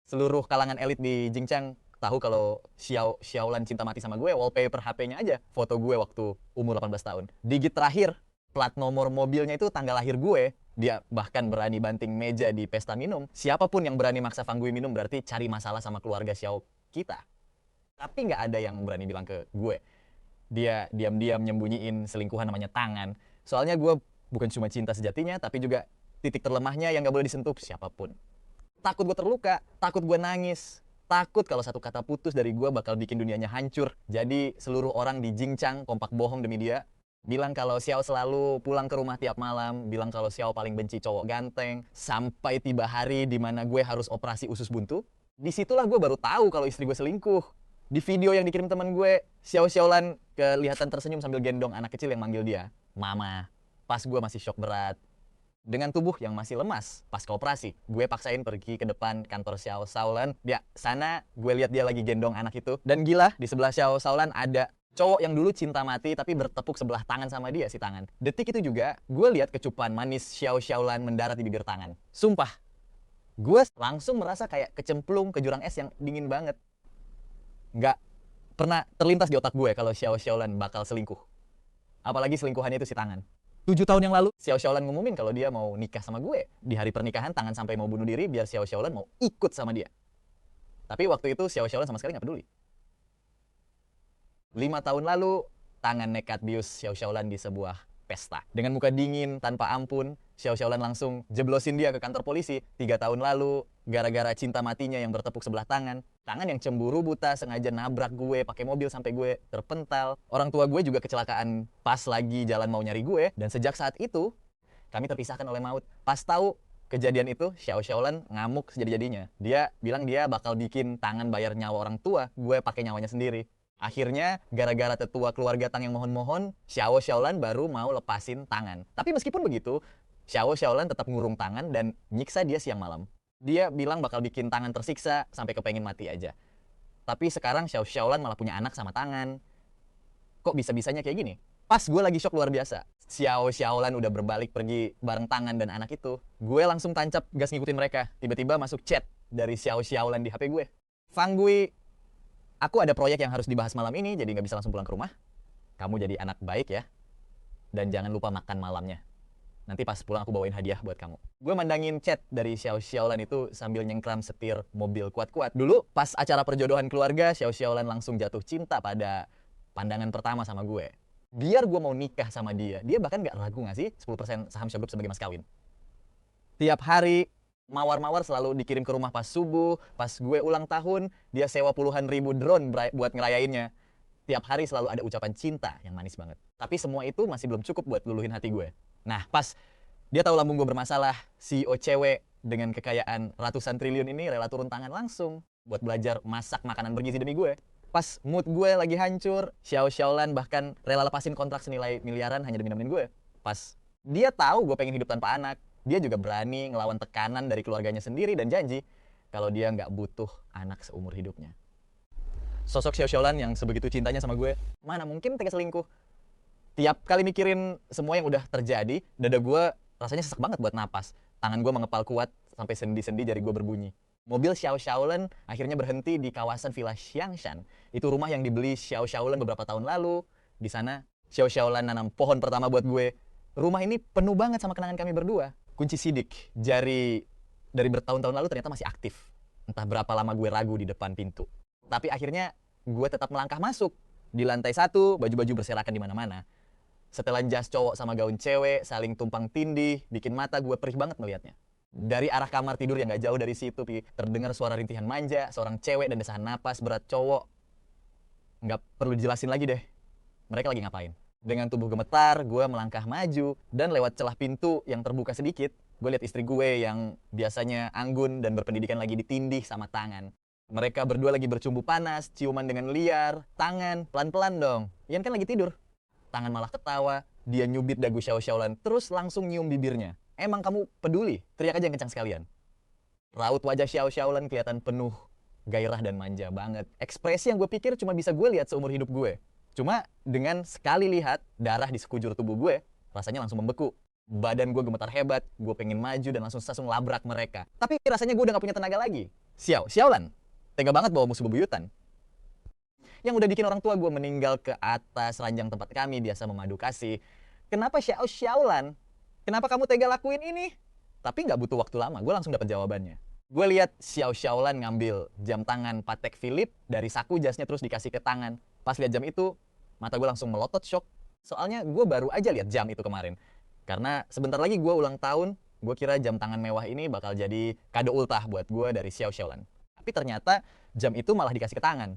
Seluruh kalangan elit di Jingchang tahu kalau Xiaolan cinta mati sama gue. Wallpaper HP-nya aja foto gue waktu umur 18 tahun. Digit terakhir, plat nomor mobilnya itu tanggal lahir gue. Dia bahkan berani banting meja di pesta minum. Siapapun yang berani maksa Fang Gui minum berarti cari masalah sama keluarga Xiao kita. Tapi nggak ada yang berani bilang ke gue. Dia diam-diam nyembunyiin selingkuhan namanya tangan. Soalnya gue bukan cuma cinta sejatinya, tapi juga titik terlemahnya yang nggak boleh disentuh siapapun. Takut gue terluka, takut gue nangis, takut kalau satu kata putus dari gue bakal bikin dunianya hancur. Jadi seluruh orang di Jingchang kompak bohong demi dia. Bilang kalau Xiao selalu pulang ke rumah tiap malam, bilang kalau Xiao paling benci cowok ganteng, sampai tiba hari di mana gue harus operasi usus buntu. Disitulah gue baru tahu kalau istri gue selingkuh. Di video yang dikirim teman gue, Xiaolan kelihatan tersenyum sambil gendong anak kecil yang manggil dia Mama. Pas gue masih shock berat. Dengan tubuh yang masih lemas pasca operasi, gue paksain pergi ke depan kantor Xiaolan. Dia sana, gue lihat dia lagi gendong anak itu. Dan gila, di sebelah Xiaolan ada cowok yang dulu cinta mati tapi bertepuk sebelah tangan sama dia si tangan. Detik itu juga, gue lihat kecupan manis Xiaolan mendarat di bibir tangan. Sumpah, gue langsung merasa kayak kecemplung ke jurang es yang dingin banget. Nggak pernah terlintas di otak gue kalau Xiaolan bakal selingkuh. Apalagi selingkuhannya itu si tangan. 7 tahun yang lalu, Xiaolan ngumumin kalau dia mau nikah sama gue. Di hari pernikahan, tangan sampai mau bunuh diri biar Xiaolan mau ikut sama dia. Tapi waktu itu Xiaolan sama sekali nggak peduli. 5 tahun lalu, tangan nekat bius Xiaolan di sebuah pesta. Dengan muka dingin, tanpa ampun, Xiaolan langsung jeblosin dia ke kantor polisi. 3 tahun lalu, gara-gara cinta matinya yang bertepuk sebelah tangan. Tangan yang cemburu buta sengaja nabrak gue pakai mobil sampai gue terpental. Orang tua gue juga kecelakaan pas lagi jalan mau nyari gue. Dan sejak saat itu, kami terpisahkan oleh maut. Pas tahu kejadian itu, Xiaolan ngamuk sejadi-jadinya. Dia bilang dia bakal bikin tangan bayar nyawa orang tua, gue pakai nyawanya sendiri. Akhirnya, gara-gara tetua keluarga Tang yang mohon-mohon, Xiaolan baru mau lepasin tangan. Tapi meskipun begitu, Xiaolan tetap ngurung tangan dan nyiksa dia siang malam. Dia bilang bakal bikin tangan tersiksa sampai kepengen mati aja. Tapi sekarang Xiaolan malah punya anak sama tangan. Kok bisa-bisanya kayak gini? Pas gue lagi shock luar biasa. Xiaolan udah berbalik pergi bareng tangan dan anak itu. Gue langsung tancap gas ngikutin mereka. Tiba-tiba masuk chat dari Xiaolan di HP gue. Fang Gui, aku ada proyek yang harus dibahas malam ini, jadi nggak bisa langsung pulang ke rumah. Kamu jadi anak baik ya. Dan jangan lupa makan malamnya. Nanti pas pulang aku bawain hadiah buat kamu. Gue mandangin chat dari Xiaolan itu sambil nyengkram setir mobil kuat-kuat. Dulu pas acara perjodohan keluarga, Xiaolan langsung jatuh cinta pada pandangan pertama sama gue. Biar gue mau nikah sama dia. Dia bahkan gak ragu gak sih 10% saham Xiao Group sebagai mas kawin. Tiap hari mawar-mawar selalu dikirim ke rumah pas subuh. Pas gue ulang tahun, dia sewa puluhan ribu drone buat ngerayainnya. Tiap hari selalu ada ucapan cinta yang manis banget. Tapi semua itu masih belum cukup buat luluhin hati gue. Nah, pas dia tahu lambung gue bermasalah, CEO cewek dengan kekayaan ratusan triliun ini rela turun tangan langsung buat belajar masak makanan bergizi demi gue. Pas mood gue lagi hancur, Xiaolan bahkan rela lepasin kontrak senilai miliaran hanya demi nemenin gue. Pas dia tahu gue pengen hidup tanpa anak, dia juga berani ngelawan tekanan dari keluarganya sendiri dan janji kalau dia nggak butuh anak seumur hidupnya. Sosok Xiaolan yang sebegitu cintanya sama gue, mana mungkin tega selingkuh. Tiap kali mikirin semua yang udah terjadi, dada gue rasanya sesak banget buat napas. Tangan gue mengepal kuat sampai sendi-sendi jari gue berbunyi. Mobil Xiaolan akhirnya berhenti di kawasan Villa Xiangshan. Itu rumah yang dibeli Xiaolan beberapa tahun lalu. Di sana Xiaolan nanam pohon pertama buat gue. Rumah ini penuh banget sama kenangan kami berdua. Kunci sidik jari dari bertahun-tahun lalu ternyata masih aktif. Entah berapa lama gue ragu di depan pintu. Tapi akhirnya gue tetap melangkah masuk. Di lantai 1, baju-baju berserakan di mana-mana. Setelan jas cowok sama gaun cewek, saling tumpang tindih, bikin mata gue perih banget melihatnya. Dari arah kamar tidur yang gak jauh dari situ, terdengar suara rintihan manja, seorang cewek dan desahan napas berat cowok. Nggak perlu dijelasin lagi deh, mereka lagi ngapain. Dengan tubuh gemetar, gue melangkah maju, dan lewat celah pintu yang terbuka sedikit, gue lihat istri gue yang biasanya anggun dan berpendidikan lagi ditindih sama tangan. Mereka berdua lagi bercumbu panas, ciuman dengan liar, tangan, pelan-pelan dong. Ian kan lagi tidur. Tangan malah ketawa, dia nyubit dagu Xiaolan, terus langsung nyium bibirnya. Emang kamu peduli? Teriak aja yang kencang sekalian. Raut wajah Xiaolan kelihatan penuh gairah dan manja banget. Ekspresi yang gue pikir cuma bisa gue lihat seumur hidup gue. Cuma dengan sekali lihat darah di sekujur tubuh gue, rasanya langsung membeku. Badan gue gemetar hebat, gue pengen maju dan langsung labrak mereka. Tapi rasanya gue udah gak punya tenaga lagi. Sialan. Tega banget bawa musuh bebuyutan. Yang udah bikin orang tua gue meninggal ke atas ranjang tempat kami biasa memadu kasih. Kenapa Sialan? Kenapa kamu tega lakuin ini? Tapi nggak butuh waktu lama, gue langsung dapat jawabannya. Gue lihat Sialan ngambil jam tangan Patek Philippe dari saku jasnya terus dikasih ke tangan. Pas lihat jam itu, mata gue langsung melotot shock. Soalnya gue baru aja lihat jam itu kemarin. Karena sebentar lagi gue ulang tahun, gue kira jam tangan mewah ini bakal jadi kado ultah buat gue dari Sialan. Tapi ternyata jam itu malah dikasih ke tangan.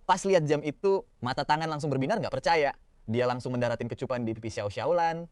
Pas lihat jam itu, mata tangan langsung berbinar nggak percaya. Dia langsung mendaratin kecupan di pipi Sialan.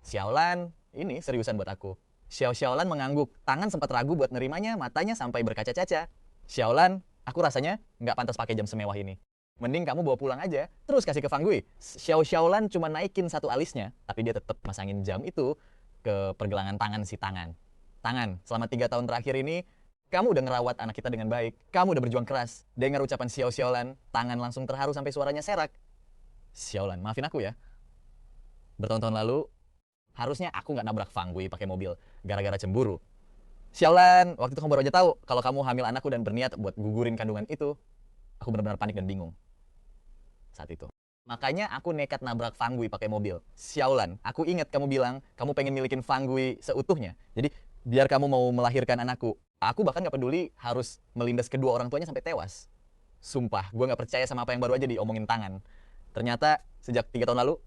Sialan, ini seriusan buat aku. Sialan mengangguk, tangan sempat ragu buat nerimanya, matanya sampai berkaca-caca. Sialan, aku rasanya nggak pantas pakai jam semewah ini. Mending kamu bawa pulang aja, terus kasih ke Fang Gui. Sialan cuma naikin satu alisnya, tapi dia tetap masangin jam itu ke pergelangan tangan si tangan. Tangan, selama 3 tahun terakhir ini, kamu udah ngerawat anak kita dengan baik. Kamu udah berjuang keras. Dengar ucapan Sialan, tangan langsung terharu sampai suaranya serak. Sialan, maafin aku ya. Bertahun-tahun lalu, harusnya aku nggak nabrak Fang Gui pakai mobil gara-gara cemburu. Sialan, waktu itu kamu baru aja tahu kalau kamu hamil anakku dan berniat buat gugurin kandungan itu. Aku benar-benar panik dan bingung saat itu. Makanya aku nekat nabrak Fang Gui pakai mobil. Sialan, aku ingat kamu bilang kamu pengen milikin Fang Gui seutuhnya. Jadi biar kamu mau melahirkan anakku. Aku bahkan nggak peduli harus melindas kedua orang tuanya sampai tewas. Sumpah, gue nggak percaya sama apa yang baru aja diomongin tangan. Ternyata sejak 3 tahun lalu,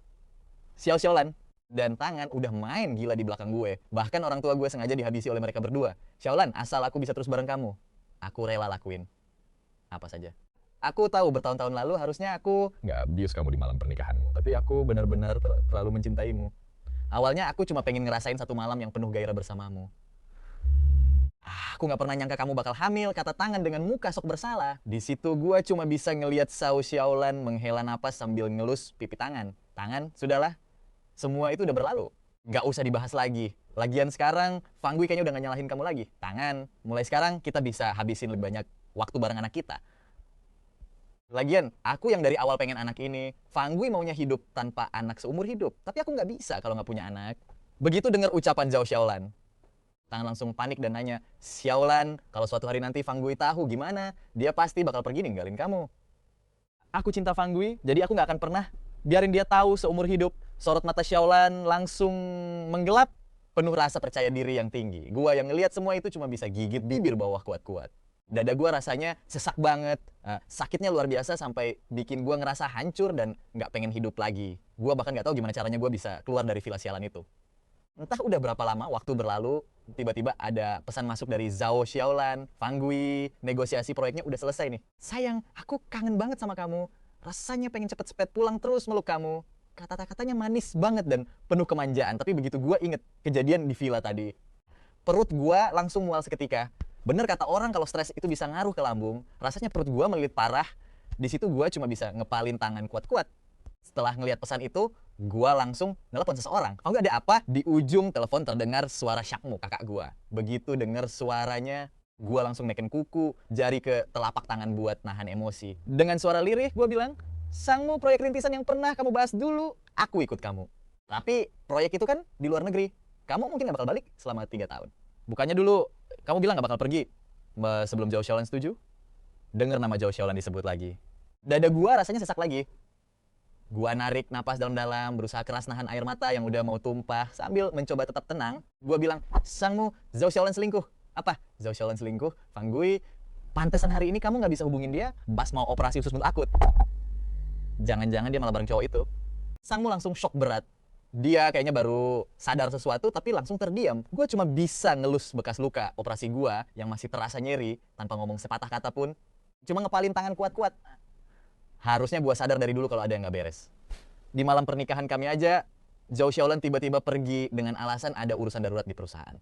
Sialan dan tangan udah main gila di belakang gue. Bahkan orang tua gue sengaja dihabisi oleh mereka berdua. Sialan, asal aku bisa terus bareng kamu, aku rela lakuin apa saja. Aku tahu bertahun-tahun lalu harusnya aku nggak abuse kamu di malam pernikahanmu. Tapi aku benar-benar terlalu mencintaimu. Awalnya aku cuma pengen ngerasain satu malam yang penuh gairah bersamamu. Aku nggak pernah nyangka kamu bakal hamil, kata tangan dengan muka sok bersalah. Di situ gue cuma bisa ngelihat Sialan menghela napas sambil ngelus pipi tangan. Tangan, sudahlah. Semua itu udah berlalu. Nggak usah dibahas lagi. Lagian sekarang, Fang Gui kayaknya udah nggak nyalahin kamu lagi. Tangan, mulai sekarang kita bisa habisin lebih banyak waktu bareng anak kita. Lagian, aku yang dari awal pengen anak ini. Fang Gui maunya hidup tanpa anak seumur hidup. Tapi aku nggak bisa kalau nggak punya anak. Begitu dengar ucapan Sialan, tangan langsung panik dan nanya, Sialan, kalau suatu hari nanti Fang Gui tahu gimana? Dia pasti bakal pergi ninggalin kamu. Aku cinta Fang Gui, jadi aku nggak akan pernah biarin dia tahu seumur hidup. Sorot mata Sialan langsung menggelap, penuh rasa percaya diri yang tinggi. Gua yang ngelihat semua itu cuma bisa gigit bibir bawah kuat-kuat. Dada gua rasanya sesak banget, sakitnya luar biasa sampai bikin gua ngerasa hancur dan nggak pengen hidup lagi. Gua bahkan nggak tahu gimana caranya gua bisa keluar dari villa Sialan itu. Entah udah berapa lama waktu berlalu, tiba-tiba ada pesan masuk dari Zhao Sialan, Fang Gui, negosiasi proyeknya udah selesai nih. Sayang, aku kangen banget sama kamu. Rasanya pengen cepet-cepet pulang terus meluk kamu. Kata-katanya manis banget dan penuh kemanjaan. Tapi begitu gue inget kejadian di villa tadi, perut gue langsung mual seketika. Bener kata orang kalau stres itu bisa ngaruh ke lambung. Rasanya perut gue melilit parah. Di situ gue cuma bisa ngepalin tangan kuat-kuat. Setelah ngelihat pesan itu, gue langsung nelpon seseorang. Kalau nggak ada apa, di ujung telepon terdengar suara Syakmu, kakak gue. Begitu denger suaranya, gue langsung naikin kuku, jari ke telapak tangan buat nahan emosi. Dengan suara lirih, gue bilang, Sangmu, proyek rintisan yang pernah kamu bahas dulu, aku ikut kamu. Tapi proyek itu kan di luar negeri. Kamu mungkin nggak bakal balik selama 3 tahun. Bukannya dulu, kamu bilang nggak bakal pergi sebelum Zhao Xiaolan setuju? Dengar nama Zhao Xiaolan disebut lagi. Dada gue rasanya sesak lagi. Gua narik napas dalam-dalam, berusaha keras nahan air mata yang udah mau tumpah. Sambil mencoba tetap tenang, gua bilang, Sangmu, Zhao Xiaolan selingkuh. Apa? Zhao Xiaolan selingkuh? Fang Gui, pantesan hari ini kamu nggak bisa hubungin dia pas mau operasi usus mulut akut. Jangan-jangan dia malah bareng cowok itu. Sangmu langsung shock berat. Dia kayaknya baru sadar sesuatu tapi langsung terdiam. Gua cuma bisa ngelus bekas luka operasi gua yang masih terasa nyeri tanpa ngomong sepatah kata pun. Cuma ngepalin tangan kuat-kuat. Harusnya gue sadar dari dulu kalau ada yang nggak beres. Di malam pernikahan kami aja, Zhao Xiaolan tiba-tiba pergi dengan alasan ada urusan darurat di perusahaan.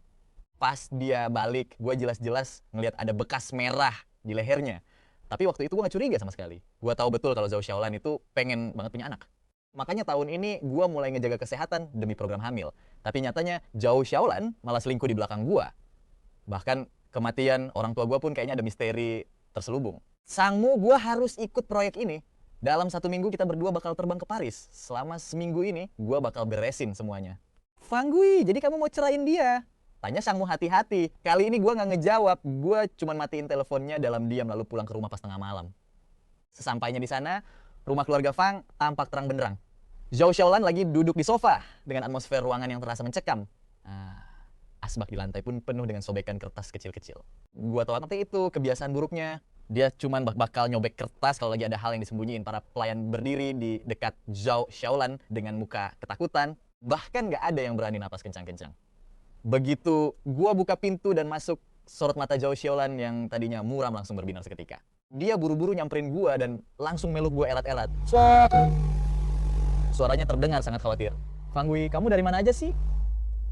Pas dia balik, gue jelas-jelas ngelihat ada bekas merah di lehernya. Tapi waktu itu gue nggak curiga sama sekali. Gue tahu betul kalau Zhao Xiaolan itu pengen banget punya anak. Makanya tahun ini gue mulai ngejaga kesehatan demi program hamil. Tapi nyatanya Zhao Xiaolan malah selingkuh di belakang gue. Bahkan kematian orang tua gue pun kayaknya ada misteri terselubung. Sangmu, gue harus ikut proyek ini. Dalam 1 minggu kita berdua bakal terbang ke Paris. Selama seminggu ini, gue bakal beresin semuanya. Fang Gui, jadi kamu mau cerain dia? Tanya sangmu hati-hati. Kali ini gue nggak ngejawab. Gue cuma matiin teleponnya dalam diam lalu pulang ke rumah pas tengah malam. Sesampainya di sana, rumah keluarga Fang tampak terang benderang. Zhao Xiaolan lagi duduk di sofa dengan atmosfer ruangan yang terasa mencekam. Asbak di lantai pun penuh dengan sobekan kertas kecil-kecil. Gua tahu nanti itu kebiasaan buruknya. Dia cuma bakal nyobek kertas kalau lagi ada hal yang disembunyiin. Para pelayan berdiri di dekat Zhao Xiaolan dengan muka ketakutan. Bahkan nggak ada yang berani napas kencang-kencang. Begitu gua buka pintu dan masuk, sorot mata Zhao Xiaolan yang tadinya muram langsung berbinar seketika. Dia buru-buru nyamperin gua dan langsung meluk gua erat-erat. Suaranya terdengar sangat khawatir. Fang Gui, kamu dari mana aja sih?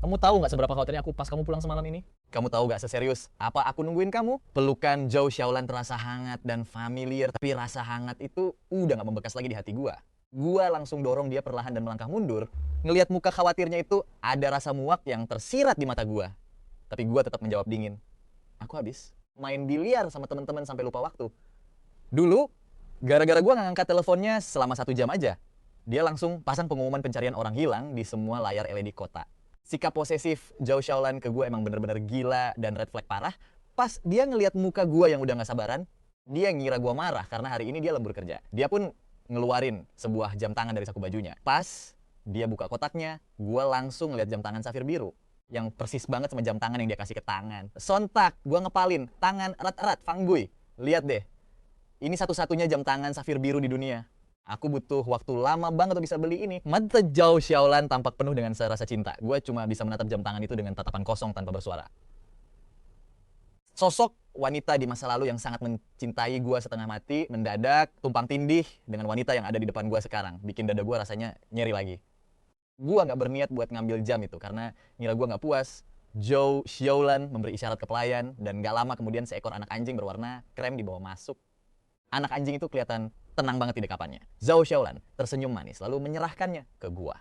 Kamu tahu nggak seberapa khawatirnya aku pas kamu pulang semalam ini? Kamu tahu nggak seserius apa aku nungguin kamu? Pelukan Zhao Xiaolan terasa hangat dan familiar, tapi rasa hangat itu udah nggak membekas lagi di hati gua. Gua langsung dorong dia perlahan dan melangkah mundur. Ngelihat muka khawatirnya itu, ada rasa muak yang tersirat di mata gua. Tapi gua tetap menjawab dingin. Aku habis main biliar sama teman-teman sampai lupa waktu. Dulu, gara-gara gua nggak ngangkat teleponnya selama 1 jam aja, dia langsung pasang pengumuman pencarian orang hilang di semua layar LED kota. Sikap posesif Zhao Xiaolan ke gue emang bener-bener gila dan red flag parah. Pas dia ngelihat muka gue yang udah gak sabaran, dia ngira gue marah karena hari ini dia lembur kerja. Dia pun ngeluarin sebuah jam tangan dari saku bajunya. Pas dia buka kotaknya, gue langsung lihat jam tangan safir biru yang persis banget sama jam tangan yang dia kasih ke tangan. Sontak gue ngepalin, tangan erat-erat, Fang Gui. Lihat deh, ini satu-satunya jam tangan safir biru di dunia. Aku butuh waktu lama banget untuk bisa beli ini. Mata Zhao Xiaolan tampak penuh dengan rasa cinta. Gue cuma bisa menatap jam tangan itu dengan tatapan kosong tanpa bersuara. Sosok wanita di masa lalu yang sangat mencintai gue setengah mati, mendadak tumpang tindih dengan wanita yang ada di depan gue sekarang. Bikin dada gue rasanya nyeri lagi. Gue gak berniat buat ngambil jam itu karena ngira gue gak puas. Zhao Xiaolan memberi isyarat ke pelayan dan gak lama kemudian seekor anak anjing berwarna krem dibawa masuk. Anak anjing itu kelihatan tenang banget di dekapannya. Zhao Xiaolan tersenyum manis lalu menyerahkannya ke gua.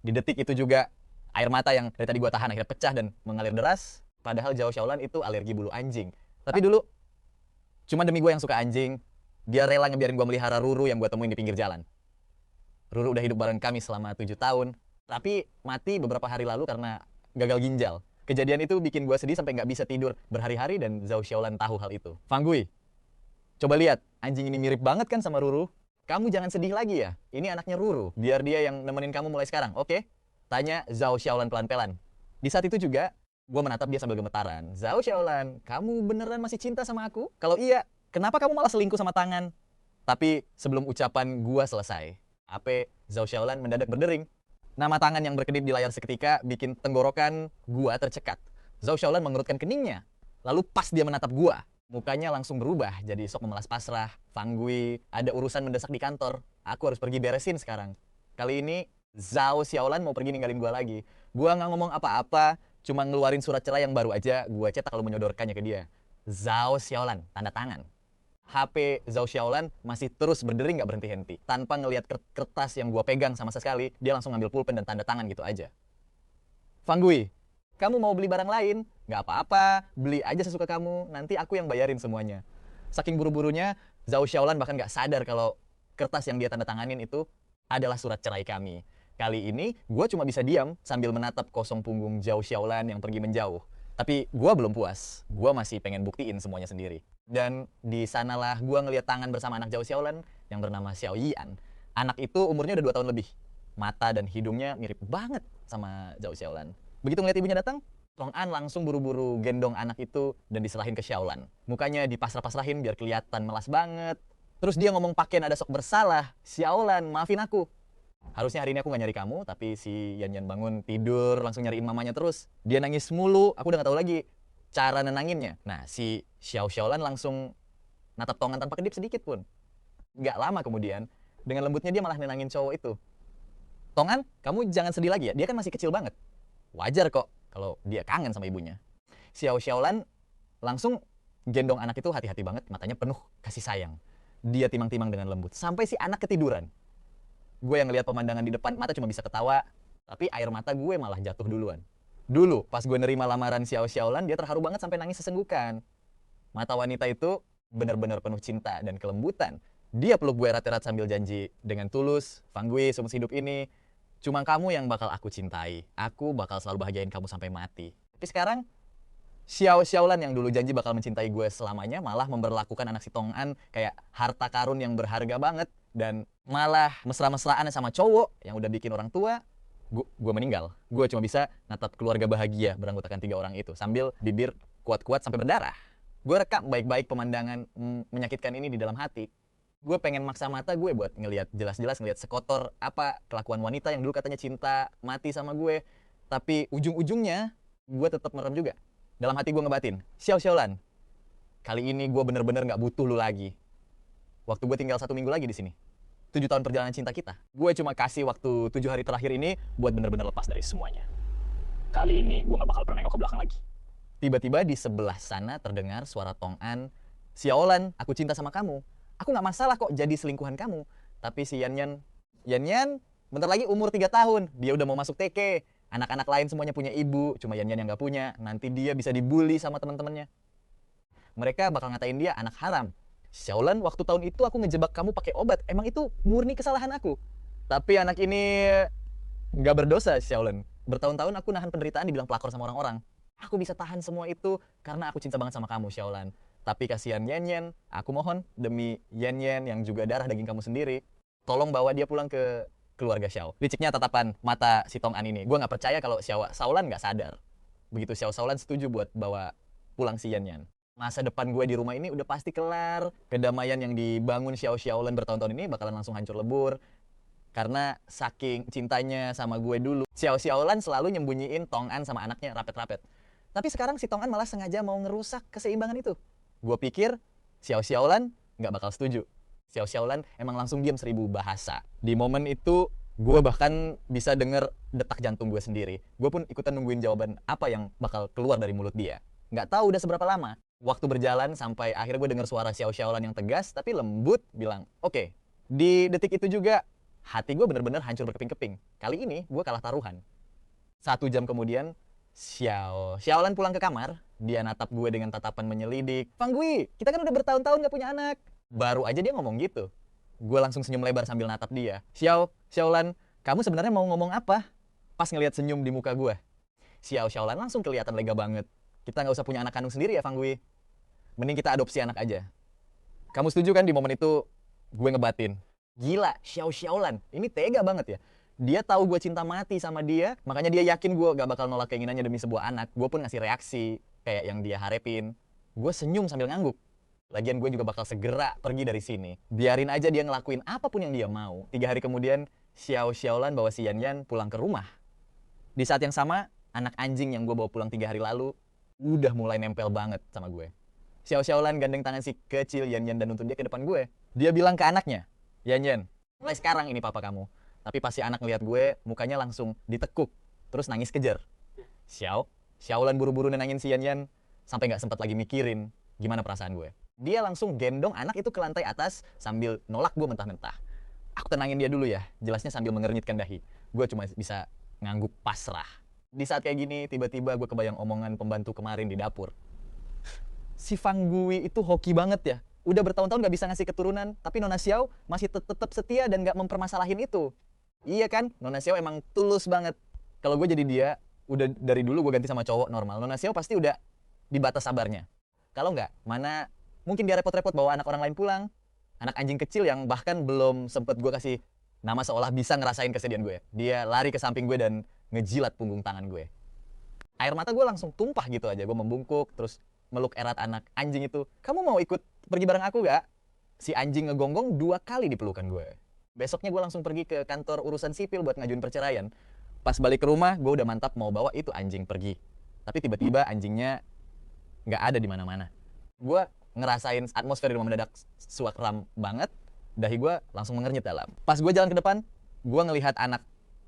Di detik itu juga air mata yang dari tadi gua tahan akhirnya pecah dan mengalir deras. Padahal Zhao Xiaolan itu alergi bulu anjing. Tapi dulu cuma demi gua yang suka anjing, dia rela ngebiarin gua melihara Ruru yang gua temuin di pinggir jalan. Ruru udah hidup bareng kami selama 7 tahun, tapi mati beberapa hari lalu karena gagal ginjal. Kejadian itu bikin gua sedih sampai nggak bisa tidur berhari-hari dan Zhao Xiaolan tahu hal itu. Fang Gui, coba lihat, anjing ini mirip banget kan sama Ruru? Kamu jangan sedih lagi ya, ini anaknya Ruru. Biar dia yang nemenin kamu mulai sekarang, oke? Tanya Zhao Xiaolan pelan-pelan. Di saat itu juga, gue menatap dia sambil gemetaran. Zhao Xiaolan, kamu beneran masih cinta sama aku? Kalau iya, kenapa kamu malah selingkuh sama tangan? Tapi sebelum ucapan gue selesai, HP Zhao Xiaolan mendadak berdering. Nama tangan yang berkedip di layar seketika bikin tenggorokan gue tercekat. Zhao Xiaolan mengerutkan keningnya. Lalu pas dia menatap gue, mukanya langsung berubah jadi sok memelas pasrah. Fang Gui, ada urusan mendesak di kantor. Aku harus pergi beresin sekarang. Kali ini Zhao Xiaolan mau pergi ninggalin gua lagi. Gua nggak ngomong apa-apa, cuma ngeluarin surat cerai yang baru aja gua cetak lalu menyodorkannya ke dia. Zhao Xiaolan, tanda tangan. HP Zhao Xiaolan masih terus berdering nggak berhenti-henti. Tanpa ngelihat kertas yang gua pegang sama sekali, dia langsung ngambil pulpen dan tanda tangan gitu aja. Fang Gui, kamu mau beli barang lain? Nggak apa-apa, beli aja sesuka kamu, nanti aku yang bayarin semuanya. Saking buru-burunya, Zhao Xiaolan bahkan nggak sadar kalau kertas yang dia tanda tanganin itu adalah surat cerai kami. Kali ini, gue cuma bisa diam sambil menatap kosong punggung Zhao Xiaolan yang pergi menjauh. Tapi gue belum puas, gue masih pengen buktiin semuanya sendiri. Dan di sanalah gue ngeliat tangan bersama anak Zhao Xiaolan yang bernama Xiao Yian. Anak itu umurnya udah 2 tahun lebih. Mata dan hidungnya mirip banget sama Zhao Xiaolan. Begitu ngeliat ibunya datang, Tong An langsung buru-buru gendong anak itu dan diserahin ke Xiaolan. Mukanya dipasrah-pasrahin biar kelihatan melas banget. Terus dia ngomong pakein ada sok bersalah. Xiaolan, maafin aku. Harusnya hari ini aku gak nyari kamu, tapi si Yan Yan bangun tidur langsung nyariin mamanya terus. Dia nangis mulu, aku udah gak tahu lagi cara nenanginnya. Nah, si Xiaolan langsung natap Tong An tanpa kedip sedikit pun. Gak lama kemudian, dengan lembutnya dia malah nenangin cowok itu. Tong An, kamu jangan sedih lagi ya, dia kan masih kecil banget. Wajar kok kalau dia kangen sama ibunya. Xiaolan langsung gendong anak itu hati-hati banget, matanya penuh kasih sayang. Dia timang-timang dengan lembut, sampai si anak ketiduran. Gue yang ngeliat pemandangan di depan, mata cuma bisa ketawa, tapi air mata gue malah jatuh duluan. Dulu, pas gue nerima lamaran Xiaolan, dia terharu banget sampai nangis sesenggukan. Mata wanita itu benar-benar penuh cinta dan kelembutan. Dia peluk gue erat-erat sambil janji dengan tulus, Fang Gui, seumur hidup ini Cuma kamu yang bakal aku cintai. Aku bakal selalu bahagiain kamu sampai mati. Tapi sekarang, Xiaolan yang dulu janji bakal mencintai gue selamanya malah memperlakukan anak si Tong An kayak harta karun yang berharga banget. Dan malah mesra-mesraan sama cowok yang udah bikin orang tua. Gue meninggal. Gue cuma bisa natap keluarga bahagia beranggotakan 3 orang itu. Sambil bibir kuat-kuat sampai berdarah. Gue rekam baik-baik pemandangan menyakitkan ini di dalam hati. Gue pengen maksa mata gue buat ngelihat jelas-jelas ngelihat sekotor apa kelakuan wanita yang dulu katanya cinta mati sama gue. Tapi ujung-ujungnya gue tetap merem juga. Dalam hati gue ngebatin, Xiaolan, kali ini gue bener-bener nggak butuh lu lagi. Waktu gue tinggal 1 minggu lagi di sini. 7 tahun perjalanan cinta kita. Gue cuma kasih waktu 7 hari terakhir ini buat bener-bener lepas dari semuanya. Kali ini gue gak bakal pernah nengok ke belakang lagi. Tiba-tiba di sebelah sana terdengar suara Tong An. Xiaolan, aku cinta sama kamu. Aku gak masalah kok jadi selingkuhan kamu. Tapi si Yan bentar lagi umur 3 tahun. Dia udah mau masuk TK. Anak-anak lain semuanya punya ibu. Cuma Yan yang gak punya. Nanti dia bisa dibully sama teman-temannya. Mereka bakal ngatain dia anak haram. Xiaolan, waktu tahun itu aku ngejebak kamu pakai obat. Emang itu murni kesalahan aku. Tapi anak ini gak berdosa, Xiaolan. Bertahun-tahun aku nahan penderitaan dibilang pelakor sama orang-orang. Aku bisa tahan semua itu karena aku cinta banget sama kamu, Xiaolan. Tapi kasihan Yan, aku mohon demi Yan yang juga darah daging kamu sendiri, tolong bawa dia pulang ke keluarga Xiao. Liciknya tatapan mata si Tong An ini. Gue nggak percaya kalau Xiaolan nggak sadar. Begitu Xiaolan setuju buat bawa pulang si Yan. Masa depan gue di rumah ini udah pasti kelar. Kedamaian yang dibangun Xiaolan bertahun-tahun ini bakalan langsung hancur lebur. Karena saking cintanya sama gue dulu, Xiaolan selalu nyembunyiin Tong An sama anaknya rapet-rapet. Tapi sekarang si Tong An malah sengaja mau ngerusak keseimbangan itu. Gue pikir Xiaolan nggak bakal setuju. Xiaolan emang langsung diam 1000 bahasa. Di momen itu gue bahkan bisa denger detak jantung gue sendiri. Gue pun ikutan nungguin jawaban apa yang bakal keluar dari mulut dia. Nggak tahu udah seberapa lama. Waktu berjalan sampai akhirnya gue denger suara Xiaolan yang tegas tapi lembut bilang, oke. Di detik itu juga hati gue bener-bener hancur berkeping-keping. Kali ini gue kalah taruhan. 1 jam kemudian Xiaolan pulang ke kamar. Dia natap gue dengan tatapan menyelidik. Fang Gui, kita kan udah bertahun-tahun gak punya anak. Baru aja dia ngomong gitu. Gue langsung senyum lebar sambil natap dia. Xiaolan, kamu sebenarnya mau ngomong apa? Pas ngelihat senyum di muka gue. Xiaolan langsung kelihatan lega banget. Kita nggak usah punya anak kandung sendiri ya, Fang Gui. Mending kita adopsi anak aja. Kamu setuju kan di momen itu gue ngebatin? Gila, Xiaolan, ini tega banget ya. Dia tahu gue cinta mati sama dia, makanya dia yakin gue gak bakal nolak keinginannya demi sebuah anak. Gue pun ngasih reaksi kayak yang dia harapin. Gue senyum sambil ngangguk. Lagian gue juga bakal segera pergi dari sini. Biarin aja dia ngelakuin apapun yang dia mau. 3 hari kemudian, Xiaolan bawa si Yan pulang ke rumah. Di saat yang sama, anak anjing yang gue bawa pulang 3 hari lalu udah mulai nempel banget sama gue. Xiaolan gandeng tangan si kecil Yan dan nuntun dia ke depan gue. Dia bilang ke anaknya, Yan, mulai sekarang ini papa kamu. Tapi pas si anak ngeliat gue, mukanya langsung ditekuk, terus nangis kejer. Xiaolan buru-buru nenangin si Yan sampai nggak sempat lagi mikirin gimana perasaan gue. Dia langsung gendong anak itu ke lantai atas sambil nolak gue mentah-mentah. Aku tenangin dia dulu ya, jelasnya sambil mengernyitkan dahi. Gue cuma bisa ngangguk pasrah. Di saat kayak gini, tiba-tiba gue kebayang omongan pembantu kemarin di dapur. Si Fang Gui itu hoki banget ya. Udah bertahun-tahun gak bisa ngasih keturunan, tapi Nona Xiao masih tetap setia dan gak mempermasalahin itu. Iya kan, Nona Xiao emang tulus banget. Kalau gue jadi dia, udah dari dulu gue ganti sama cowok normal. Nona Xiao pasti udah di batas sabarnya. Kalau nggak, mana mungkin dia repot-repot bawa anak orang lain pulang. Anak anjing kecil yang bahkan belum sempet gue kasih nama seolah bisa ngerasain kesedihan gue. Dia lari ke samping gue dan ngejilat punggung tangan gue. Air mata gue langsung tumpah gitu aja. Gue membungkuk, terus meluk erat anak anjing itu. Kamu mau ikut pergi bareng aku nggak? Si anjing ngegonggong 2 kali di pelukan gue. Besoknya gue langsung pergi ke kantor urusan sipil buat ngajuin perceraian. Pas balik ke rumah, gue udah mantap mau bawa itu anjing pergi. Tapi tiba-tiba anjingnya nggak ada di mana-mana. Gue ngerasain atmosfer di rumah mendadak suram banget. Dahi gue langsung mengernyit dalam. Pas gue jalan ke depan, gue ngelihat anak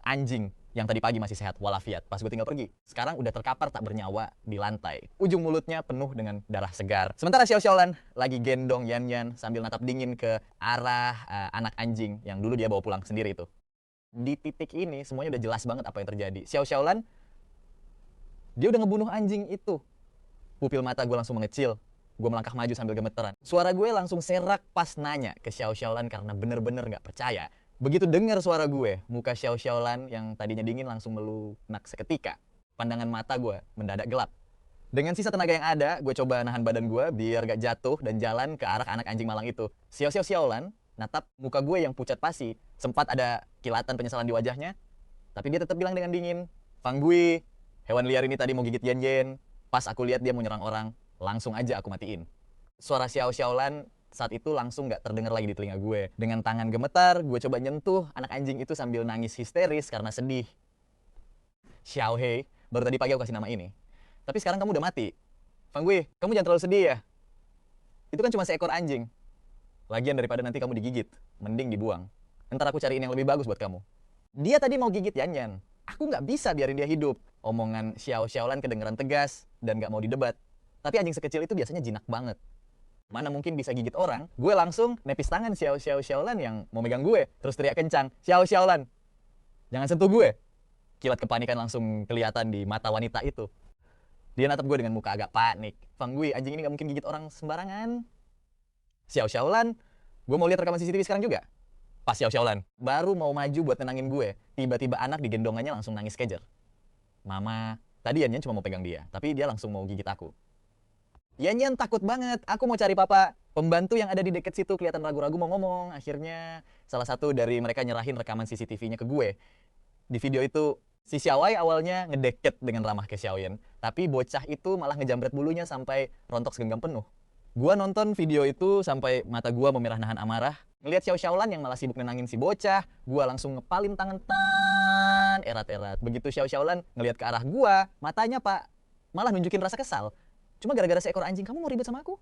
anjing yang tadi pagi masih sehat walafiat. Pas gue tinggal pergi, sekarang udah terkapar tak bernyawa di lantai. Ujung mulutnya penuh dengan darah segar. Sementara Xiaolan lagi gendong Yan sambil natap dingin ke arah anak anjing yang dulu dia bawa pulang sendiri itu. Di titik ini semuanya udah jelas banget apa yang terjadi. Xiaolan, dia udah ngebunuh anjing itu. Pupil mata gue langsung mengecil. Gue melangkah maju sambil gemeteran. Suara gue langsung serak pas nanya ke Xiaolan karena bener-bener gak percaya. Begitu dengar suara gue, muka Xiao Xiaolan yang tadinya dingin langsung melunak seketika. Pandangan mata gue mendadak gelap. Dengan sisa tenaga yang ada, gue coba nahan badan gue biar gak jatuh dan jalan ke arah anak anjing malang itu. Xiao Xiaolan natap muka gue yang pucat pasi. Sempat ada kilatan penyesalan di wajahnya, tapi dia tetap bilang dengan dingin, "Fang Gui, hewan liar ini tadi mau gigit Yan Yan. Pas aku lihat dia mau nyerang orang, langsung aja aku matiin." Suara Xiao Xiaolan saat itu langsung gak terdengar lagi di telinga gue. Dengan tangan gemetar, gue coba nyentuh anak anjing itu sambil nangis histeris karena sedih. "Xiao Hei, baru tadi pagi aku kasih nama ini. Tapi sekarang kamu udah mati. Fang Gui, kamu jangan terlalu sedih ya. Itu kan cuma seekor anjing. Lagian daripada nanti kamu digigit, mending dibuang. Ntar aku cariin yang lebih bagus buat kamu." Dia tadi mau gigit Yan Yan. Aku nggak bisa biarin dia hidup. Omongan Xiao Xiaolan kedengeran tegas dan nggak mau didebat. Tapi anjing sekecil itu biasanya jinak banget. Mana mungkin bisa gigit orang? Gue langsung nepis tangan Xiao Xiaolan yang mau megang gue. Terus teriak kencang, "Xiao Xiaolan, jangan sentuh gue." Kilat kepanikan langsung kelihatan di mata wanita itu. Dia natap gue dengan muka agak panik. "Fang Gui, anjing ini nggak mungkin gigit orang sembarangan." "Xiao Xiaolan, gue mau lihat rekaman CCTV sekarang juga." Pas Xiao Xiaolan baru mau maju buat tenangin gue, tiba-tiba anak digendongannya langsung nangis kejer. "Mama, tadi Yan Yan cuma mau pegang dia, tapi dia langsung mau gigit aku." Yan Yan takut banget, "Aku mau cari papa." Pembantu yang ada di deket situ kelihatan ragu-ragu mau ngomong. Akhirnya salah satu dari mereka nyerahin rekaman CCTV-nya ke gue. Di video itu, si Xiaowai awalnya ngedeket dengan ramah ke Xiaoyan, tapi bocah itu malah ngejambret bulunya sampai rontok segenggam penuh. Gua nonton video itu sampai mata gua memerah nahan amarah. Ngelihat Xiao Xiaolan yang malah sibuk nenangin si bocah, gua langsung ngepalin tangan erat-erat. Begitu Xiao Xiaolan ngelihat ke arah gua, matanya Pak malah nunjukin rasa kesal. "Cuma gara-gara seekor anjing kamu mau ribet sama aku?"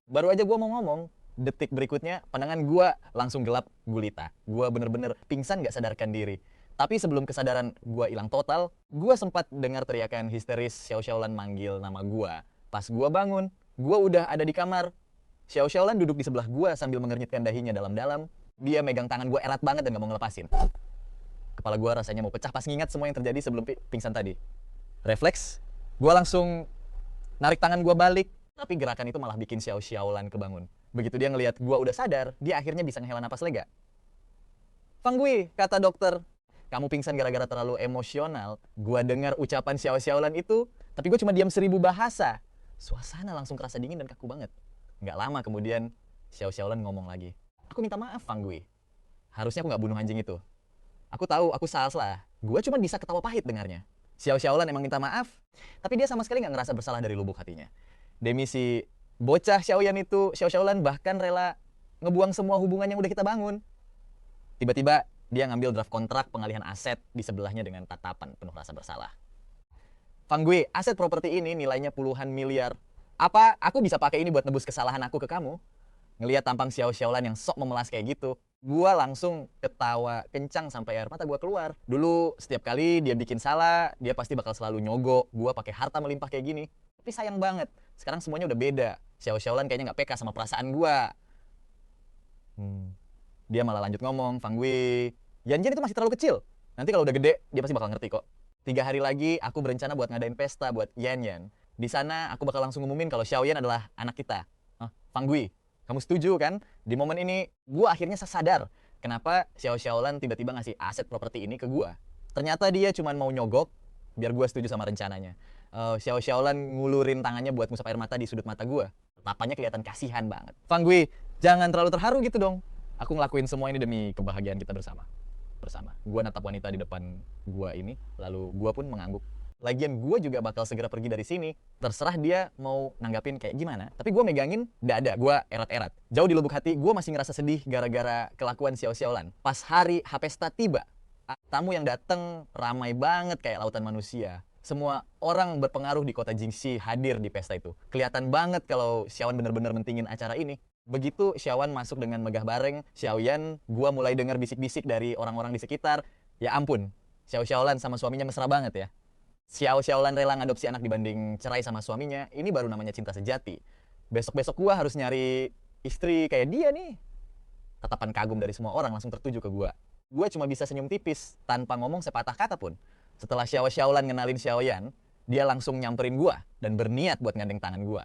Baru aja gua mau ngomong, detik berikutnya pandangan gua langsung gelap gulita. Gua bener-bener pingsan gak sadarkan diri. Tapi sebelum kesadaran gua hilang total, gua sempat dengar teriakan histeris Xiao Xiaolan manggil nama gua. Pas gua bangun, gua udah ada di kamar. Xiao Xiaolan duduk di sebelah gua sambil mengernyitkan dahinya dalam-dalam. Dia megang tangan gua erat banget dan gak mau ngelepasin. Kepala gua rasanya mau pecah pas ngingat semua yang terjadi sebelum pingsan tadi. Refleks, gua langsung narik tangan gua balik, tapi gerakan itu malah bikin Xiao Xiaolan kebangun. Begitu dia ngelihat gua udah sadar, dia akhirnya bisa ngehela napas lega. "Fang Gui," kata dokter, "kamu pingsan gara-gara terlalu emosional." Gua dengar ucapan Xiao Xiaolan itu, tapi gua cuma diam 1000 bahasa. Suasana langsung kerasa dingin dan kaku banget. Nggak lama kemudian, Xiao Xiaolan ngomong lagi, "Aku minta maaf, Fang Gui. Harusnya aku nggak bunuh anjing itu. Aku tahu aku salah. Gua cuma bisa ketawa pahit dengarnya." Xiao Xiaolan emang minta maaf, tapi dia sama sekali nggak ngerasa bersalah dari lubuk hatinya. Demi si bocah Xiaoyan itu, Xiao Xiaolan bahkan rela ngebuang semua hubungan yang udah kita bangun. Tiba-tiba, dia ngambil draft kontrak pengalihan aset di sebelahnya dengan tatapan penuh rasa bersalah. "Fang Gui, aset properti ini nilainya puluhan miliar. Apa aku bisa pakai ini buat nebus kesalahan aku ke kamu?" Ngelihat tampang Xiao Xiaolan yang sok memelas kayak gitu, gua langsung ketawa kencang sampai air mata gua keluar. Dulu setiap kali dia bikin salah, dia pasti bakal selalu nyogok gua pakai harta melimpah kayak gini. Tapi sayang banget, sekarang semuanya udah beda. Xiao Xiaolan kayaknya nggak peka sama perasaan gua. Dia malah lanjut ngomong, "Fang Gui, Yan Yan itu masih terlalu kecil. Nanti kalau udah gede, dia pasti bakal ngerti kok. 3 hari lagi, aku berencana buat ngadain pesta buat Yan Yan. Di sana, aku bakal langsung ngumumin kalau Xiaoyan adalah anak kita." Fang Gui, kamu setuju kan? Di momen ini, gue akhirnya sadar kenapa Xiao Xiaolan tiba-tiba ngasih aset properti ini ke gue. Ternyata dia cuma mau nyogok biar gue setuju sama rencananya. Xiao Xiaolan ngulurin tangannya buat ngusap air mata di sudut mata gue. Tatapannya kelihatan kasihan banget. "Fang Gui, jangan terlalu terharu gitu dong. Aku ngelakuin semua ini demi kebahagiaan kita bersama. Gue natap wanita di depan gue ini, lalu gue pun mengangguk. Lagian gue juga bakal segera pergi dari sini. Terserah dia mau nanggapin kayak gimana. Tapi gue megangin dada, gue erat-erat. Jauh di lubuk hati, gue masih ngerasa sedih gara-gara kelakuan Xiao Xiaolan. Pas hari pesta tiba, tamu yang dateng ramai banget kayak lautan manusia. Semua orang berpengaruh di kota Jingxi hadir di pesta itu. Kelihatan banget kalau Xiaoyan bener-bener mentingin acara ini. Begitu Xiaoyan masuk dengan megah bareng, Xiaoyan, gue mulai dengar bisik-bisik dari orang-orang di sekitar. Ya ampun, Xiao Xiaolan sama suaminya mesra banget ya. Xiao Xiaolan rela ngadopsi anak dibanding cerai sama suaminya, ini baru namanya cinta sejati. Besok-besok gua harus nyari istri kayak dia nih. Tatapan kagum dari semua orang langsung tertuju ke gua. Gua cuma bisa senyum tipis, tanpa ngomong sepatah kata pun. Setelah Xiao Xiaolan ngenalin Xiaoyan, dia langsung nyamperin gua dan berniat buat ngandeng tangan gua.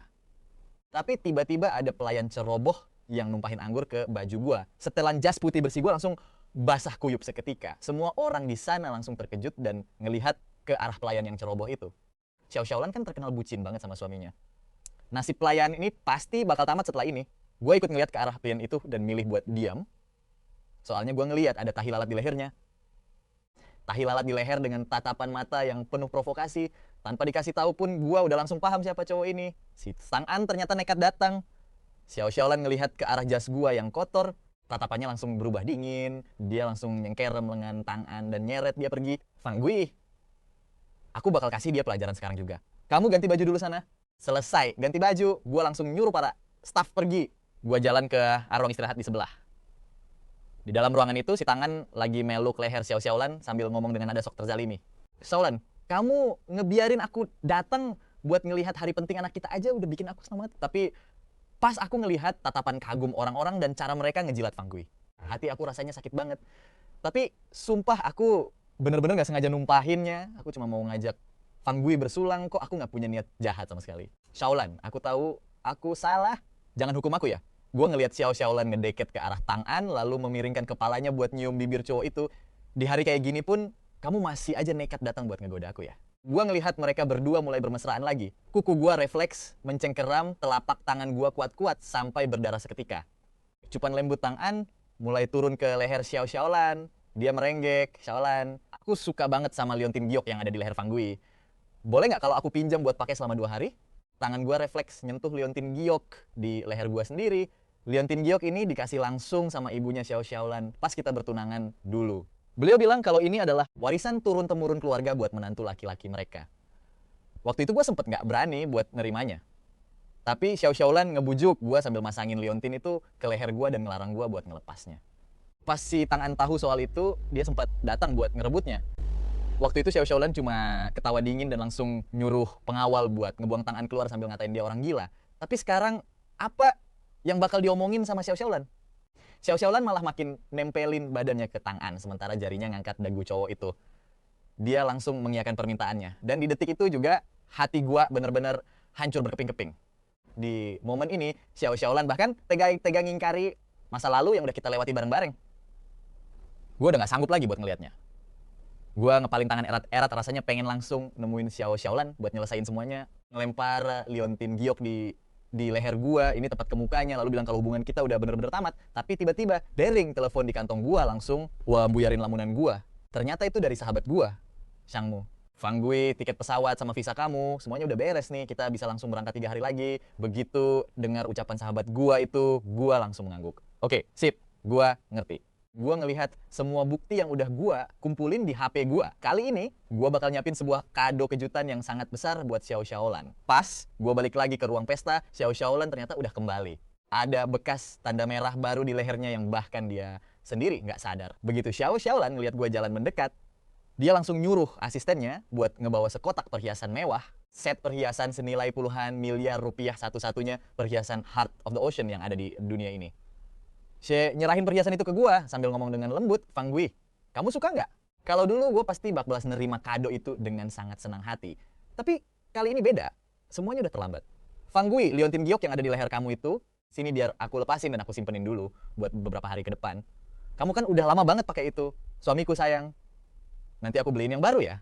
Tapi tiba-tiba ada pelayan ceroboh yang numpahin anggur ke baju gua. Setelan jas putih bersih gua langsung basah kuyup seketika. Semua orang di sana langsung terkejut dan ngelihat ke arah pelayan yang ceroboh itu. Xiao Xiaolan kan terkenal bucin banget sama suaminya. Nasib pelayan ini pasti bakal tamat setelah ini. Gue ikut ngeliat ke arah pelayan itu dan milih buat diam. Soalnya gue ngeliat ada tahi lalat di lehernya. Tahi lalat di leher dengan tatapan mata yang penuh provokasi. Tanpa dikasih tahu pun gue udah langsung paham siapa cowok ini. Si Sang An ternyata nekat datang. Xiao Xiaolan ngelihat ke arah jas gue yang kotor. Tatapannya langsung berubah dingin. Dia langsung nyengkerem lengan Tang An dan nyeret dia pergi. Fang Gui, aku bakal kasih dia pelajaran sekarang juga. Kamu ganti baju dulu sana. Selesai ganti baju, gue langsung nyuruh para staff pergi. Gue jalan ke ruang istirahat di sebelah. Di dalam ruangan itu, si Tangan lagi meluk leher Xiao Xiaolan sambil ngomong dengan nada sok terzalimi. Xiaolan, kamu ngebiarin aku datang buat ngelihat hari penting anak kita aja udah bikin aku senang banget. Tapi pas aku ngelihat tatapan kagum orang-orang dan cara mereka ngejilat Fang Gui, hati aku rasanya sakit banget. Tapi sumpah aku bener-bener gak sengaja numpahinnya. Aku cuma mau ngajak Fang Gui bersulang, kok aku nggak punya niat jahat sama sekali. Xiaolan, aku tahu aku salah. Jangan hukum aku ya. Gue ngelihat Xiao Xiaolan ngedeket ke arah Tang An, lalu memiringkan kepalanya buat nyium bibir cowok itu. Di hari kayak gini pun, kamu masih aja nekat datang buat ngegoda aku ya. Gue ngelihat mereka berdua mulai bermesraan lagi. Kuku gue refleks, mencengkeram telapak tangan gue kuat-kuat sampai berdarah seketika. Cupan lembut Tang An mulai turun ke leher Xiao Xiaolan. Dia merenggek, Xiaolan, aku suka banget sama liontin giok yang ada di leher Fang Gui. Boleh nggak kalau aku pinjam buat pakai selama 2 hari? Tangan gue refleks nyentuh liontin giok di leher gue sendiri. Liontin giok ini dikasih langsung sama ibunya Xiao Xiaolan pas kita bertunangan dulu. Beliau bilang kalau ini adalah warisan turun-temurun keluarga buat menantu laki-laki mereka. Waktu itu gue sempet nggak berani buat nerimanya. Tapi Xiao Xiaolan ngebujuk gue sambil masangin liontin itu ke leher gue dan ngelarang gue buat ngelepasnya. Pas si Tangan tahu soal itu, dia sempat datang buat ngerebutnya. Waktu itu Xiao Xiaolan cuma ketawa dingin dan langsung nyuruh pengawal buat ngebuang Tangan keluar sambil ngatain dia orang gila. Tapi sekarang, apa yang bakal diomongin sama Xiao Xiaolan? Xiao Xiaolan malah makin nempelin badannya ke Tangan, sementara jarinya ngangkat dagu cowok itu. Dia langsung mengiyakan permintaannya. Dan di detik itu juga, hati gua bener-bener hancur berkeping-keping. Di momen ini, Xiao Xiaolan bahkan tega ngingkari masa lalu yang udah kita lewati bareng-bareng. Gua udah gak sanggup lagi buat ngelihatnya. Gua ngepalin tangan erat-erat, rasanya pengen langsung nemuin Xiao Xiaolan buat nyelesain semuanya. Ngelempar liontin giok di leher gua, ini tepat ke mukanya, lalu bilang kalau hubungan kita udah bener-bener tamat. Tapi tiba-tiba, dering telepon di kantong gua langsung, wah buyarin lamunan gua. Ternyata itu dari sahabat gua, Shangmu. Fang Gui, tiket pesawat sama visa kamu, semuanya udah beres nih, kita bisa langsung berangkat 3 hari lagi. Begitu dengar ucapan sahabat gua itu, gua langsung mengangguk. Oke, sip, gua ngerti. Gue ngelihat semua bukti yang udah gue kumpulin di HP gue. Kali ini, gue bakal nyiapin sebuah kado kejutan yang sangat besar buat Xiao Xiaolan. Pas gue balik lagi ke ruang pesta, Xiao Xiaolan ternyata udah kembali. Ada bekas tanda merah baru di lehernya yang bahkan dia sendiri nggak sadar. Begitu Xiao Xiaolan ngeliat gue jalan mendekat, dia langsung nyuruh asistennya buat ngebawa sekotak perhiasan mewah. Set perhiasan senilai puluhan miliar rupiah satu-satunya perhiasan Heart of the Ocean yang ada di dunia ini. Nyerahin perhiasan itu ke gua sambil ngomong dengan lembut, Fang Gui, kamu suka nggak? Kalau dulu gua pasti bakal nerima kado itu dengan sangat senang hati. Tapi kali ini beda, semuanya udah terlambat. Fang Gui, liontin giok yang ada di leher kamu itu, sini biar aku lepasin dan aku simpenin dulu buat beberapa hari ke depan. Kamu kan udah lama banget pakai itu, suamiku sayang. Nanti aku beliin yang baru ya.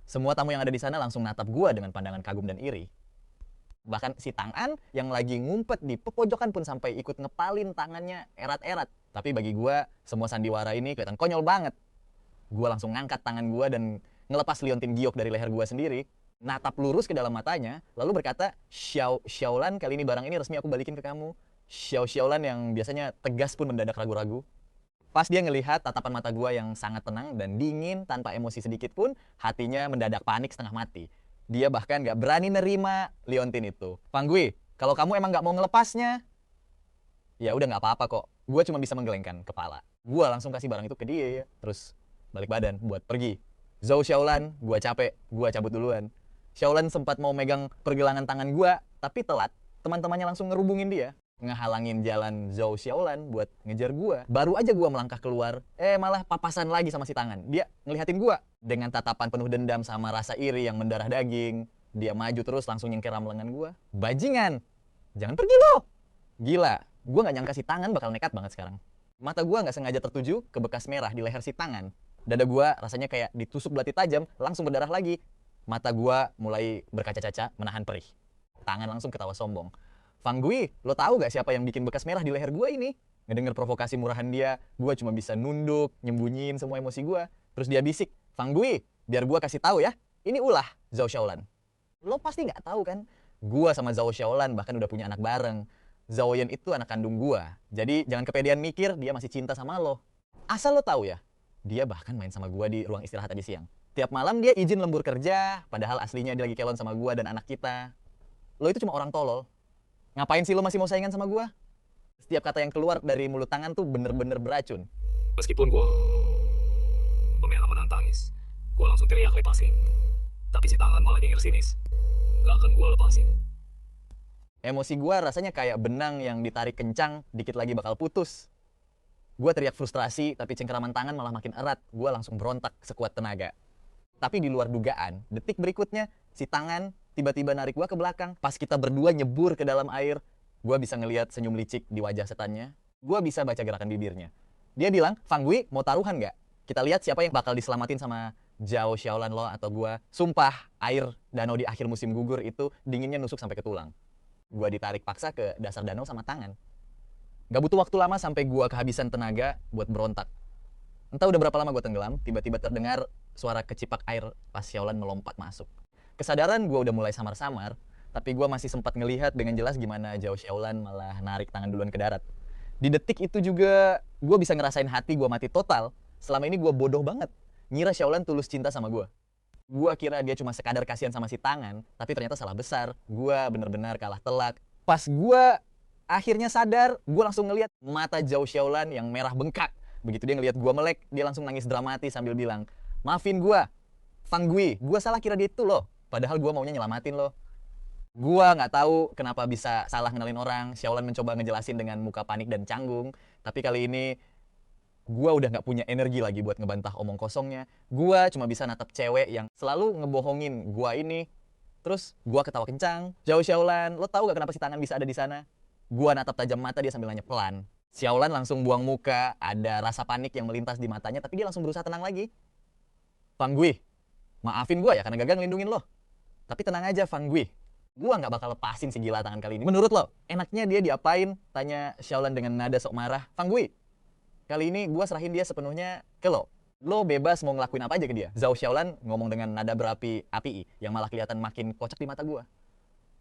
Semua tamu yang ada di sana langsung natap gua dengan pandangan kagum dan iri. Bahkan si Tang An yang lagi ngumpet di pepojokan pun sampai ikut ngepalin tangannya erat-erat. Tapi bagi gue, semua sandiwara ini kelihatan konyol banget. Gue langsung ngangkat tangan gue dan ngelepas liontin giok dari leher gue sendiri. Natap lurus ke dalam matanya, lalu berkata, Xiaolan, kali ini barang ini resmi aku balikin ke kamu. Xiaolan yang biasanya tegas pun mendadak ragu-ragu. Pas dia ngelihat tatapan mata gue yang sangat tenang dan dingin tanpa emosi sedikit pun, hatinya mendadak panik setengah mati. Dia bahkan gak berani nerima liontin itu. Fang Gui, kalau kamu emang gak mau ngelepasnya, ya udah gak apa-apa kok. Gue cuma bisa menggelengkan kepala. Gue langsung kasih barang itu ke dia, terus balik badan buat pergi. Zhou Xiaolan, gue capek, gue cabut duluan. Xiaolan sempat mau megang pergelangan tangan gue, tapi telat. Teman-temannya langsung ngerubungin dia, ngehalangin jalan Zhou Xiaolan buat ngejar gue. Baru aja gue melangkah keluar, malah papasan lagi sama si Tangan. Dia ngelihatin gue dengan tatapan penuh dendam sama rasa iri yang mendarah daging. Dia maju terus langsung nyengkeram lengan gue. Bajingan, jangan pergi lo. Gila, gue gak nyangka si Tangan bakal nekat banget sekarang. Mata gua nggak sengaja tertuju ke bekas merah di leher si tangan. Dada gua rasanya kayak ditusuk belati tajam, langsung berdarah lagi. Mata gua mulai berkaca-kaca, menahan perih. Tangan langsung ketawa sombong. Fang Gui, lo tahu gak siapa yang bikin bekas merah di leher gua ini? Ngedenger provokasi murahan dia, gua cuma bisa nunduk, nyembunyiin semua emosi gua. Terus dia bisik, Fang Gui, biar gua kasih tahu ya, ini ulah Zhao Xiaolan. Lo pasti nggak tahu kan? Gua sama Zhao Xiaolan bahkan udah punya anak bareng. Zhao Yan itu anak kandung gua. Jadi jangan kepedean mikir dia masih cinta sama lo. Asal lo tahu ya, dia bahkan main sama gua di ruang istirahat tadi siang. Tiap malam dia izin lembur kerja, padahal aslinya dia lagi kelon sama gua dan anak kita. Lo itu cuma orang tolol. Ngapain sih lo masih mau saingan sama gua? Setiap kata yang keluar dari mulut tangan tuh bener-bener beracun. Meskipun gua memang menantangis, gua langsung teriak lepasin. Tapi si tangan malah nyengir sinis. Gak akan gua lepasin. Emosi gua rasanya kayak benang yang ditarik kencang, dikit lagi bakal putus. Gua teriak frustrasi, tapi cengkeraman tangan malah makin erat. Gua langsung berontak sekuat tenaga. Tapi di luar dugaan, detik berikutnya, si tangan tiba-tiba narik gua ke belakang. Pas kita berdua nyebur ke dalam air, gua bisa ngelihat senyum licik di wajah setannya. Gua bisa baca gerakan bibirnya. Dia bilang, Fang Gui, mau taruhan nggak? Kita lihat siapa yang bakal diselamatin sama Zhao Xiaolan lo atau gua. Sumpah, air danau di akhir musim gugur itu dinginnya nusuk sampai ke tulang. Gua ditarik paksa ke dasar danau sama tangan. Gak butuh waktu lama sampai gua kehabisan tenaga buat berontak. Entah udah berapa lama gua tenggelam, tiba-tiba terdengar suara kecipak air pas Xiaolan melompat masuk. Kesadaran gua udah mulai samar-samar, tapi gua masih sempat ngelihat dengan jelas gimana Zhao Xiaolan malah narik tangan duluan ke darat. Di detik itu juga gua bisa ngerasain hati gua mati total. Selama ini gua bodoh banget, ngira Xiaolan tulus cinta sama gua. Gua kira dia cuma sekadar kasihan sama si tangan, tapi ternyata salah besar. Gua bener-bener kalah telak. Pas gua akhirnya sadar, gua langsung ngeliat mata Zhao Xiaolan yang merah bengkak. Begitu dia ngeliat gua melek, dia langsung nangis dramatis sambil bilang, maafin gua, Fang Gui, gua salah kira dia itu loh. Padahal gua maunya nyelamatin lo. Gua nggak tahu kenapa bisa salah ngenalin orang. Xiaolan mencoba ngejelasin dengan muka panik dan canggung. Tapi kali ini gua udah nggak punya energi lagi buat ngebantah omong kosongnya. Gua cuma bisa natap cewek yang selalu ngebohongin gua ini. Terus gua ketawa kencang. Zhao Xiaolan, lo tahu gak kenapa si tangan bisa ada di sana? Gua natap tajam mata dia sambil nanya pelan. Xiaolan langsung buang muka, ada rasa panik yang melintas di matanya, tapi dia langsung berusaha tenang lagi. Fang Gui, maafin gua ya karena gagal ngelindungin lo. Tapi tenang aja Fang Gui, gua nggak bakal lepasin si gila tangan kali ini. Menurut lo, enaknya dia diapain? Tanya Xiaolan dengan nada sok marah. Fang Gui, kali ini gua serahin dia sepenuhnya ke lo. Lo bebas mau ngelakuin apa aja ke dia. Zhao Xiaolan ngomong dengan nada berapi-api yang malah kelihatan makin kocak di mata gua.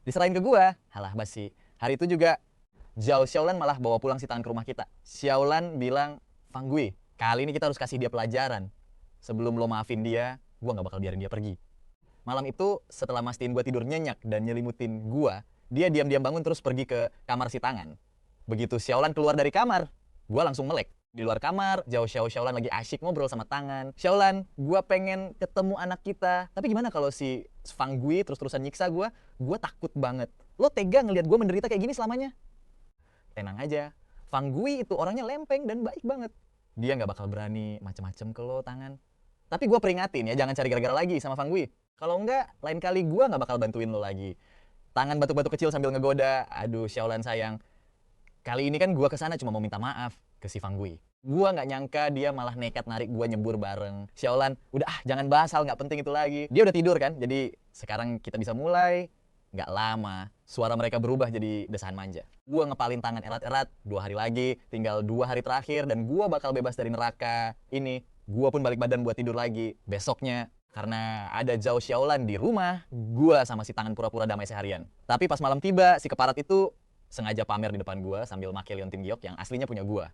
Diserahin ke gua, halah basi. Hari itu juga Zhao Xiaolan malah bawa pulang si tangan ke rumah kita. Xiaolan bilang, Fang Gui, kali ini kita harus kasih dia pelajaran. Sebelum lo maafin dia, gua nggak bakal biarin dia pergi. Malam itu, setelah mastiin gua tidur nyenyak dan nyelimutin gua, dia diam-diam bangun terus pergi ke kamar si tangan. Begitu Xiaolan keluar dari kamar, gua langsung melek. Di luar kamar, Zhao Xiaolan lagi asyik ngobrol sama tangan. Xiaolan, gua pengen ketemu anak kita. Tapi gimana kalau si Fang Gui terus-terusan nyiksa gua? Gua takut banget. Lo tega ngelihat gua menderita kayak gini selamanya? Tenang aja, Fang Gui itu orangnya lempeng dan baik banget. Dia nggak bakal berani macem-macem ke lo tangan. Tapi gue peringatin ya, jangan cari gara-gara lagi sama Fang Gui. Kalau enggak, lain kali gue nggak bakal bantuin lo lagi. Tangan batuk-batuk kecil sambil ngegoda. Aduh, Xiaolan sayang. Kali ini kan gue kesana cuma mau minta maaf ke si Fang Gui. Gue nggak nyangka dia malah nekat narik gue nyebur bareng. Xiaolan, udah jangan bahas hal nggak penting itu lagi. Dia udah tidur kan, jadi sekarang kita bisa mulai. Nggak lama, suara mereka berubah jadi desahan manja. Gua ngepalin tangan erat-erat, 2 hari lagi, tinggal 2 hari terakhir, dan gua bakal bebas dari neraka ini. Gua pun balik badan buat tidur lagi. Besoknya, karena ada Zhao Xiaolan di rumah, gua sama si tangan pura-pura damai seharian. Tapi pas malam tiba, si keparat itu sengaja pamer di depan gua sambil make liontin giok yang aslinya punya gua.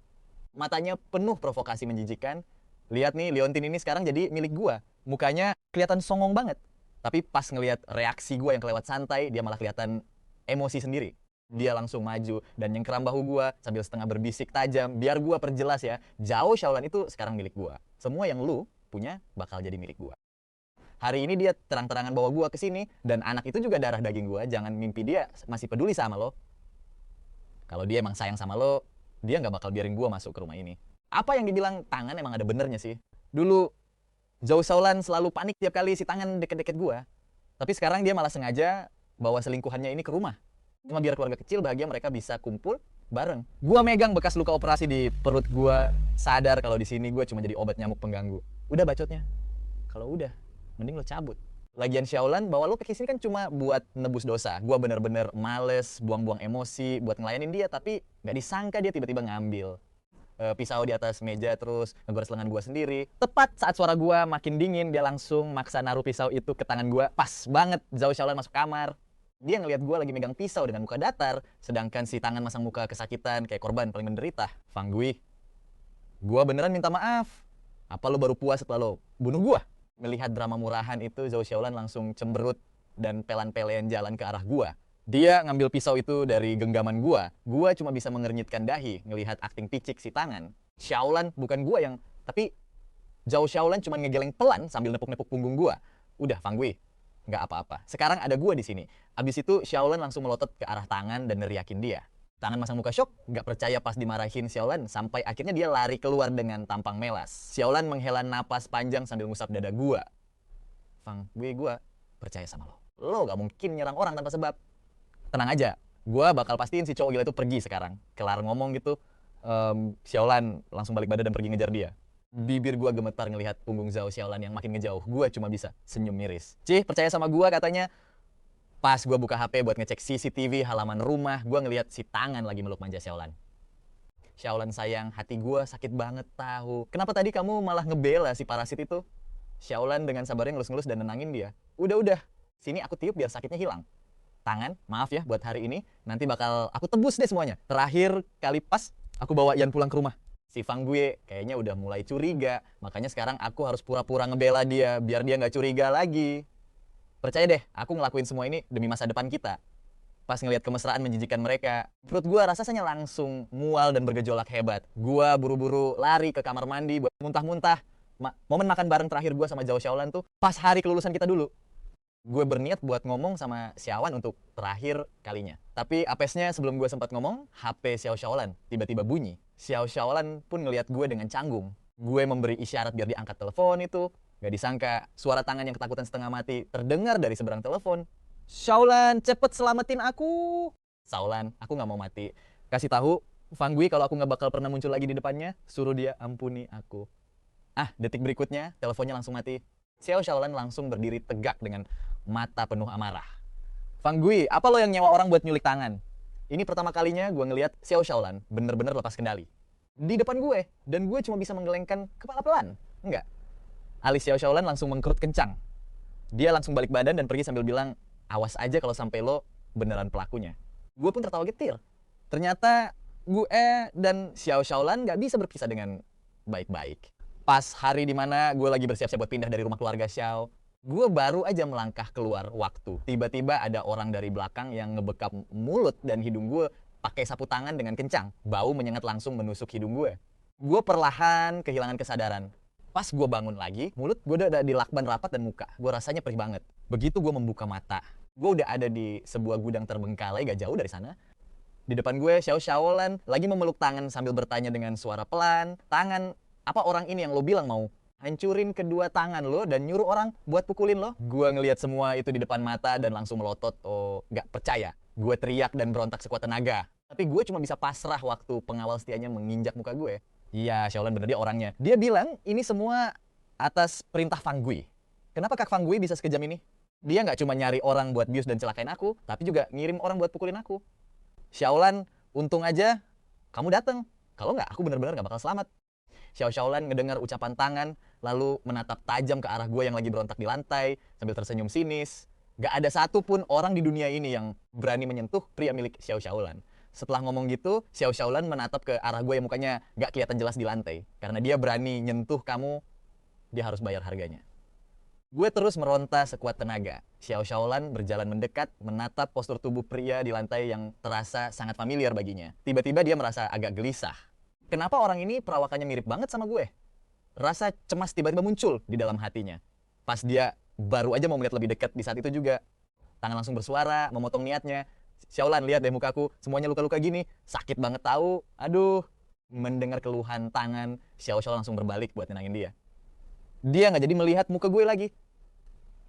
Matanya penuh provokasi menjijikan. Lihat nih, liontin ini sekarang jadi milik gua. Mukanya kelihatan songong banget. Tapi pas ngelihat reaksi gue yang kelewat santai, dia malah kelihatan emosi sendiri. Dia langsung maju dan nyengkeram bahu gue sambil setengah berbisik tajam. Biar gue perjelas ya, Zhao Xiaolan itu sekarang milik gue. Semua yang lu punya bakal jadi milik gue. Hari ini dia terang-terangan bawa gue ke sini, dan anak itu juga darah daging gue. Jangan mimpi dia masih peduli sama lo. Kalau dia emang sayang sama lo, dia nggak bakal biarin gue masuk ke rumah ini. Apa yang dibilang tangan emang ada benernya sih. Dulu Zhao Xiaolan selalu panik tiap kali si tangan deket-deket gua. Tapi sekarang dia malah sengaja bawa selingkuhannya ini ke rumah. Cuma biar keluarga kecil bahagia mereka bisa kumpul bareng. Gua megang bekas luka operasi di perut gua, sadar kalau di sini gua cuma jadi obat nyamuk pengganggu. Udah bacotnya. Kalau udah, mending lo cabut. Lagian Xiaolan bawa lo ke sini kan cuma buat nebus dosa. Gua bener-bener males, buang-buang emosi buat ngelayanin dia, tapi nggak disangka dia tiba-tiba ngambil pisau di atas meja terus ngegores lengan gua sendiri. Tepat saat suara gua makin dingin, dia langsung maksa naruh pisau itu ke tangan gua. Pas banget Zhao Xiaolan masuk kamar. Dia ngelihat gue lagi megang pisau dengan muka datar, sedangkan si tangan masang muka kesakitan kayak korban paling menderita. Fang Gui, gue beneran minta maaf. Apa lo baru puas setelah lo bunuh gue? Melihat drama murahan itu, Zhao Xiaolan langsung cemberut dan pelan-pelan jalan ke arah gue. Dia ngambil pisau itu dari genggaman gue. Gue cuma bisa mengernyitkan dahi ngelihat akting picik si tangan. Xiaolan bukan gue yang, tapi Zhao Xiaolan cuma ngegeleng pelan sambil nepuk-nepuk punggung gue. Udah, Fang Gui, nggak apa-apa. Sekarang ada gue di sini. Abis itu Xiaolan langsung melotot ke arah tangan dan neriakin dia. Tangan masang muka syok, nggak percaya pas dimarahin Xiaolan, sampai akhirnya dia lari keluar dengan tampang melas. Xiaolan menghela napas panjang sambil ngusap dada gue. Fang Gui, gue percaya sama lo. Lo nggak mungkin nyerang orang tanpa sebab. Tenang aja, gue bakal pastiin si cowok gila itu pergi sekarang. Kelar ngomong gitu, Xiaolan langsung balik badan dan pergi ngejar dia. Bibir gue gemetar ngelihat punggung Zhao Xiaolan yang makin ngejauh. Gue cuma bisa senyum miris. Cih, percaya sama gue katanya. Pas gue buka HP buat ngecek CCTV halaman rumah, gue ngelihat si tangan lagi meluk manja Xiaolan. Xiaolan sayang, hati gue sakit banget tahu. Kenapa tadi kamu malah ngebela si parasit itu? Xiaolan dengan sabarnya ngelus-ngelus dan nenangin dia. Udah, sini aku tiup biar sakitnya hilang. Tangan, maaf ya buat hari ini, nanti bakal aku tebus deh semuanya. Terakhir kali pas aku bawa Ian pulang ke rumah. Si Fang Gui kayaknya udah mulai curiga, makanya sekarang aku harus pura-pura ngebela dia biar dia nggak curiga lagi. Percaya deh, aku ngelakuin semua ini demi masa depan kita. Pas ngelihat kemesraan menjijikan mereka, perut gua rasanya langsung mual dan bergejolak hebat. Gua buru-buru lari ke kamar mandi buat muntah-muntah. Momen makan bareng terakhir gua sama Zhao Xiaolan tuh pas hari kelulusan kita dulu. Gue berniat buat ngomong sama Xiaolan untuk terakhir kalinya. Tapi apesnya sebelum gue sempat ngomong, HP Xiao Xiaolan tiba-tiba bunyi. Xiao Xiaolan pun ngelihat gue dengan canggung. Gue memberi isyarat biar diangkat telepon itu. Gak disangka, suara tangan yang ketakutan setengah mati terdengar dari seberang telepon. Xiaolan, cepet selamatin aku. Xiaolan, aku gak mau mati. Kasih tahu Fang Gui kalau aku gak bakal pernah muncul lagi di depannya. Suruh dia ampuni aku. Detik berikutnya, teleponnya langsung mati. Xiao Xiaolan langsung berdiri tegak dengan mata penuh amarah. Fang Gui, apa lo yang nyewa orang buat nyulik tangan? Ini pertama kalinya gue ngelihat Xiao Xiaolan bener-bener lepas kendali. Di depan gue, dan gue cuma bisa menggelengkan kepala pelan. Enggak. Alis Xiao Xiaolan langsung mengkerut kencang. Dia langsung balik badan dan pergi sambil bilang, awas aja kalau sampai lo beneran pelakunya. Gue pun tertawa getir. Ternyata gue dan Xiao Xiaolan gak bisa berpisah dengan baik-baik. Pas hari dimana gue lagi bersiap-siap buat pindah dari rumah keluarga Xiao, gue baru aja melangkah keluar waktu. Tiba-tiba ada orang dari belakang yang ngebekap mulut dan hidung gue pakai sapu tangan dengan kencang. Bau menyengat langsung menusuk hidung gue. Gue perlahan kehilangan kesadaran. Pas gue bangun lagi, mulut gue udah dilakban rapat dan muka. Gue rasanya perih banget. Begitu gue membuka mata, gue udah ada di sebuah gudang terbengkalai gak jauh dari sana. Di depan gue, Xiao Xiaolan lagi memeluk tangan sambil bertanya dengan suara pelan. Tangan, apa orang ini yang lo bilang mau hancurin kedua tangan lo dan nyuruh orang buat pukulin lo? Gue ngelihat semua itu di depan mata dan langsung melotot. Oh, gak percaya. Gue teriak dan berontak sekuat tenaga. Tapi gue cuma bisa pasrah waktu pengawal setianya menginjak muka gue. Iya, Xiaolan bener, dia orangnya. Dia bilang ini semua atas perintah Fang Gui. Kenapa Kak Fang Gui bisa sekejam ini? Dia nggak cuma nyari orang buat bius dan celakain aku, tapi juga ngirim orang buat pukulin aku. Xiaolan, untung aja kamu datang. Kalau nggak, aku bener-bener nggak bakal selamat. Xiao Xiaolan ngedengar ucapan tangan, lalu menatap tajam ke arah gue yang lagi berontak di lantai, sambil tersenyum sinis. Gak ada satupun orang di dunia ini yang berani menyentuh pria milik Xiao Xiaolan. Setelah ngomong gitu, Xiao Xiaolan menatap ke arah gue yang mukanya gak kelihatan jelas di lantai. Karena dia berani nyentuh kamu, dia harus bayar harganya. Gue terus meronta sekuat tenaga. Xiao Xiaolan berjalan mendekat, menatap postur tubuh pria di lantai yang terasa sangat familiar baginya. Tiba-tiba dia merasa agak gelisah. Kenapa orang ini perawakannya mirip banget sama gue? Rasa cemas tiba-tiba muncul di dalam hatinya. Pas dia baru aja mau melihat lebih dekat di saat itu juga. Tangan langsung bersuara, memotong niatnya. Xiaolan, lihat deh mukaku, semuanya luka-luka gini. Sakit banget tahu. Aduh. Mendengar keluhan tangan, Xiao Xiaolan langsung berbalik buat nenangin dia. Dia nggak jadi melihat muka gue lagi.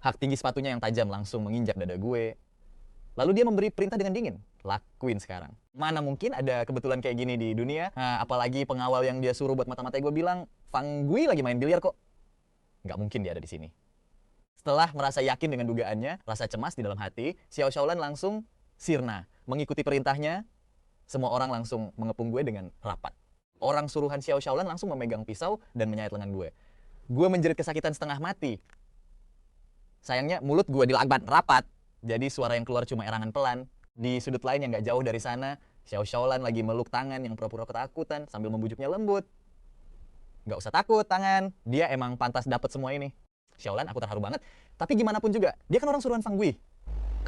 Hak tinggi sepatunya yang tajam langsung menginjak dada gue. Lalu dia memberi perintah dengan dingin. Lakuin sekarang. Mana mungkin ada kebetulan kayak gini di dunia. Nah, apalagi pengawal yang dia suruh buat mata-matai gue bilang, Fang Gui lagi main biliar kok. Nggak mungkin dia ada di sini. Setelah merasa yakin dengan dugaannya, rasa cemas di dalam hati, Xiao Shaolan langsung sirna. Mengikuti perintahnya, semua orang langsung mengepung gue dengan rapat. Orang suruhan Xiao Shaolan langsung memegang pisau dan menyayat lengan gue. Gue menjerit kesakitan setengah mati. Sayangnya mulut gue dilakban rapat. Jadi suara yang keluar cuma erangan pelan. Di sudut lain yang gak jauh dari sana, Xiao Shaolan lagi meluk tangan yang pura-pura ketakutan sambil membujuknya lembut. Gak usah takut tangan, dia emang pantas dapat semua ini. Shaolan, aku terharu banget. Tapi gimana pun juga, dia kan orang suruhan Fang Gui.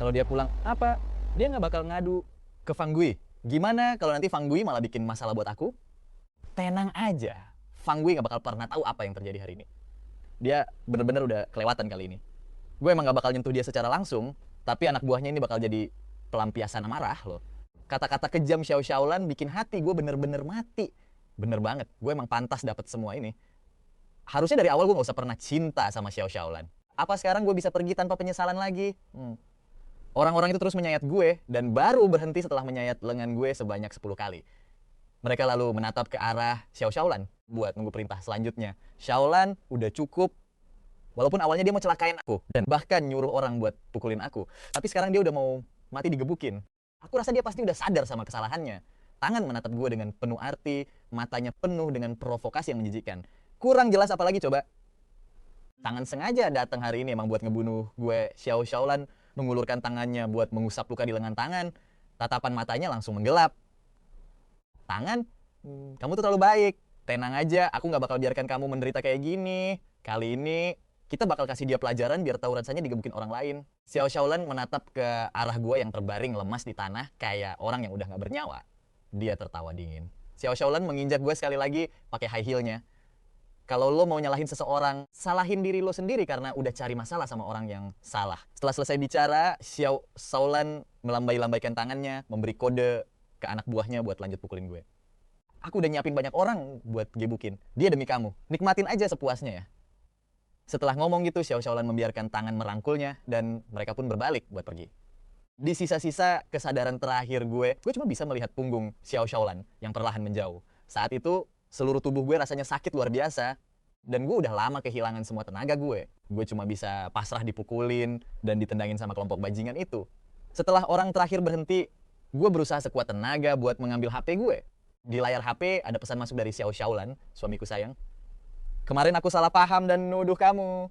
Kalau dia pulang, apa? Dia gak bakal ngadu ke Fang Gui. Gimana kalau nanti Fang Gui malah bikin masalah buat aku? Tenang aja, Fang Gui gak bakal pernah tahu apa yang terjadi hari ini. Dia bener-bener udah kelewatan kali ini. Gue emang gak bakal nyentuh dia secara langsung, tapi anak buahnya ini bakal jadi pelampiasan amarah loh. Kata-kata kejam Xiao Shaolan bikin hati gue bener-bener mati. Bener banget, gue emang pantas dapat semua ini. Harusnya dari awal gue gak usah pernah cinta sama Xiao Shaolan. Apa sekarang gue bisa pergi tanpa penyesalan lagi? Orang-orang itu terus menyayat gue, dan baru berhenti setelah menyayat lengan gue sebanyak 10 kali. Mereka lalu menatap ke arah Xiao Shaolan buat nunggu perintah selanjutnya. Shaolan udah cukup. Walaupun awalnya dia mau celakain aku dan bahkan nyuruh orang buat pukulin aku. Tapi sekarang dia udah mau mati digebukin. Aku rasa dia pasti udah sadar sama kesalahannya. Tangan menatap gue dengan penuh arti, matanya penuh dengan provokasi yang menjijikkan. Kurang jelas apalagi coba. Tangan sengaja datang hari ini emang buat ngebunuh gue. Xiao Shaolan mengulurkan tangannya buat mengusap luka di lengan tangan. Tatapan matanya langsung menggelap. Tangan, kamu tuh terlalu baik. Tenang aja, aku gak bakal biarkan kamu menderita kayak gini. Kali ini kita bakal kasih dia pelajaran biar tahu rasanya digebukin orang lain. Xiao Shaolan menatap ke arah gue yang terbaring lemas di tanah kayak orang yang udah gak bernyawa. Dia tertawa dingin. Xiao Shaolan menginjak gue sekali lagi pakai high heel-nya. Kalau lo mau nyalahin seseorang, salahin diri lo sendiri karena udah cari masalah sama orang yang salah. Setelah selesai bicara, Xiao Shaolan melambai-lambaikan tangannya, memberi kode ke anak buahnya buat lanjut pukulin gue. Aku udah nyiapin banyak orang buat gebukin. Dia demi kamu. Nikmatin aja sepuasnya ya. Setelah ngomong gitu, Xiao Shaolan membiarkan tangan merangkulnya dan mereka pun berbalik buat pergi. Di sisa-sisa kesadaran terakhir gue cuma bisa melihat punggung Xiao Shaolan yang perlahan menjauh. Saat itu, seluruh tubuh gue rasanya sakit luar biasa. Dan gue udah lama kehilangan semua tenaga gue. Gue cuma bisa pasrah dipukulin dan ditendangin sama kelompok bajingan itu. Setelah orang terakhir berhenti, gue berusaha sekuat tenaga buat mengambil HP gue. Di layar HP ada pesan masuk dari Xiao Shaolan, suamiku sayang. Kemarin aku salah paham dan nuduh kamu.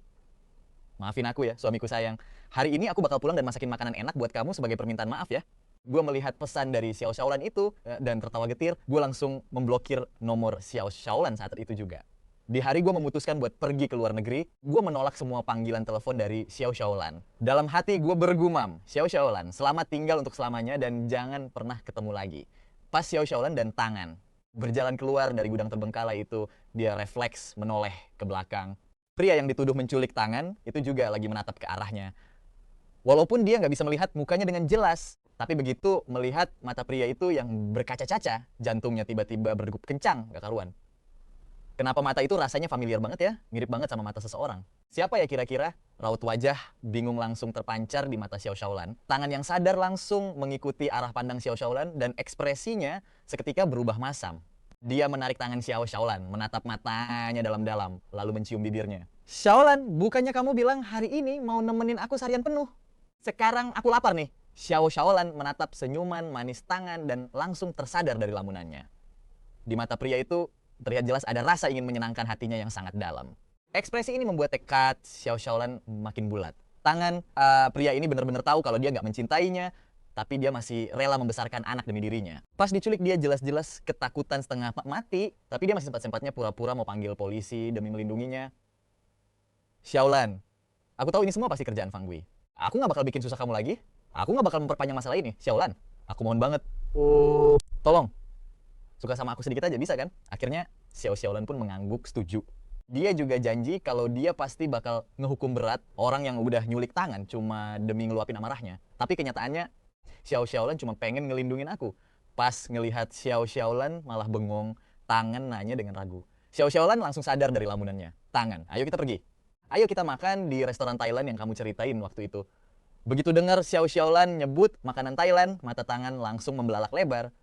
Maafin aku ya, suamiku sayang. Hari ini aku bakal pulang dan masakin makanan enak buat kamu sebagai permintaan maaf ya. Gue melihat pesan dari Xiao Shaolan itu dan tertawa getir. Gue langsung memblokir nomor Xiao Shaolan saat itu juga. Di hari gue memutuskan buat pergi ke luar negeri, gue menolak semua panggilan telepon dari Xiao Shaolan. Dalam hati gue bergumam, Xiao Shaolan, selamat tinggal untuk selamanya dan jangan pernah ketemu lagi. Pas Xiao Shaolan dan tangan berjalan keluar dari gudang terbengkalai itu, dia refleks menoleh ke belakang. Pria yang dituduh menculik tangan itu juga lagi menatap ke arahnya. Walaupun dia nggak bisa melihat mukanya dengan jelas, tapi begitu melihat mata pria itu yang berkaca-caca, jantungnya tiba-tiba berdegup kencang, gak karuan. Kenapa mata itu rasanya familiar banget ya? Mirip banget sama mata seseorang. Siapa ya kira-kira? Raut wajah bingung langsung terpancar di mata Xiao Shaolan. Tangan yang sadar langsung mengikuti arah pandang Xiao Shaolan dan ekspresinya seketika berubah masam. Dia menarik tangan Xiao Shaolan, menatap matanya dalam-dalam, lalu mencium bibirnya. Shaolan, bukannya kamu bilang hari ini mau nemenin aku seharian penuh? Sekarang aku lapar nih. Xiao Shaolan menatap senyuman manis tangan dan langsung tersadar dari lamunannya. Di mata pria itu terlihat jelas ada rasa ingin menyenangkan hatinya yang sangat dalam. Ekspresi ini membuat tekad Xiao Shaolan makin bulat. Tangan pria ini benar-benar tahu kalau dia nggak mencintainya, tapi dia masih rela membesarkan anak demi dirinya. Pas diculik dia jelas-jelas ketakutan setengah mati, tapi dia masih sempat-sempatnya pura-pura mau panggil polisi demi melindunginya. Shaolan, aku tahu ini semua pasti kerjaan Fang Gui. Aku nggak bakal bikin susah kamu lagi. Aku nggak bakal memperpanjang masalah ini. Shaolan, aku mohon banget. Tolong. Suka sama aku sedikit aja bisa kan? Akhirnya Xiao Shaolan pun mengangguk setuju. Dia juga janji kalau dia pasti bakal ngehukum berat orang yang udah nyulik tangan cuma demi ngeluapin amarahnya. Tapi kenyataannya Xiao Shaolan cuma pengen ngelindungin aku. Pas ngelihat Xiao Shaolan malah bengong, tangan nanya dengan ragu. Xiao Shaolan langsung sadar dari lamunannya. Tangan, ayo kita pergi. Ayo kita makan di restoran Thailand yang kamu ceritain waktu itu. Begitu dengar Xiao Xiaolan nyebut makanan Thailand, mata tangan langsung membelalak lebar.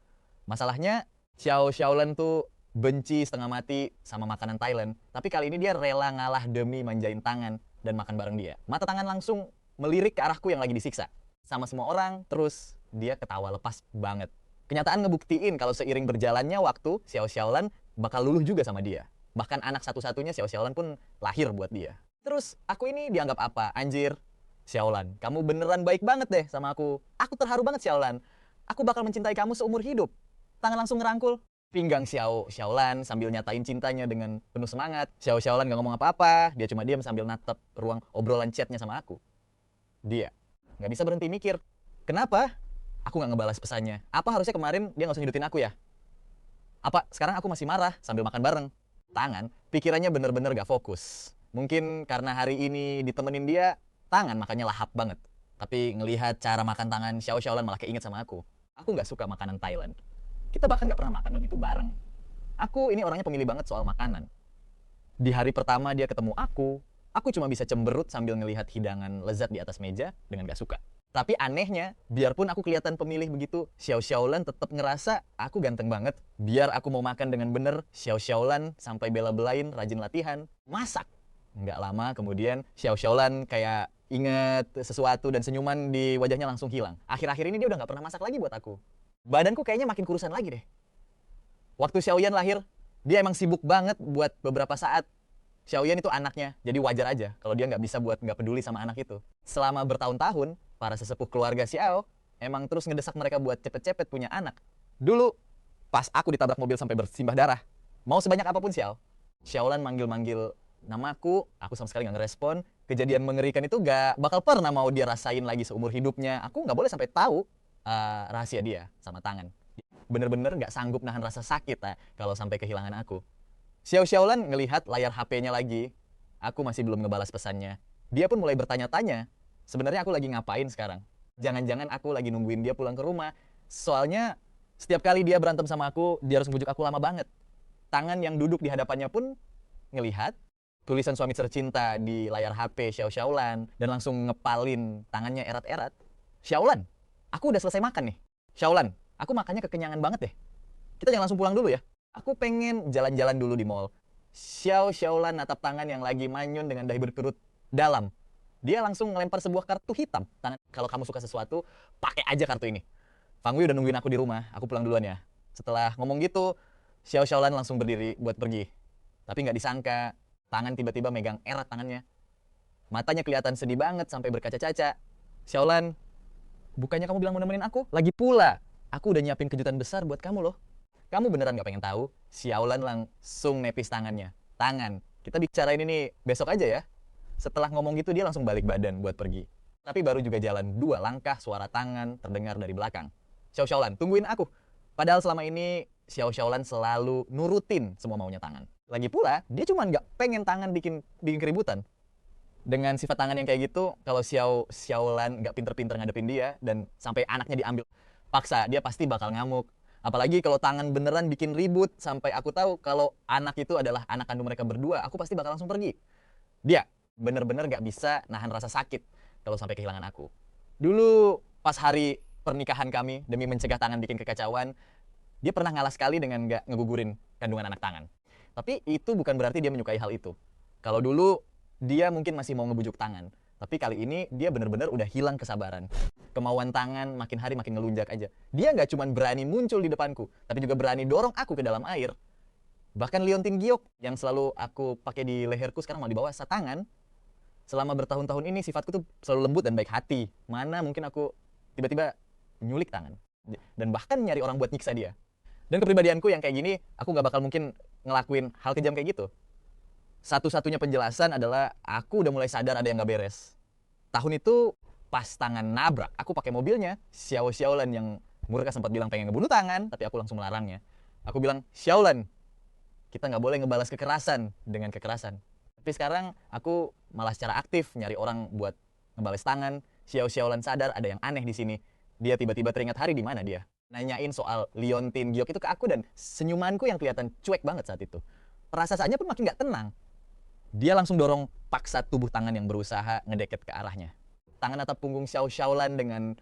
Masalahnya Xiao Xiaolan tuh benci setengah mati sama makanan Thailand. Tapi kali ini dia rela ngalah demi manjain tangan dan makan bareng dia. Mata tangan langsung melirik ke arahku yang lagi disiksa. Sama semua orang, terus dia ketawa lepas banget. Kenyataan ngebuktiin kalau seiring berjalannya waktu, Xiao Xiaolan bakal luluh juga sama dia. Bahkan anak satu-satunya Xiao Xiaolan pun lahir buat dia. Terus aku ini dianggap apa? Anjir, Xiaolan, kamu beneran baik banget deh sama aku. Aku terharu banget Xiaolan. Aku bakal mencintai kamu seumur hidup. Tangan langsung ngerangkul. Pinggang Xiaolan sambil nyatain cintanya dengan penuh semangat. Xiaolan gak ngomong apa-apa. Dia cuma diam sambil natap ruang obrolan chatnya sama aku. Dia gak bisa berhenti mikir. Kenapa aku gak ngebalas pesannya? Apa harusnya kemarin dia gak usah nyudutin aku ya? Apa sekarang aku masih marah sambil makan bareng? Tangan, pikirannya bener-bener gak fokus. Mungkin karena hari ini ditemenin dia, tangan makanya lahap banget. Tapi ngelihat cara makan tangan Xiaolan malah keinget sama aku. Aku nggak suka makanan Thailand. Kita bahkan nggak pernah makan begitu bareng. Aku ini orangnya pemilih banget soal makanan. Di hari pertama dia ketemu aku cuma bisa cemberut sambil ngelihat hidangan lezat di atas meja dengan gak suka. Tapi anehnya, biarpun aku kelihatan pemilih begitu, Xiaolan tetap ngerasa aku ganteng banget. Biar aku mau makan dengan bener, Xiaolan sampai bela-belain rajin latihan, masak. Nggak lama kemudian Xiaolan kayak inget sesuatu dan senyuman di wajahnya langsung hilang. Akhir-akhir ini dia udah nggak pernah masak lagi buat aku. Badanku kayaknya makin kurusan lagi deh. Waktu Xiaoyan lahir, dia emang sibuk banget buat beberapa saat. Xiaoyan itu anaknya, jadi wajar aja kalau dia nggak bisa buat nggak peduli sama anak itu. Selama bertahun-tahun, para sesepuh keluarga Xiao emang terus ngedesak mereka buat cepet-cepet punya anak. Dulu, pas aku ditabrak mobil sampai bersimbah darah, mau sebanyak apapun Xiaolan manggil-manggil namaku, aku sama sekali nggak ngerespon. Kejadian mengerikan itu gak bakal pernah mau dia rasain lagi seumur hidupnya. Aku nggak boleh sampai tahu rahasia dia sama tangan. Bener-bener nggak sanggup nahan rasa sakit kalau sampai kehilangan aku. Xiaolan ngelihat layar HP-nya lagi. Aku masih belum ngebalas pesannya. Dia pun mulai bertanya-tanya, sebenarnya aku lagi ngapain sekarang? Jangan-jangan aku lagi nungguin dia pulang ke rumah. Soalnya setiap kali dia berantem sama aku, dia harus ngebujuk aku lama banget. Tangan yang duduk di hadapannya pun ngelihat tulisan suami tercinta di layar HP Xiaolan dan langsung ngepalin tangannya erat-erat. Xiaolan, aku udah selesai makan nih. Xiaolan, aku makannya kekenyangan banget deh. Kita jangan langsung pulang dulu ya. Aku pengen jalan-jalan dulu di mall. Xiaolan natap tangan yang lagi manyun dengan dahi berkerut dalam. Dia langsung ngelempar sebuah kartu hitam. Tangan, kalau kamu suka sesuatu, pakai aja kartu ini. Fang Wei udah nungguin aku di rumah. Aku pulang duluan ya. Setelah ngomong gitu, Xiaolan langsung berdiri buat pergi. Tapi nggak disangka, tangan tiba-tiba megang erat tangannya. Matanya kelihatan sedih banget sampai berkaca-caca. Xiaolan, bukannya kamu bilang mau nemenin aku? Lagi pula, aku udah nyiapin kejutan besar buat kamu loh. Kamu beneran gak pengen tahu? Xiaolan langsung nepis tangannya. Tangan, kita bicarain ini besok aja ya. Setelah ngomong gitu dia langsung balik badan buat pergi. Tapi baru juga jalan 2 langkah suara tangan terdengar dari belakang. Xiaolan, tungguin aku. Padahal selama ini Xiaolan selalu nurutin semua maunya tangan. Lagi pula, dia cuma nggak pengen tangan bikin keributan. Dengan sifat tangan yang kayak gitu, kalau Xiaolan nggak pinter-pinter ngadepin dia, dan sampai anaknya diambil paksa, dia pasti bakal ngamuk. Apalagi kalau tangan beneran bikin ribut, sampai aku tahu kalau anak itu adalah anak kandung mereka berdua, aku pasti bakal langsung pergi. Dia bener-bener nggak bisa nahan rasa sakit kalau sampai kehilangan aku. Dulu pas hari pernikahan kami, demi mencegah tangan bikin kekacauan, dia pernah ngalah sekali dengan nggak ngegugurin kandungan anak tangan. Tapi itu bukan berarti dia menyukai hal itu. Kalau dulu dia mungkin masih mau ngebujuk tangan, tapi kali ini dia benar-benar udah hilang kesabaran. Kemauan tangan makin hari makin ngelunjak aja. Dia nggak cuma berani muncul di depanku, tapi juga berani dorong aku ke dalam air. Bahkan liontin giok yang selalu aku pakai di leherku sekarang mau dibawa tangan. Selama bertahun-tahun ini sifatku tuh selalu lembut dan baik hati. Mana mungkin aku tiba-tiba nyulik tangan dan bahkan nyari orang buat nyiksa dia. Dan kepribadianku yang kayak gini, aku nggak bakal mungkin ngelakuin hal kejam kayak gitu. Satu-satunya penjelasan adalah aku udah mulai sadar ada yang nggak beres. Tahun itu pas tangan nabrak, aku pakai mobilnya. Xiaolan yang Murka sempat bilang pengen ngebunuh tangan, tapi aku langsung melarangnya. Aku bilang, Xiaolan, kita nggak boleh ngebalas kekerasan dengan kekerasan. Tapi sekarang aku malah secara aktif nyari orang buat ngebalas tangan. Xiaolan sadar ada yang aneh di sini. Dia tiba-tiba teringat hari di mana dia. Nanyain soal liontin giok itu ke aku dan senyumanku yang kelihatan cuek banget saat itu. Perasaannya pun makin gak tenang. Dia langsung dorong paksa tubuh tangan yang berusaha ngedeket ke arahnya. tangan atap punggung Xiao Xiaolan dengan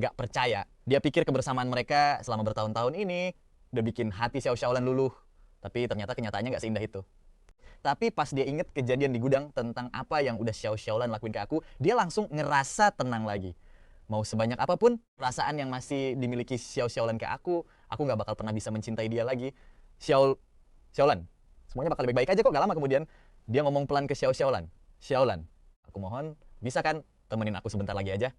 nggak percaya. Dia pikir kebersamaan mereka selama bertahun-tahun ini udah bikin hati Xiao Xiaolan luluh. Tapi ternyata kenyataannya nggak seindah itu. Tapi pas dia inget kejadian di gudang tentang apa yang udah Xiao Xiaolan lakuin ke aku, dia langsung ngerasa tenang lagi. Mau sebanyak apapun perasaan yang masih dimiliki Xiao Xiaolan ke aku nggak bakal pernah bisa mencintai dia lagi. Xiaolan, semuanya bakal baik-baik aja kok. Gak lama kemudian dia ngomong pelan ke Xiao Xiaolan. Xiaolan, aku mohon bisa kan temenin aku sebentar lagi aja?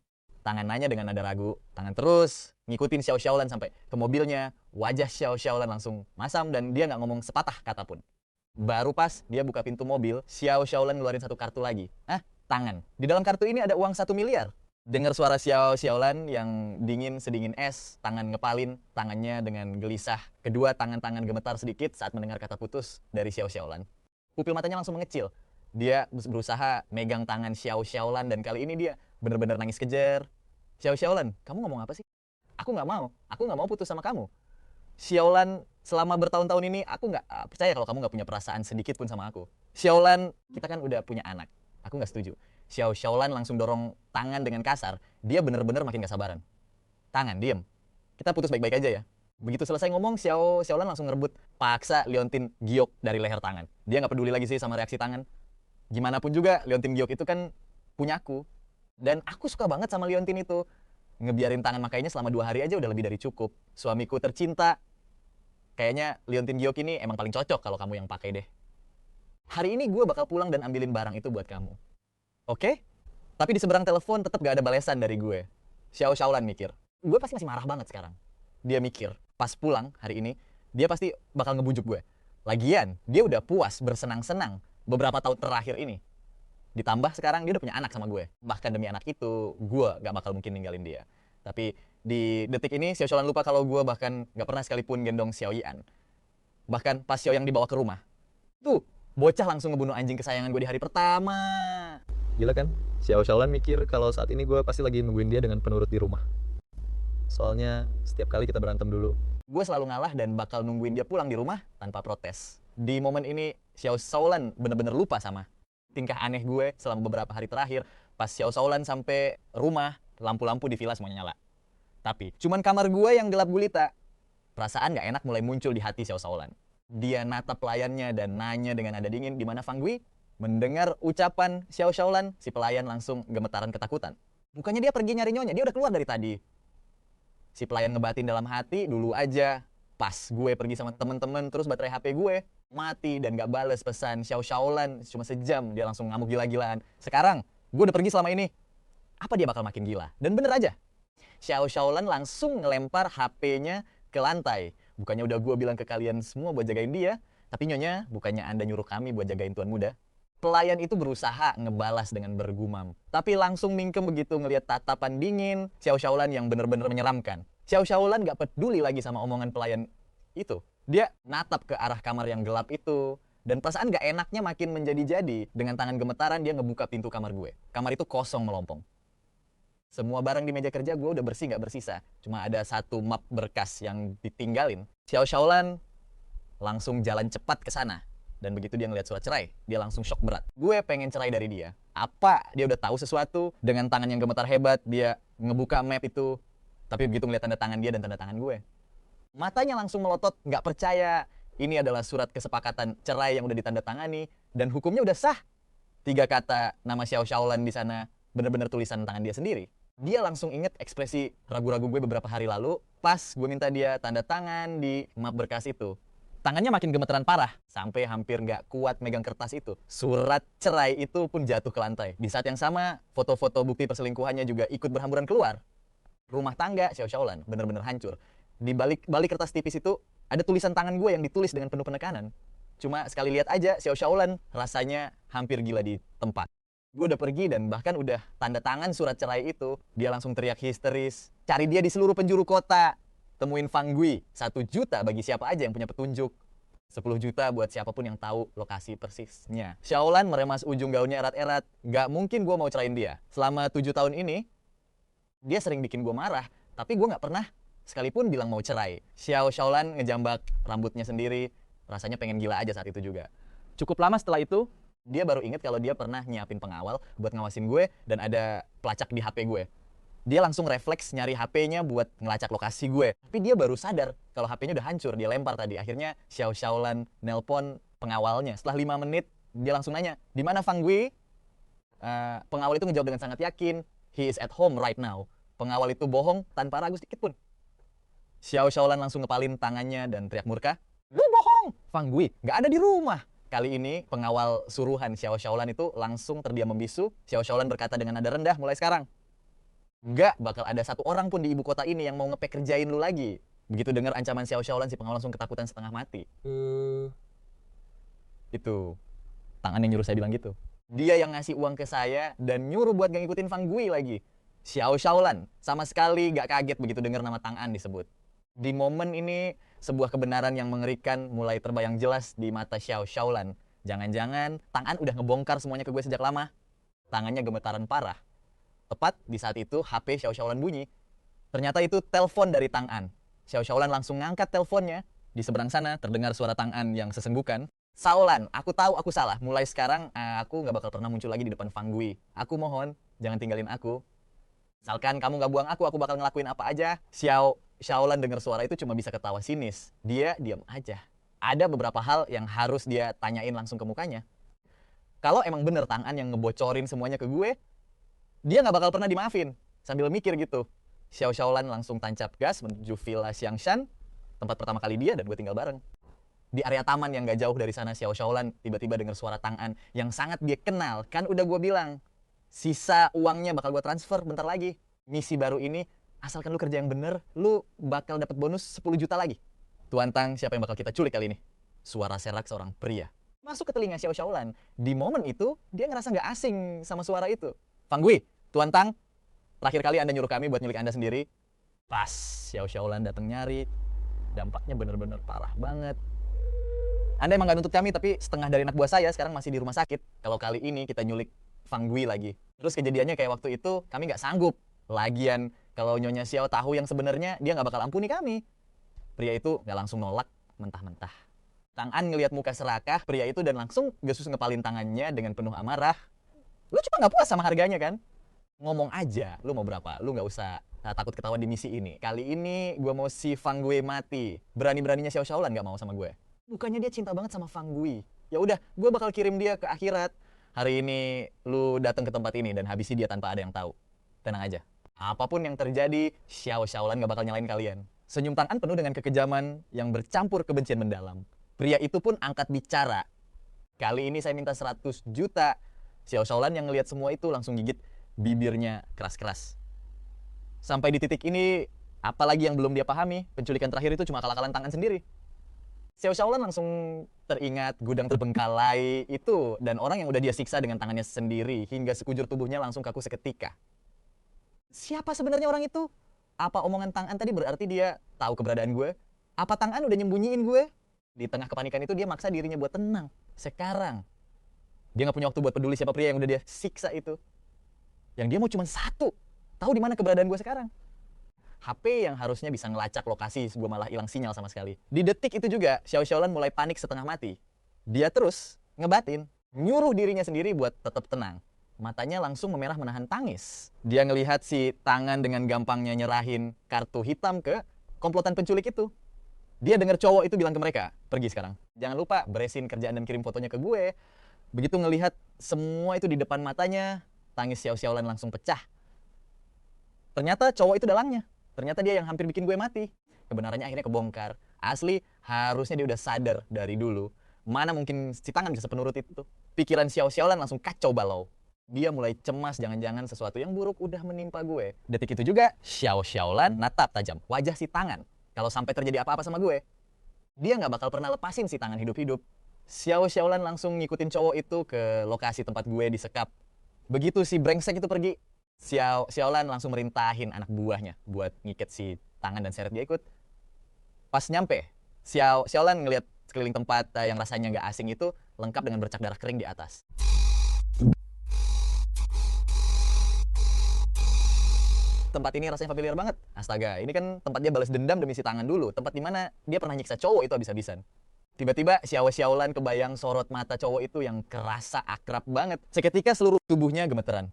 Tangan nanya dengan nada ragu. Tangan terus ngikutin Xiao Xiaolan sampai ke mobilnya. Wajah Xiao Xiaolan langsung masam dan dia nggak ngomong sepatah kata pun. Baru pas dia buka pintu mobil, Xiao Xiaolan ngeluarin satu kartu lagi. Tangan. Di dalam kartu ini ada uang 1 miliar. Dengar suara Xiao Xiaolan yang dingin sedingin es, tangan ngepalin, tangannya dengan gelisah. Kedua tangan-tangan gemetar sedikit saat mendengar kata putus dari Xiao Xiaolan. Pupil matanya langsung mengecil. Dia berusaha megang tangan Xiao Xiaolan dan kali ini dia benar-benar nangis kejer. Xiao Xiaolan, kamu ngomong apa sih? Aku nggak mau putus sama kamu. Xiaolan, selama bertahun-tahun ini aku nggak percaya kalau kamu nggak punya perasaan sedikit pun sama aku. Xiaolan, kita kan udah punya anak. Aku nggak setuju. Xiao Xiaolan langsung dorong tangan dengan kasar. Dia bener-bener makin gak sabaran. Tangan, diem. Kita putus baik-baik aja ya. Begitu selesai ngomong, Xiao Xiaolan langsung ngerebut paksa liontin giok dari leher tangan. Dia nggak peduli lagi sih sama reaksi tangan. Gimana pun juga, liontin giok itu kan punya aku. Dan aku suka banget sama liontin itu. Ngebiarin tangan makainya selama 2 hari aja udah lebih dari cukup. Suamiku tercinta. Kayaknya liontin giok ini emang paling cocok kalau kamu yang pakai deh. Hari ini gue bakal pulang dan ambilin barang itu buat kamu. Oke? Tapi di seberang telepon tetap gak ada balesan dari gue. Xiao Xiaolan mikir. Gue pasti masih marah banget sekarang. Dia mikir, pas pulang hari ini, dia pasti bakal ngebujuk gue. Lagian, dia udah puas bersenang-senang beberapa tahun terakhir ini. Ditambah sekarang dia udah punya anak sama gue. Bahkan demi anak itu, gue gak bakal mungkin ninggalin dia. Tapi di detik ini, Xiao Xiaolan lupa kalau gue bahkan gak pernah sekalipun gendong Xiao Yian. Bahkan pas Xiao yang dibawa ke rumah. Tuh, bocah langsung ngebunuh anjing kesayangan gue di hari pertama. Gila kan? Xiao Xiaolan mikir kalau saat ini gue pasti lagi nungguin dia dengan penurut di rumah. Soalnya setiap kali kita berantem dulu, gue selalu ngalah dan bakal nungguin dia pulang di rumah tanpa protes. Di momen ini, Xiao Xiaolan bener-bener lupa sama tingkah aneh gue selama beberapa hari terakhir. Pas Xiao Xiaolan sampai rumah, lampu-lampu di villa semuanya nyala. Tapi cuman kamar gue yang gelap gulita. Perasaan gak enak mulai muncul di hati Xiao Xiaolan. Dia natap pelayannya dan nanya dengan nada dingin, di mana Fang Gui? Mendengar ucapan Xiao Xiaolan, si pelayan langsung gemetaran ketakutan. Bukannya dia pergi nyari nyonya, dia udah keluar dari tadi. Si pelayan ngebatin dalam hati, dulu aja pas gue pergi sama temen-temen, terus baterai HP gue mati dan gak bales pesan Xiao Xiaolan cuma sejam, dia langsung ngamuk gila-gilaan. Sekarang, gue udah pergi selama ini. Apa dia bakal makin gila? Dan bener aja. Xiao Xiaolan langsung ngelempar HP-nya ke lantai. Bukannya udah gue bilang ke kalian semua buat jagain dia, tapi nyonya, bukannya Anda nyuruh kami buat jagain tuan muda? Pelayan itu berusaha ngebalas dengan bergumam. Tapi langsung mingkem begitu ngelihat tatapan dingin Xiao Xiaolan yang bener-bener menyeramkan. Xiao Xiaolan gak peduli lagi sama omongan pelayan itu. Dia natap ke arah kamar yang gelap itu. Dan perasaan gak enaknya makin menjadi-jadi. Dengan tangan gemetaran dia ngebuka pintu kamar gue. Kamar itu kosong melompong. Semua barang di meja kerja gue udah bersih gak bersisa. Cuma ada satu map berkas yang ditinggalin. Xiao Xiaolan langsung jalan cepat ke sana. Dan begitu dia ngeliat surat cerai, dia langsung shock berat. Gue pengen cerai dari dia. Apa dia udah tahu sesuatu? Dengan tangan yang gemetar hebat, dia ngebuka map itu. Tapi begitu ngeliat tanda tangan dia dan tanda tangan gue, matanya langsung melotot, nggak percaya. Ini adalah surat kesepakatan cerai yang udah ditandatangani dan hukumnya udah sah. 3 kata nama Xiao Xiaolan di sana, bener-bener tulisan tangan dia sendiri. Dia langsung inget ekspresi ragu-ragu gue beberapa hari lalu pas gue minta dia tanda tangan di map berkas itu. Tangannya makin gemeteran parah, sampai hampir nggak kuat megang kertas itu. Surat cerai itu pun jatuh ke lantai. Di saat yang sama, foto-foto bukti perselingkuhannya juga ikut berhamburan keluar. Rumah tangga Xiao Xiaolan bener-bener hancur. Di balik kertas tipis itu, ada tulisan tangan gue yang ditulis dengan penuh penekanan. Cuma sekali lihat aja, Xiao Xiaolan rasanya hampir gila di tempat. Gue udah pergi dan bahkan udah tanda tangan surat cerai itu. Dia langsung teriak histeris. Cari dia di seluruh penjuru kota. Temuin Fang Gui, 1 juta bagi siapa aja yang punya petunjuk. 10 juta buat siapapun yang tahu lokasi persisnya. Xiaolan meremas ujung gaunnya erat-erat. Gak mungkin gue mau cerain dia. Selama 7 tahun ini, dia sering bikin gue marah. Tapi gue gak pernah sekalipun bilang mau cerai. Xiao Xiaolan ngejambak rambutnya sendiri. Rasanya pengen gila aja saat itu juga. Cukup lama setelah itu, Dia baru inget kalau dia pernah nyiapin pengawal buat ngawasin gue dan ada pelacak di HP gue. Dia langsung refleks nyari HP-nya buat ngelacak lokasi gue. Tapi dia baru sadar kalau HP-nya udah hancur, dia lempar tadi. Akhirnya Xiao Xiaolan nelpon pengawalnya. Setelah 5 menit, dia langsung nanya, "Di mana Fang Gui?" Pengawal itu ngejawab dengan sangat yakin, "He is at home right now." Pengawal itu bohong tanpa ragu sedikit pun. Xiao Xiaolan langsung ngepalin tangannya dan teriak murka, "Lu bohong! Fang Gui nggak ada di rumah." Kali ini pengawal suruhan Xiao Xiaolan itu langsung terdiam membisu. Xiao Xiaolan berkata dengan nada rendah, "Mulai sekarang nggak bakal ada satu orang pun di ibu kota ini yang mau ngepek kerjain lu lagi." Begitu dengar ancaman Xiao Xiaolan, si pengawal langsung ketakutan setengah mati. Itu Tangan yang nyuruh saya bilang gitu. Dia yang ngasih uang ke saya dan nyuruh buat gak ngikutin Fang Gui lagi. Xiao Xiaolan sama sekali gak kaget begitu dengar nama Tang An disebut. Di momen ini sebuah kebenaran yang mengerikan mulai terbayang jelas di mata Xiao Xiaolan. Jangan-jangan Tang An udah ngebongkar semuanya ke gue sejak lama. Tangannya gemetaran parah. Tepat di saat itu HP Xiao Xiaolan bunyi. Ternyata itu telepon dari Tang An. Xiao Xiaolan langsung ngangkat teleponnya. Di seberang sana terdengar suara Tang An yang sesenggukan. "Xiaolan, aku tahu aku salah. Mulai sekarang aku nggak bakal pernah muncul lagi di depan Fang Gui. Aku mohon, jangan tinggalin aku. Misalkan kamu nggak buang aku bakal ngelakuin apa aja." Xiaolan dengar suara itu cuma bisa ketawa sinis. Dia diam aja. Ada beberapa hal yang harus dia tanyain langsung ke mukanya. Kalau emang bener Tang An yang ngebocorin semuanya ke gue, dia nggak bakal pernah dimaafin. Sambil mikir gitu, Xiao Xiaolan langsung tancap gas menuju Villa Xiangshan, tempat pertama kali dia dan gue tinggal bareng. Di area taman yang gak jauh dari sana, Xiao Xiaolan tiba-tiba dengar suara Tang An yang sangat dia kenal. Kan udah gue bilang, sisa uangnya bakal gue transfer bentar lagi. Misi baru ini, asalkan lu kerja yang bener, lu bakal dapat bonus 10 juta lagi. "Tuan Tang, siapa yang bakal kita culik kali ini?" Suara serak seorang pria masuk ke telinga Xiao Xiaolan. Di momen itu, dia ngerasa gak asing sama suara itu. "Fang Gui, Tuan Tang, terakhir kali Anda nyuruh kami buat nyulik Anda sendiri." Pas Xiao Xiaolan datang nyari, dampaknya bener-bener parah banget. "Anda emang gak nuntut kami, tapi setengah dari anak buah saya sekarang masih di rumah sakit. Kalau kali ini kita nyulik Fang Gui lagi." Terus kejadiannya kayak waktu itu, kami gak sanggup. Lagian, kalau Nyonya Xiao tahu yang sebenarnya, dia gak bakal ampuni kami. Pria itu gak langsung nolak mentah-mentah. Tang An ngelihat muka serakah pria itu dan langsung gesus ngepalin tangannya dengan penuh amarah. "Lu cuma gak puas sama harganya kan? Ngomong aja, lu mau berapa? Lu gak usah takut ketahuan di misi ini. Kali ini gue mau si Fang Gui mati." Berani-beraninya Xiao Xiaolan gak mau sama gue. Bukannya dia cinta banget sama Fang Gui. Ya udah, gue bakal kirim dia ke akhirat. Hari ini lu datang ke tempat ini dan habisi dia tanpa ada yang tahu. Tenang aja. Apapun yang terjadi, Xiao Xiaolan gak bakal nyalain kalian. Senyum Tang An penuh dengan kekejaman yang bercampur kebencian mendalam. Pria itu pun angkat bicara. "Kali ini saya minta 100 juta. Xiao Xiaolan yang ngelihat semua itu langsung gigit bibirnya keras-keras. Sampai di titik ini, apalagi yang belum dia pahami, penculikan terakhir itu cuma akal-akalan Tang An sendiri. Xiao Xiaolan langsung teringat gudang terbengkalai itu dan orang yang udah dia siksa dengan tangannya sendiri hingga sekujur tubuhnya langsung kaku seketika. Siapa sebenarnya orang itu? Apa omongan Tang An tadi berarti dia tahu keberadaan gue? Apa Tang An udah nyembunyiin gue? Di tengah kepanikan itu dia maksa dirinya buat tenang. Sekarang dia nggak punya waktu buat peduli siapa pria yang udah dia siksa itu. Yang dia mau cuma satu, tahu di mana keberadaan gue sekarang. HP yang harusnya bisa ngelacak lokasi, gue malah hilang sinyal sama sekali. Di detik itu juga, Xiao Xiaolan mulai panik setengah mati. Dia terus ngebatin, nyuruh dirinya sendiri buat tetap tenang. Matanya langsung memerah menahan tangis. Dia ngelihat si Tangan dengan gampangnya nyerahin kartu hitam ke komplotan penculik itu. Dia dengar cowok itu bilang ke mereka, "Pergi sekarang. Jangan lupa beresin kerjaan dan kirim fotonya ke gue." Begitu ngelihat semua itu di depan matanya, tangis Xiao Xiaolan langsung pecah. Ternyata cowok itu dalangnya. Ternyata dia yang hampir bikin gue mati. Kebenarannya akhirnya kebongkar. Asli, harusnya dia udah sadar dari dulu. Mana mungkin si Tangan bisa sepenurut itu. Pikiran Xiao Xiaolan langsung kacau balau. Dia mulai cemas jangan-jangan sesuatu yang buruk udah menimpa gue. Detik itu juga, Xiao Xiaolan natap tajam wajah si Tangan. Kalau sampai terjadi apa-apa sama gue, dia nggak bakal pernah lepasin si Tangan hidup-hidup. Xiao Xiaolan langsung ngikutin cowok itu ke lokasi tempat gue disekap. Begitu si brengsek itu pergi, Xiaolan langsung merintahin anak buahnya buat ngiket si Tangan dan seret dia ikut. Pas nyampe, Xiaolan ngelihat sekeliling tempat yang rasanya nggak asing itu lengkap dengan bercak darah kering di atas. Tempat ini rasanya familiar banget. Astaga, ini kan tempat dia balas dendam demi si Tangan dulu. Tempat dimana dia pernah nyiksa cowok itu habis-habisan. Tiba-tiba Xiao Xiaolan kebayang sorot mata cowok itu yang kerasa akrab banget. Seketika seluruh tubuhnya gemeteran.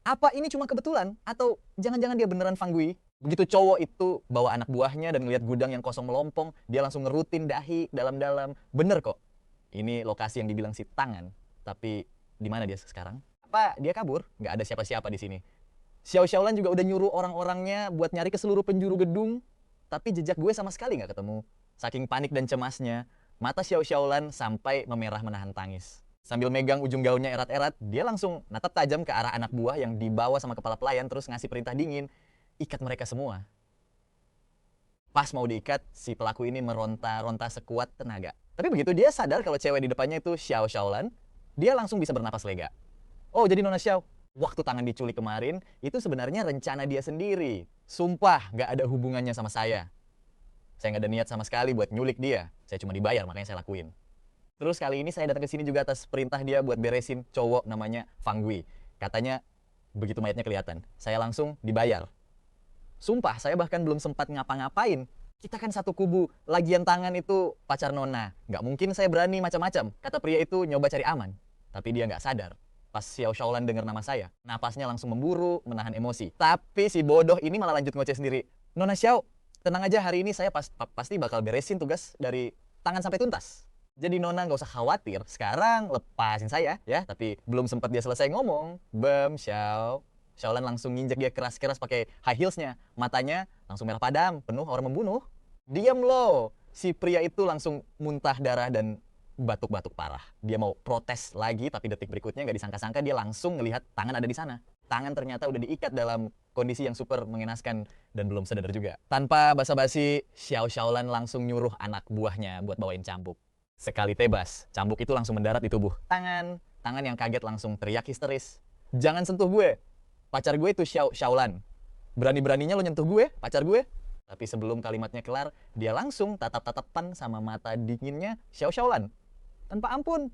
Apa ini cuma kebetulan? Atau jangan-jangan dia beneran Fang Gui? Begitu cowok itu bawa anak buahnya dan ngeliat gudang yang kosong melompong, dia langsung ngerutin dahi dalam-dalam. Bener kok, ini lokasi yang dibilang si tangan. Tapi di mana dia sekarang? Apa dia kabur? Nggak ada siapa-siapa di sini. Xiao Xiaolan juga udah nyuruh orang-orangnya buat nyari ke seluruh penjuru gedung. Tapi jejak gue sama sekali nggak ketemu. Saking panik dan cemasnya, mata Xiao Xiaolan sampai memerah menahan tangis. Sambil megang ujung gaunnya erat-erat, dia langsung natap tajam ke arah anak buah yang dibawa sama kepala pelayan terus ngasih perintah dingin. Ikat mereka semua. Pas mau diikat, si pelaku ini meronta-ronta sekuat tenaga. Tapi begitu dia sadar kalau cewek di depannya itu Xiao Xiaolan, dia langsung bisa bernapas lega. Oh, jadi Nona Xiao, waktu tangan diculik kemarin, itu sebenarnya rencana dia sendiri. Sumpah, nggak ada hubungannya sama saya. Saya nggak ada niat sama sekali buat nyulik dia. Saya cuma dibayar, makanya saya lakuin. Terus kali ini saya datang ke sini juga atas perintah dia buat beresin cowok namanya Fang Gui. Katanya, begitu mayatnya kelihatan, saya langsung dibayar. Sumpah, saya bahkan belum sempat ngapa-ngapain. Kita kan satu kubu, lagian tangan itu pacar Nona. Nggak mungkin saya berani macam-macam. Kata pria itu nyoba cari aman. Tapi dia nggak sadar. Pas Xiao Xiaolan dengar nama saya, napasnya langsung memburu, menahan emosi. Tapi si bodoh ini malah lanjut ngoceh sendiri. Nona Xiao, tenang aja, hari ini saya pasti bakal beresin tugas dari tangan sampai tuntas. Jadi Nona nggak usah khawatir, sekarang lepasin saya ya. Tapi belum sempat dia selesai ngomong, bam, Xiao. Xiaolan langsung nginjek dia keras-keras pakai high heelsnya. Matanya langsung merah padam, penuh aura membunuh. Diam lo. Si pria itu langsung muntah darah dan batuk-batuk parah. Dia mau protes lagi, tapi detik berikutnya nggak disangka-sangka dia langsung ngelihat tangan ada di sana. Tangan ternyata udah diikat dalam kondisi yang super mengenaskan dan belum sadar juga. Tanpa basa-basi, Xiao Xiaolan langsung nyuruh anak buahnya buat bawain cambuk. Sekali tebas, cambuk itu langsung mendarat di tubuh tangan yang kaget langsung teriak histeris. Jangan sentuh gue. Pacar gue itu Xiao Xiaolan. Berani-beraninya lo nyentuh gue, pacar gue. Tapi sebelum kalimatnya kelar, dia langsung tatap-tatapan sama mata dinginnya Xiao Xiaolan. Tanpa ampun.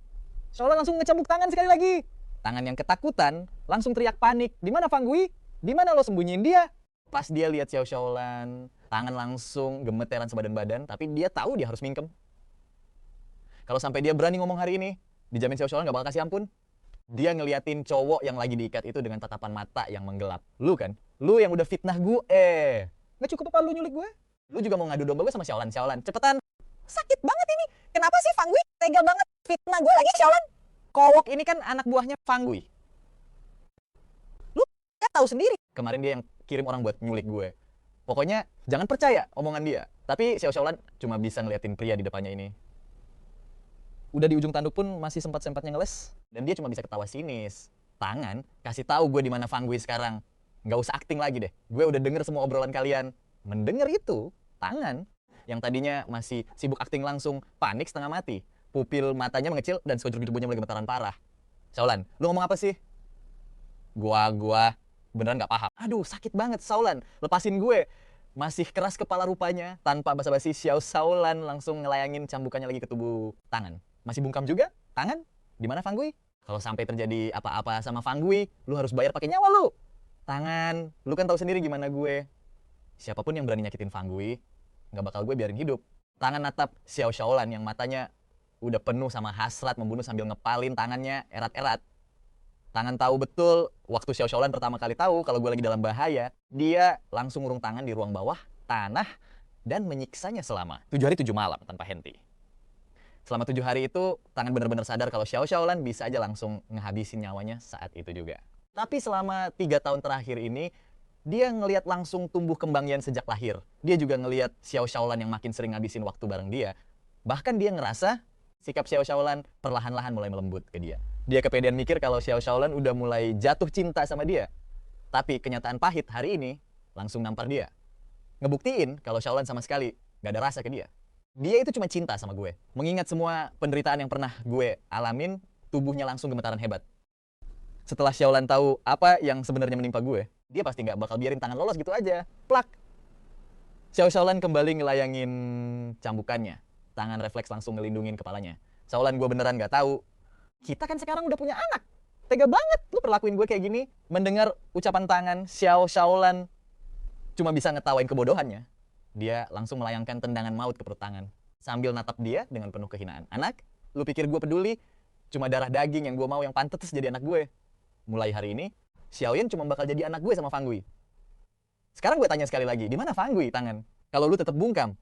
Xiaolan langsung ngecambuk tangan sekali lagi. Tangan yang ketakutan langsung teriak panik. Di mana Fang Gui? Di mana lo sembunyiin dia? Pas dia lihat Xiao Xiaolan, tangan langsung gemeteran sebadan-badan, tapi dia tahu dia harus mingkem. Kalau sampai dia berani ngomong hari ini, dijamin Xiao Xiaolan gak bakal kasih ampun. Dia ngeliatin cowok yang lagi diikat itu dengan tatapan mata yang menggelap. Lu kan? Lu yang udah fitnah gue. Nggak cukup apa lu nyulik gue? Lu juga mau ngadu domba gue sama Xiaolan. Cepetan. Sakit banget ini. Kenapa sih Fang Gui tega banget fitnah gue lagi Xiaolan? Kowok ini kan anak buahnya Fang Gui. Lu ya tahu sendiri. Kemarin dia yang kirim orang buat nyulik gue. Pokoknya jangan percaya omongan dia. Tapi Xiao Xiaolan cuma bisa ngeliatin pria di depannya ini. Udah di ujung tanduk pun masih sempat-sempatnya ngeles. Dan dia cuma bisa ketawa sinis. Tangan, kasih tahu gue di mana Fang Gui sekarang. Nggak usah acting lagi deh. Gue udah denger semua obrolan kalian. Mendengar itu, tangan yang tadinya masih sibuk acting langsung panik setengah mati. Pupil matanya mengecil dan sekujur tubuhnya mulai gemetaran parah. Xiaolan, lu ngomong apa sih? Gua beneran nggak paham. Aduh, sakit banget Xiaolan. Lepasin gue. Masih keras kepala rupanya. Tanpa basa-basi Xiao Xiaolan langsung ngelayangin cambukannya lagi ke tubuh tangan. Masih bungkam juga? Tangan? Di mana Fang Gui? Kalau sampai terjadi apa-apa sama Fang Gui, lu harus bayar pakai nyawa lu. Tangan, lu kan tahu sendiri gimana gue. Siapapun yang berani nyakitin Fang Gui, nggak bakal gue biarin hidup. Tangan natap Xiao Xiaolan yang matanya udah penuh sama hasrat membunuh sambil ngepalin tangannya erat-erat. Tangan tahu betul waktu Xiao Xiaolan pertama kali tahu kalau gue lagi dalam bahaya, dia langsung ngurung tangan di ruang bawah, tanah, dan menyiksanya selama 7 hari 7 malam tanpa henti. Selama 7 hari itu, tangan benar-benar sadar kalau Xiao Xiaolan bisa aja langsung ngehabisin nyawanya saat itu juga. Tapi selama 3 tahun terakhir ini, dia ngelihat langsung tumbuh kembang Yan sejak lahir. Dia juga ngelihat Xiao Xiaolan yang makin sering ngabisin waktu bareng dia. Bahkan dia ngerasa sikap Xiao Xiaolan perlahan-lahan mulai melembut ke dia. Dia kepedean mikir kalau Xiao Xiaolan udah mulai jatuh cinta sama dia. Tapi kenyataan pahit hari ini langsung nampar dia. Ngebuktiin kalau Xiaolan sama sekali gak ada rasa ke dia. Dia itu cuma cinta sama gue. Mengingat semua penderitaan yang pernah gue alamin, tubuhnya langsung gemetaran hebat. Setelah Xiaolan tahu apa yang sebenarnya menimpa gue, dia pasti nggak bakal biarin tangan lolos gitu aja. Plak! Xiao Xiaolan kembali ngelayangin cambukannya. Tangan refleks langsung ngelindungin kepalanya. Xiaolan, gue beneran nggak tahu. Kita kan sekarang udah punya anak. Tega banget lu perlakuin gue kayak gini. Mendengar ucapan tangan, Xiao Xiaolan cuma bisa ngetawain kebodohannya. Dia langsung melayangkan tendangan maut ke perut tangan. sambil natap dia dengan penuh kehinaan. Anak, lu pikir gue peduli? Cuma darah daging yang gue mau yang pantas jadi anak gue. Mulai hari ini, Xiaoyan cuma bakal jadi anak gue sama Fang Gui. Sekarang gue tanya sekali lagi, di mana Fang Gui tangan? Kalau lu tetap bungkam,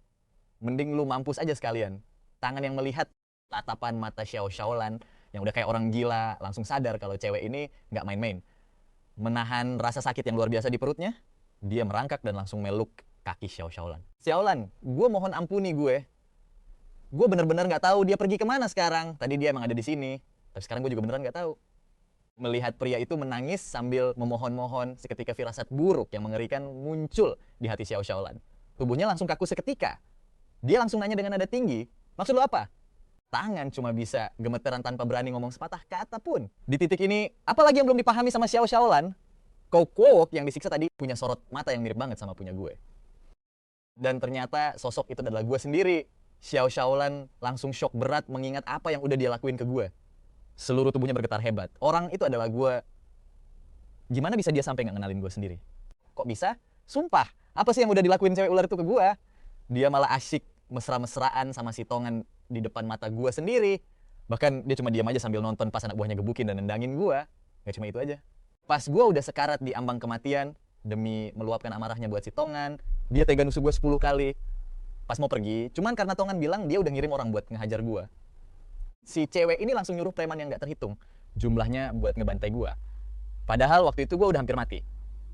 mending lu mampus aja sekalian. Tangan yang melihat tatapan mata Xiao Shaolan yang udah kayak orang gila, langsung sadar kalau cewek ini nggak main-main. Menahan rasa sakit yang luar biasa di perutnya, dia merangkak dan langsung meluk kaki Xiao Shaolan. Xiaolan, gue mohon ampuni gue. Gue bener-bener nggak tahu dia pergi kemana sekarang. Tadi dia emang ada di sini, tapi sekarang gue juga beneran nggak tahu. Melihat pria itu menangis sambil memohon-mohon, seketika firasat buruk yang mengerikan muncul di hati Xiao Shaolan. Tubuhnya langsung kaku seketika. Dia langsung nanya dengan nada tinggi, maksud lo apa? Tangan cuma bisa gemeteran tanpa berani ngomong sepatah kata pun. Di titik ini, apalagi yang belum dipahami sama Xiao Shaolan, Kouok yang disiksa tadi punya sorot mata yang mirip banget sama punya gue. Dan ternyata sosok itu adalah gue sendiri. Xiao Shaolan langsung shock berat mengingat apa yang udah dia lakuin ke gue. Seluruh tubuhnya bergetar hebat. Orang itu adalah gue. Gimana bisa dia sampai nggak kenalin gue sendiri? Kok bisa? Sumpah, apa sih yang udah dilakuin cewek ular itu ke gue? Dia malah asyik mesra-mesraan sama si Tongan di depan mata gue sendiri. Bahkan dia cuma diam aja sambil nonton pas anak buahnya gebukin dan nendangin gue. Gak cuma itu aja. Pas gue udah sekarat di ambang kematian, demi meluapkan amarahnya buat si Tongan, dia tega nusuk gue 10 kali. Pas mau pergi, cuman karena Tongan bilang dia udah ngirim orang buat ngehajar gue. Si cewek ini langsung nyuruh preman yang gak terhitung jumlahnya buat ngebantai gue. Padahal waktu itu gue udah hampir mati.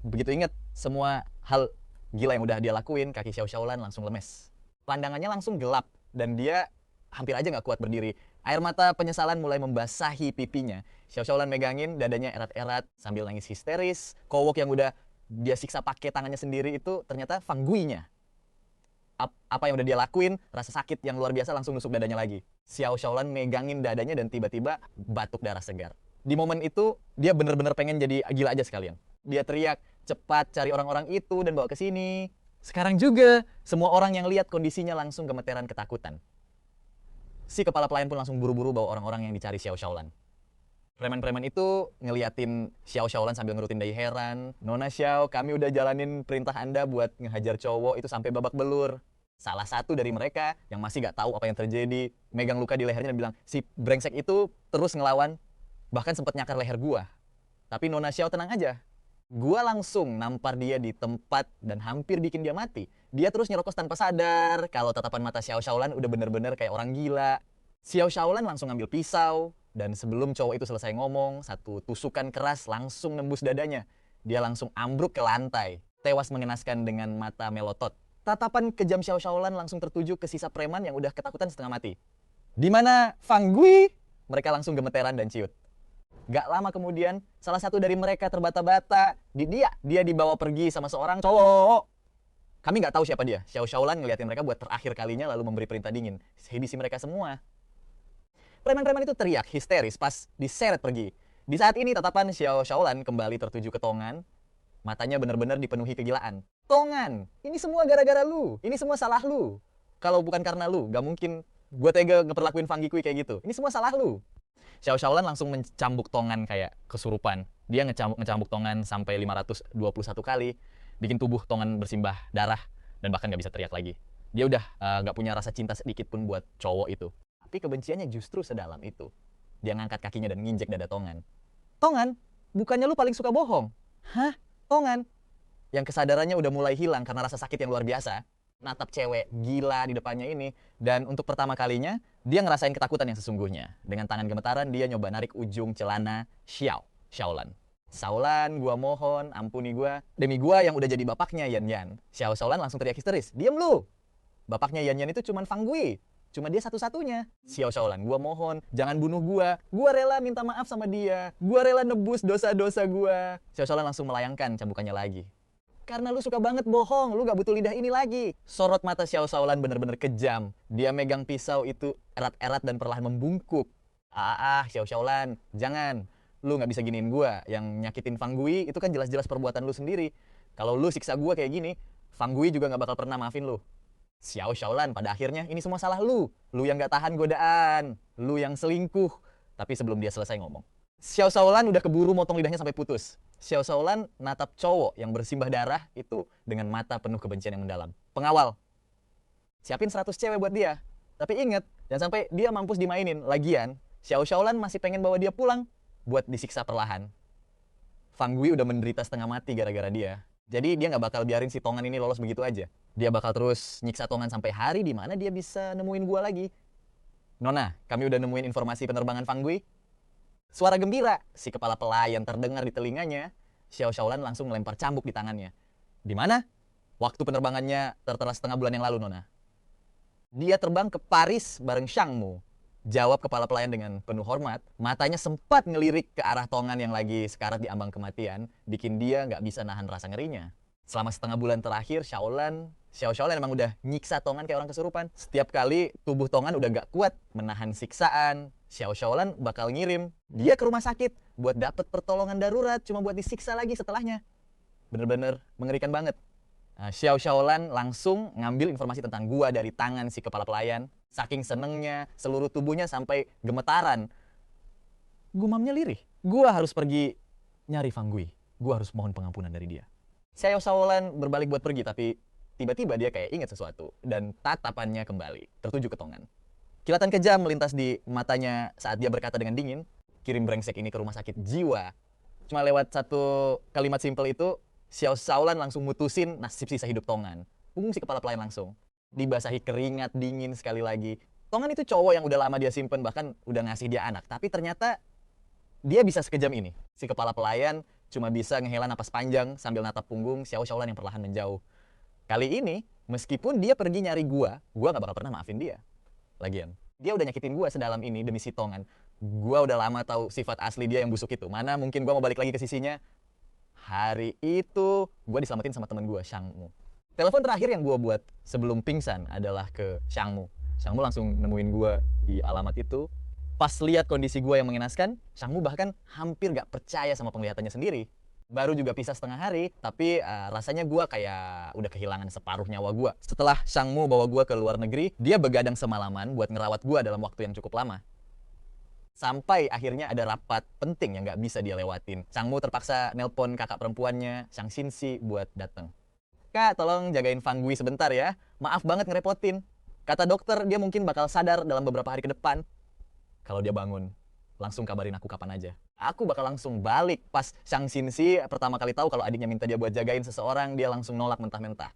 Begitu inget semua hal gila yang udah dia lakuin, kaki Xiao Shaolan langsung lemes. Pandangannya langsung gelap dan dia hampir aja gak kuat berdiri. Air mata penyesalan mulai membasahi pipinya. Xiao Shaolan megangin dadanya erat-erat sambil nangis histeris. Kouok yang udah dia siksa pakai tangannya sendiri itu ternyata Fang Gui-nya. Apa yang udah dia lakuin, rasa sakit yang luar biasa langsung nusuk dadanya lagi. Xiao Shaolan megangin dadanya dan tiba-tiba batuk darah segar. Di momen itu, dia bener-bener pengen jadi gila aja sekalian. Dia teriak, cepat cari orang-orang itu dan bawa ke sini. Sekarang juga, semua orang yang lihat kondisinya langsung gemeteran ketakutan. Si kepala pelayan pun langsung buru-buru bawa orang-orang yang dicari Xiao Shaolan. Preman-preman itu ngeliatin Xiao Shaolan sambil ngerutin dai heran. Nona Xiao, kami udah jalanin perintah Anda buat ngehajar cowok itu sampai babak belur. Salah satu dari mereka yang masih gak tahu apa yang terjadi, megang luka di lehernya dan bilang, si brengsek itu terus ngelawan, bahkan sempat nyakar leher gua. Tapi Nona Xiao tenang aja. Gua langsung nampar dia di tempat dan hampir bikin dia mati. Dia terus nyerokos tanpa sadar kalau tatapan mata Xiao Shaolan udah bener-bener kayak orang gila. Xiao Shaolan langsung ngambil pisau, dan sebelum cowok itu selesai ngomong, satu tusukan keras langsung nembus dadanya. Dia langsung ambruk ke lantai, tewas mengenaskan dengan mata melotot. Tatapan kejam Xiao Shaolan langsung tertuju ke sisa preman yang udah ketakutan setengah mati. Di mana Fang Gui? Mereka langsung gemeteran dan ciut. Gak lama kemudian, salah satu dari mereka terbata-bata. Dia dibawa pergi sama seorang cowok. Kami nggak tahu siapa dia. Xiao Shaolan ngeliatin mereka buat terakhir kalinya lalu memberi perintah dingin. Habisi mereka semua. Preman-preman itu teriak histeris pas diseret pergi. Di saat ini tatapan Xiao Shaolan kembali tertuju ke Tongan. Matanya benar-benar dipenuhi kegilaan. Tongan, ini semua gara-gara lu. Ini semua salah lu. Kalau bukan karena lu, gak mungkin gue tega ngeperlakuin Fang Gui kayak gitu. Ini semua salah lu. Xiao Shaolan langsung mencambuk Tongan kayak kesurupan. Dia ngecambuk Tongan sampai 521 kali. Bikin tubuh Tongan bersimbah darah dan bahkan gak bisa teriak lagi. Dia udah gak punya rasa cinta sedikit pun buat cowok itu. Tapi kebenciannya justru sedalam itu. Dia ngangkat kakinya dan nginjek dada Tongan. Tongan, bukannya lu paling suka bohong? Hah? Tongan? Yang kesadarannya udah mulai hilang karena rasa sakit yang luar biasa. Natap cewek gila di depannya ini. Dan untuk pertama kalinya, dia ngerasain ketakutan yang sesungguhnya. Dengan tangan gemetaran, dia nyoba narik ujung celana Shaolan. Shaolan, gua mohon, ampuni gua. Demi gua yang udah jadi bapaknya Yan Yan. Xiao Shaolan langsung teriak histeris. Diem lu! Bapaknya Yan Yan itu cuma Fang Gui. Cuma dia satu-satunya. Xiao Shaolan, gua mohon, jangan bunuh gua. Gua rela minta maaf sama dia. Gua rela nebus dosa-dosa gua. Xiao Shaolan langsung melayangkan cambukannya lagi. Karena lu suka banget bohong, lu gak butuh lidah ini lagi. Sorot mata Xiao Shaolan bener-bener kejam. Dia megang pisau itu erat-erat dan perlahan membungkuk. Xiao Shaolan, jangan. Lu gak bisa giniin gua. Yang nyakitin Fang Gui itu kan jelas-jelas perbuatan lu sendiri. Kalau lu siksa gua kayak gini, Fang Gui juga gak bakal pernah maafin lu. Xiao Shaolan, pada akhirnya ini semua salah lu. Lu yang gak tahan godaan. Lu yang selingkuh. Tapi sebelum dia selesai ngomong, Xiao Shaolan udah keburu motong lidahnya sampai putus. Xiao Shaolan natap cowok yang bersimbah darah itu dengan mata penuh kebencian yang mendalam. Pengawal, siapin 100 cewek buat dia. Tapi inget, jangan sampai dia mampus dimainin. Lagian, Xiao Xiaolan masih pengen bawa dia pulang buat disiksa perlahan. Fang Gui udah menderita setengah mati gara-gara dia. Jadi dia nggak bakal biarin si Tongan ini lolos begitu aja. Dia bakal terus nyiksa Tongan sampai hari di mana dia bisa nemuin gua lagi. Nona, kami udah nemuin informasi penerbangan Fang Gui. Suara gembira, si kepala pelayan terdengar di telinganya. Xiao Xiaolan langsung melempar cambuk di tangannya. Di mana? Waktu penerbangannya tertera setengah bulan yang lalu, Nona. Dia terbang ke Paris bareng Shang Mu. Jawab kepala pelayan dengan penuh hormat. Matanya sempat ngelirik ke arah Tongan yang lagi sekarat di ambang kematian, bikin dia nggak bisa nahan rasa ngerinya. Selama setengah bulan terakhir, Xiao Xiaolan emang udah nyiksa Tongan kayak orang kesurupan. Setiap kali tubuh Tongan udah nggak kuat menahan siksaan, Xiao Xiaolan bakal ngirim dia ke rumah sakit buat dapet pertolongan darurat, cuma buat disiksa lagi setelahnya. Bener-bener mengerikan banget. Nah, Xiao Xiaolan langsung ngambil informasi tentang gua dari tangan si kepala pelayan. Saking senengnya, seluruh tubuhnya sampai gemetaran. Gumamnya lirih. Gua harus pergi nyari Fang Gui. Gua harus mohon pengampunan dari dia. Xiao Xiaolan berbalik buat pergi, tapi tiba-tiba dia kayak ingat sesuatu. Dan tatapannya kembali, tertuju ke Tongan. Kilatan kejam melintas di matanya saat dia berkata dengan dingin, kirim brengsek ini ke rumah sakit jiwa. Cuma lewat satu kalimat simpel itu, Xiao Xiaolan langsung mutusin nasib sisa hidup Tongan. Punggung si kepala pelayan langsung dibasahi keringat dingin sekali lagi. Tongan itu cowok yang udah lama dia simpen, bahkan udah ngasih dia anak. Tapi ternyata dia bisa sekejam ini. Si kepala pelayan cuma bisa ngehela napas panjang sambil natap punggung Xiao Xiaolan yang perlahan menjauh. Kali ini, meskipun dia pergi nyari gua gak bakal pernah maafin dia. Lagian, dia udah nyakitin gua sedalam ini demi si Tongan. Gua udah lama tahu sifat asli dia yang busuk itu. Mana mungkin gua mau balik lagi ke sisinya. Hari itu, gua diselamatin sama teman gua, Shang Mu. Telepon terakhir yang gue buat sebelum pingsan adalah ke Shang Mu. Shang Mu langsung nemuin gue di alamat itu. Pas lihat kondisi gue yang mengenaskan, Shang Mu bahkan hampir gak percaya sama penglihatannya sendiri. Baru juga pisah setengah hari, tapi rasanya gue kayak udah kehilangan separuh nyawa gue. Setelah Shang Mu bawa gue ke luar negeri, dia begadang semalaman buat ngerawat gue dalam waktu yang cukup lama. Sampai akhirnya ada rapat penting yang gak bisa dia lewatin. Shang Mu terpaksa nelpon kakak perempuannya, Shang Xinxi, buat datang. Kak, tolong jagain Fang Gui sebentar ya. Maaf banget ngerepotin. Kata dokter, dia mungkin bakal sadar dalam beberapa hari ke depan. Kalau dia bangun, langsung kabarin aku kapan aja. Aku bakal langsung balik. Pas Shang Xinxi pertama kali tahu kalau adiknya minta dia buat jagain seseorang, dia langsung nolak mentah-mentah.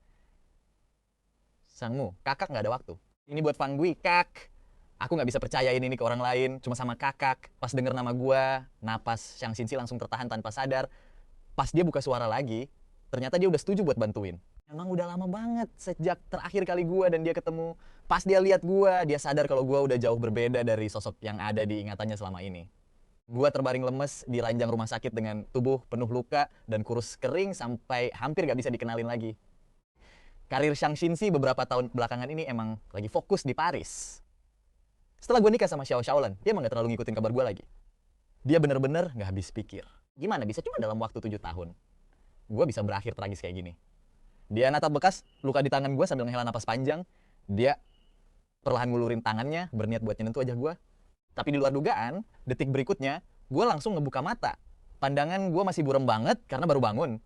Shang Mu, kakak nggak ada waktu. Ini buat Fang Gui, kak. Aku nggak bisa percayain ini ke orang lain, cuma sama kakak. Pas denger nama gua, napas Shang Xinxi langsung tertahan tanpa sadar. Pas dia buka suara lagi, ternyata dia udah setuju buat bantuin. Emang udah lama banget sejak terakhir kali gue dan dia ketemu. Pas dia lihat gue, dia sadar kalau gue udah jauh berbeda dari sosok yang ada di ingatannya selama ini. Gue terbaring lemes di ranjang rumah sakit dengan tubuh penuh luka dan kurus kering sampai hampir gak bisa dikenalin lagi. Karir Shang Xinxi beberapa tahun belakangan ini emang lagi fokus di Paris. Setelah gue nikah sama Xiao Xiaolan, dia emang gak terlalu ngikutin kabar gue lagi. Dia bener-bener gak habis pikir. Gimana bisa cuma dalam waktu 7 tahun? Gue bisa berakhir tragis kayak gini. Dia natap bekas luka di tangan gue sambil menghela napas panjang. Dia perlahan ngulurin tangannya, berniat buat nyentuh wajah gue. Tapi di luar dugaan, detik berikutnya, gue langsung ngebuka mata. Pandangan gue masih buram banget karena baru bangun.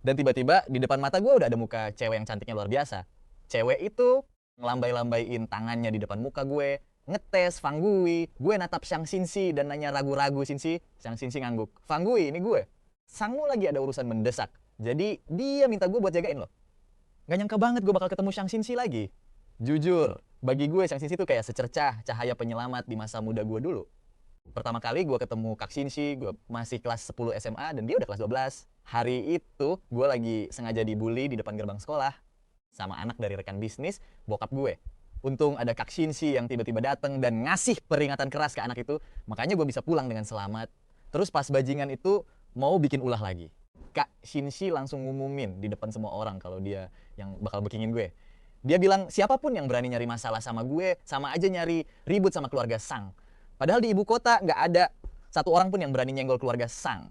Dan tiba-tiba di depan mata gue udah ada muka cewek yang cantiknya luar biasa. Cewek itu ngelambai-lambaiin tangannya di depan muka gue, ngetes Fang Gui. Gue natap Shang Xinxi dan nanya ragu-ragu Xinxi. Shang Xinxi ngangguk, Fang Gui, ini gue. Shang Mu lagi ada urusan mendesak. Jadi dia minta gue buat jagain lo. Gak nyangka banget gue bakal ketemu Shang Xinxi lagi. Jujur, bagi gue Shang Xinxi itu kayak secercah cahaya penyelamat di masa muda gue dulu. Pertama kali gue ketemu Kak Xinxi, gue masih kelas 10 SMA dan dia udah kelas 12. Hari itu gue lagi sengaja dibully di depan gerbang sekolah sama anak dari rekan bisnis bokap gue. Untung ada Kak Xinxi yang tiba-tiba datang dan ngasih peringatan keras ke anak itu, makanya gue bisa pulang dengan selamat. Terus pas bajingan itu mau bikin ulah lagi, Kak Xinxi langsung ngumumin di depan semua orang kalau dia yang bakal bekingin gue. Dia bilang siapapun yang berani nyari masalah sama gue, sama aja nyari ribut sama keluarga Sang. Padahal di ibu kota nggak ada satu orang pun yang berani nyenggol keluarga Sang.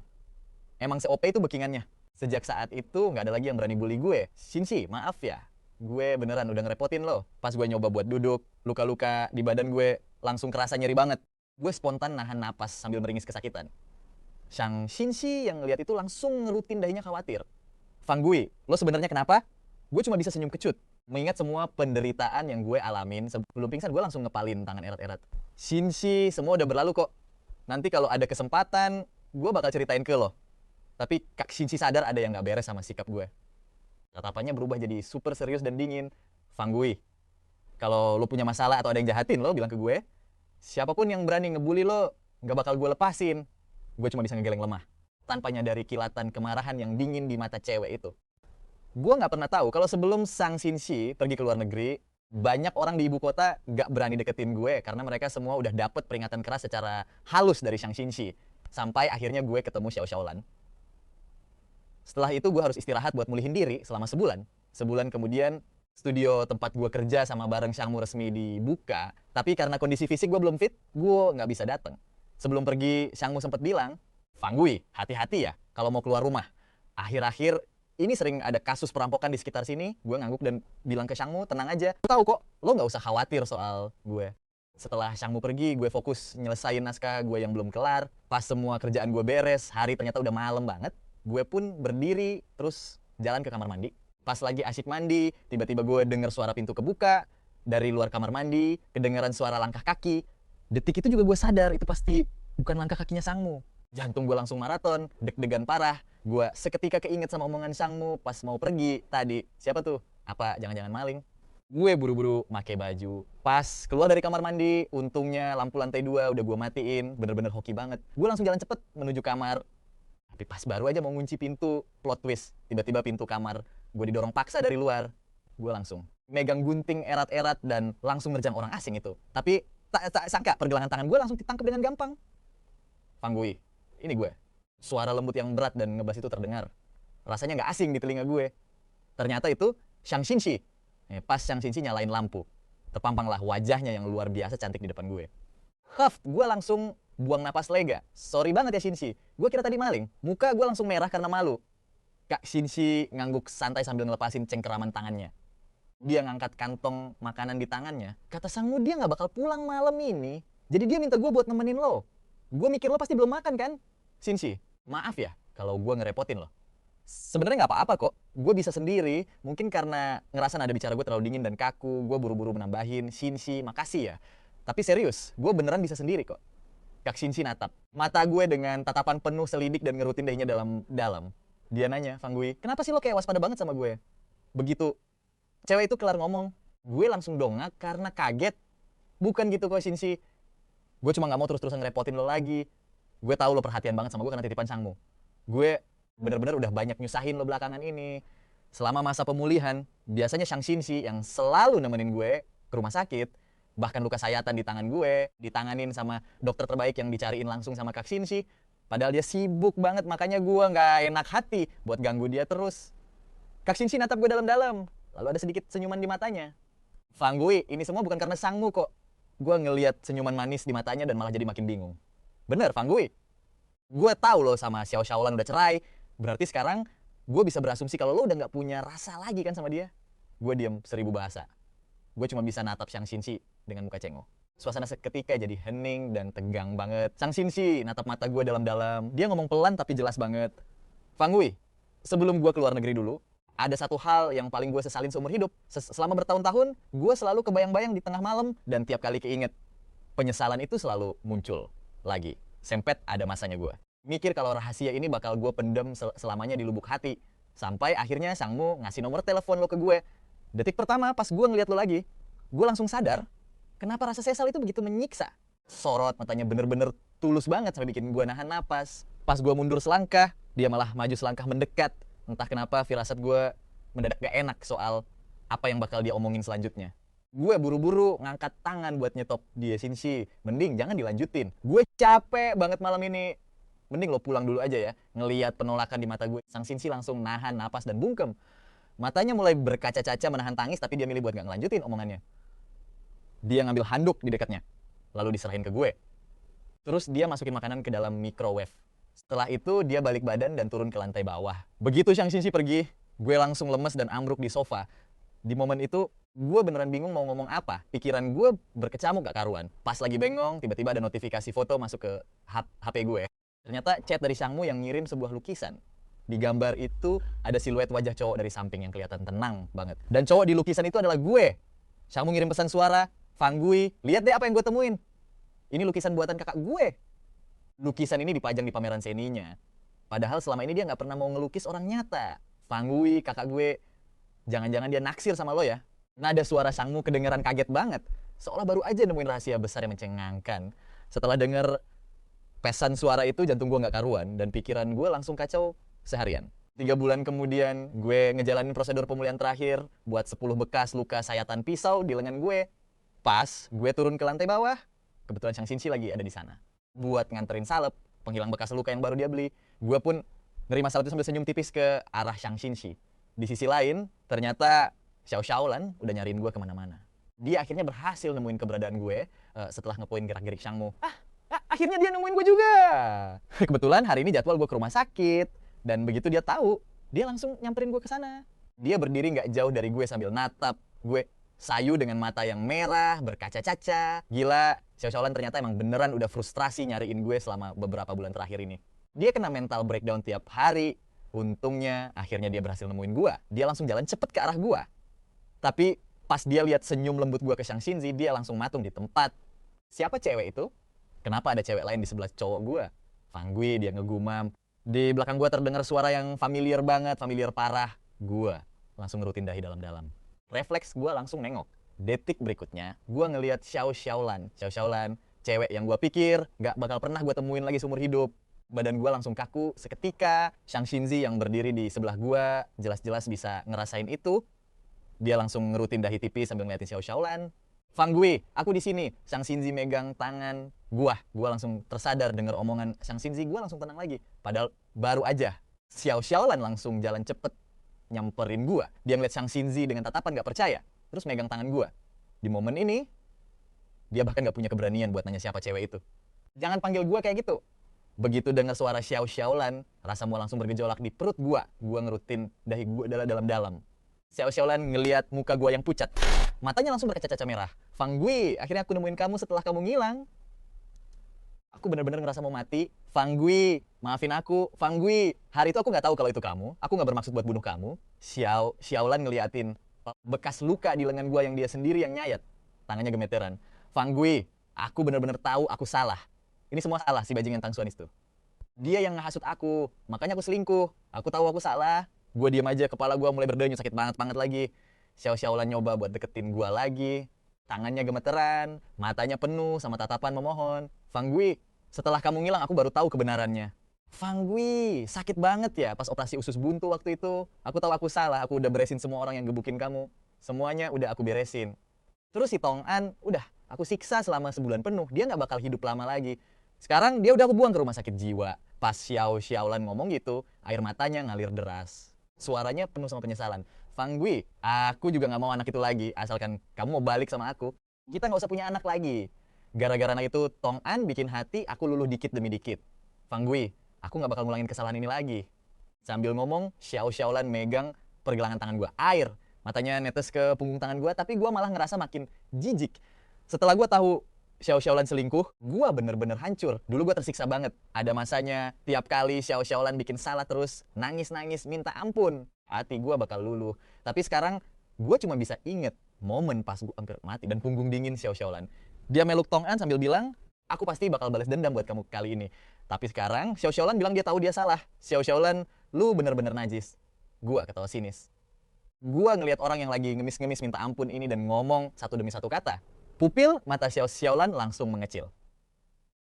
Emang se-OP itu bekingannya. Sejak saat itu nggak ada lagi yang berani bully gue. Xinxi, maaf ya. Gue beneran udah ngerepotin lo. Pas gue nyoba buat duduk, luka-luka di badan gue langsung kerasa nyeri banget. Gue spontan nahan napas sambil meringis kesakitan. Shang Xinxi yang lihat itu langsung ngerutin dahinya khawatir. Fang Gui, lo sebenarnya kenapa? Gue cuma bisa senyum kecut. Mengingat semua penderitaan yang gue alamin, sebelum pingsan gue langsung ngepalin tangan erat-erat. Shinshi, semua udah berlalu kok. Nanti kalau ada kesempatan, gue bakal ceritain ke lo. Tapi Kak Shinshi sadar ada yang gak beres sama sikap gue. Tatapannya berubah jadi super serius dan dingin. Fanggui, kalau lo punya masalah atau ada yang jahatin lo, bilang ke gue. Siapapun yang berani ngebully lo, gak bakal gue lepasin. Gue cuma bisa ngegeleng lemah. Tanpa nyadari kilatan kemarahan yang dingin di mata cewek itu. Gue nggak pernah tahu kalau sebelum Sang Shinshi pergi ke luar negeri, banyak orang di ibu kota nggak berani deketin gue karena mereka semua udah dapet peringatan keras secara halus dari Sang Shinshi. Sampai akhirnya gue ketemu Xiao Xiaolan. Setelah itu gue harus istirahat buat mulihin diri selama sebulan. Sebulan kemudian studio tempat gue kerja sama bareng Shangmu resmi dibuka. Tapi karena kondisi fisik gue belum fit, gue nggak bisa datang. Sebelum pergi, Shangmu sempat bilang, Fanggui, hati-hati ya kalau mau keluar rumah. Akhir-akhir ini sering ada kasus perampokan di sekitar sini. Gue ngangguk dan bilang ke Shangmu, tenang aja. Gue tahu kok, lo nggak usah khawatir soal gue. Setelah Shangmu pergi, gue fokus nyelesain naskah gue yang belum kelar. Pas semua kerjaan gue beres, hari ternyata udah malam banget. Gue pun berdiri, terus jalan ke kamar mandi. Pas lagi asyik mandi, tiba-tiba gue denger suara pintu kebuka. Dari luar kamar mandi, kedengeran suara langkah kaki. Detik itu juga gue sadar, itu pasti bukan langkah kakinya Shangmu. Jantung gue langsung maraton, deg-degan parah. Gue seketika keinget sama omongan Shangmu pas mau pergi tadi. Siapa tuh? Apa jangan-jangan maling? Gue buru-buru make baju. Pas keluar dari kamar mandi, untungnya lampu lantai 2 udah gue matiin. Bener-bener hoki banget. Gue langsung jalan cepet menuju kamar. Tapi pas baru aja mau ngunci pintu, plot twist. Tiba-tiba pintu kamar gue didorong paksa dari luar. Gue langsung megang gunting erat-erat dan langsung nerjang orang asing itu. Tapi tak sangka pergelangan tangan gue langsung ditangkap dengan gampang. Fanggui, ini gue. Suara lembut yang berat dan ngebas itu terdengar. Rasanya nggak asing di telinga gue. Ternyata itu Sang Shinshi. Pas Sang Shinshi nyalain lampu, terpampanglah wajahnya yang luar biasa cantik di depan gue. Gue langsung buang napas lega. Sorry banget ya Shinshi, gue kira tadi maling. Muka gue langsung merah karena malu. Kak Shinshi ngangguk santai sambil ngelepasin cengkeraman tangannya. Dia ngangkat kantong makanan di tangannya. Kata Shangmu dia nggak bakal pulang malam ini. Jadi dia minta gue buat nemenin lo. Gue mikir lo pasti belum makan kan? Shinshi, maaf ya kalau gue ngerepotin lo. Sebenarnya nggak apa-apa kok. Gue bisa sendiri. Mungkin karena ngerasa nada bicara gue terlalu dingin dan kaku. Gue buru-buru menambahin. Shinshi, makasih ya. Tapi serius, gue beneran bisa sendiri kok. Kak Shinshi natap mata gue dengan tatapan penuh selidik dan ngerutin dahinya dalam-dalam. Dia nanya, Fanggui, kenapa sih lo kayak waspada banget sama gue? Begitu cewek itu kelar ngomong, gue langsung dongak karena kaget. Bukan gitu kok Shinshi. Gue cuma gak mau terus-terusan ngerepotin lo lagi. Gue tahu lo perhatian banget sama gue karena titipan Shangmu. Gue bener-bener udah banyak nyusahin lo belakangan ini. Selama masa pemulihan, biasanya Sang Shinshi yang selalu nemenin gue ke rumah sakit. Bahkan luka sayatan di tangan gue, ditanganin sama dokter terbaik yang dicariin langsung sama Kak Shinshi. Padahal dia sibuk banget, makanya gue gak enak hati buat ganggu dia terus. Kak Shinshi natap gue dalam-dalam. Lalu ada sedikit senyuman di matanya. Fanggui, ini semua bukan karena Shangmu kok. Gue ngeliat senyuman manis di matanya dan malah jadi makin bingung. Bener, Fanggui. Gue tahu lo sama Xiao Xiaolan udah cerai. Berarti sekarang gue bisa berasumsi kalau lo udah gak punya rasa lagi kan sama dia. Gue diam 1000 bahasa. Gue cuma bisa natap Sang Shinshi dengan muka cengok. Suasana seketika jadi hening dan tegang banget. Sang Shinshi natap mata gue dalam-dalam. Dia ngomong pelan tapi jelas banget. Fanggui, sebelum gue keluar negeri dulu, ada satu hal yang paling gue sesalin seumur hidup. Selama bertahun-tahun, gue selalu kebayang-bayang di tengah malam dan tiap kali keinget. Penyesalan itu selalu muncul lagi. Sempet ada masanya gue. Mikir kalau rahasia ini bakal gue pendem selamanya di lubuk hati. Sampai akhirnya Shangmu ngasih nomor telepon lo ke gue. Detik pertama pas gue ngeliat lo lagi, gue langsung sadar kenapa rasa sesal itu begitu menyiksa. Sorot matanya bener-bener tulus banget sampai bikin gue nahan napas. Pas gue mundur selangkah, dia malah maju selangkah mendekat. Entah kenapa firasat gue mendadak gak enak soal apa yang bakal dia omongin selanjutnya. Gue buru-buru ngangkat tangan buat nyetop dia. Shinshi, mending jangan dilanjutin. Gue capek banget malam ini. Mending lo pulang dulu aja ya. Ngeliat penolakan di mata gue, Sang Shinshi langsung nahan napas dan bungkem. Matanya mulai berkaca-caca menahan tangis, tapi dia milih buat gak ngelanjutin omongannya. Dia ngambil handuk di dekatnya, lalu diserahin ke gue. Terus dia masukin makanan ke dalam microwave. Setelah itu dia balik badan dan turun ke lantai bawah. Begitu Sang Shinshi pergi, gue langsung lemes dan ambruk di sofa. Di momen itu, gue beneran bingung mau ngomong apa. Pikiran gue berkecamuk gak karuan. Pas lagi bengong, tiba-tiba ada notifikasi foto masuk ke HP gue. Ternyata chat dari Shangmu yang ngirim sebuah lukisan. Di gambar itu ada siluet wajah cowok dari samping yang kelihatan tenang banget. Dan cowok di lukisan itu adalah gue. Shangmu ngirim pesan suara, Fanggui, lihat deh apa yang gue temuin. Ini lukisan buatan kakak gue. Lukisan ini dipajang di pameran seninya. Padahal selama ini dia nggak pernah mau ngelukis orang nyata. Fanggui, kakak gue, jangan-jangan dia naksir sama lo ya? Nada suara Shangmu kedengeran kaget banget. Seolah baru aja nemuin rahasia besar yang mencengangkan. Setelah denger pesan suara itu, jantung gue nggak karuan. Dan pikiran gue langsung kacau seharian. 3 bulan kemudian, gue ngejalanin prosedur pemulihan terakhir buat 10 bekas luka sayatan pisau di lengan gue. Pas gue turun ke lantai bawah, kebetulan Shang Xinzi lagi ada di sana. Buat nganterin salep, penghilang bekas luka yang baru dia beli. Gue pun nerima salep itu sambil senyum tipis ke arah Shang Xinzi. Di sisi lain, ternyata Xiao Xiaolan udah nyariin gue kemana-mana. Dia akhirnya berhasil nemuin keberadaan gue setelah ngepoin gerak-gerik Shangmu. Akhirnya dia nemuin gue juga. Kebetulan hari ini jadwal gue ke rumah sakit. Dan begitu dia tahu, dia langsung nyamperin gue ke sana. Dia berdiri nggak jauh dari gue sambil natap gue sayu dengan mata yang merah, berkaca-caca. Gila, Xiao Xiaolan ternyata emang beneran udah frustrasi nyariin gue selama beberapa bulan terakhir ini. Dia kena mental breakdown tiap hari. Untungnya, akhirnya dia berhasil nemuin gue. Dia langsung jalan cepet ke arah gue. Tapi pas dia lihat senyum lembut gue ke Shang Xinzi, dia langsung matung di tempat. Siapa cewek itu? Kenapa ada cewek lain di sebelah cowok gue? Fanggui, dia ngegumam. Di belakang gue terdengar suara yang familiar banget, familiar parah. Gue langsung ngerutin dahi dalam-dalam. Refleks gue langsung nengok. Detik berikutnya, gue ngelihat Xiao Xiaolan. Xiao Xiaolan, cewek yang gue pikir gak bakal pernah gue temuin lagi seumur hidup. Badan gue langsung kaku seketika. Shang Xinzi yang berdiri di sebelah gue, jelas-jelas bisa ngerasain itu. Dia langsung ngerutin dahi tipis sambil ngeliatin Xiao Xiaolan. Fanggui, aku di sini. Shang Xinzi megang tangan gua langsung tersadar dengar omongan Shang Xinzi, gua langsung tenang lagi. Padahal baru aja Xiao Xiaolan langsung jalan cepet nyamperin gua. Dia ngeliat Shang Xinzi dengan tatapan gak percaya, terus megang tangan gua. Di momen ini, dia bahkan gak punya keberanian buat nanya siapa cewek itu. Jangan panggil gua kayak gitu. Begitu dengar suara Xiao Xiaolan, rasa mau langsung bergejolak di perut gua ngerutin dahi gua dalam-dalam. Xiao Xiaolan ngeliat muka gua yang pucat. Matanya langsung berkaca-kaca merah. Fanggui, akhirnya aku nemuin kamu setelah kamu ngilang. Aku benar-benar ngerasa mau mati. Fanggui, maafin aku. Fanggui, hari itu aku nggak tahu kalau itu kamu. Aku nggak bermaksud buat bunuh kamu. Xiaolan ngeliatin bekas luka di lengan gua yang dia sendiri yang nyayat. Tangannya gemeteran. Fanggui, aku benar-benar tahu aku salah. Ini semua salah si bajingan Tang Xuan itu. Dia yang ngehasut aku, makanya aku selingkuh. Aku tahu aku salah. Gue diam aja, kepala gue mulai berdenyut sakit banget lagi. Xiao Xiaolan nyoba buat deketin gue lagi. Tangannya gemeteran, matanya penuh sama tatapan memohon. Fanggui, setelah kamu ngilang aku baru tahu kebenarannya. Fanggui, sakit banget ya pas operasi usus buntu waktu itu. Aku tahu aku salah, aku udah beresin semua orang yang gebukin kamu. Semuanya udah aku beresin. Terus si Tong An, udah aku siksa selama sebulan penuh. Dia nggak bakal hidup lama lagi. Sekarang dia udah aku buang ke rumah sakit jiwa. Pas Xiao Xiaolan ngomong gitu, air matanya ngalir deras. Suaranya penuh sama penyesalan. Fanggui, aku juga gak mau anak itu lagi, asalkan kamu mau balik sama aku. Kita gak usah punya anak lagi. Gara-gara anak itu, Tong An bikin hati aku luluh dikit demi dikit. Fanggui, aku gak bakal ngulangin kesalahan ini lagi. Sambil ngomong, Xiao Xiaolan megang pergelangan tangan gue. Air, matanya netes ke punggung tangan gue, tapi gue malah ngerasa makin jijik. Setelah gue tahu Xiao Xiaolan selingkuh, gue bener-bener hancur. Dulu gue tersiksa banget. Ada masanya, tiap kali Xiao Xiaolan bikin salah terus, nangis-nangis, minta ampun. Hati gue bakal luluh. Tapi sekarang, gue cuma bisa inget momen pas gue hampir mati dan punggung dingin Xiao Xiaolan. Dia meluk Tong An sambil bilang, aku pasti bakal balas dendam buat kamu kali ini. Tapi sekarang, Xiao Xiaolan bilang dia tahu dia salah. Xiao Xiaolan, lu bener-bener najis. Gue ketawa sinis. Gue ngelihat orang yang lagi ngemis-ngemis minta ampun ini dan ngomong satu demi satu kata. Pupil mata Xiao Xiaolan langsung mengecil.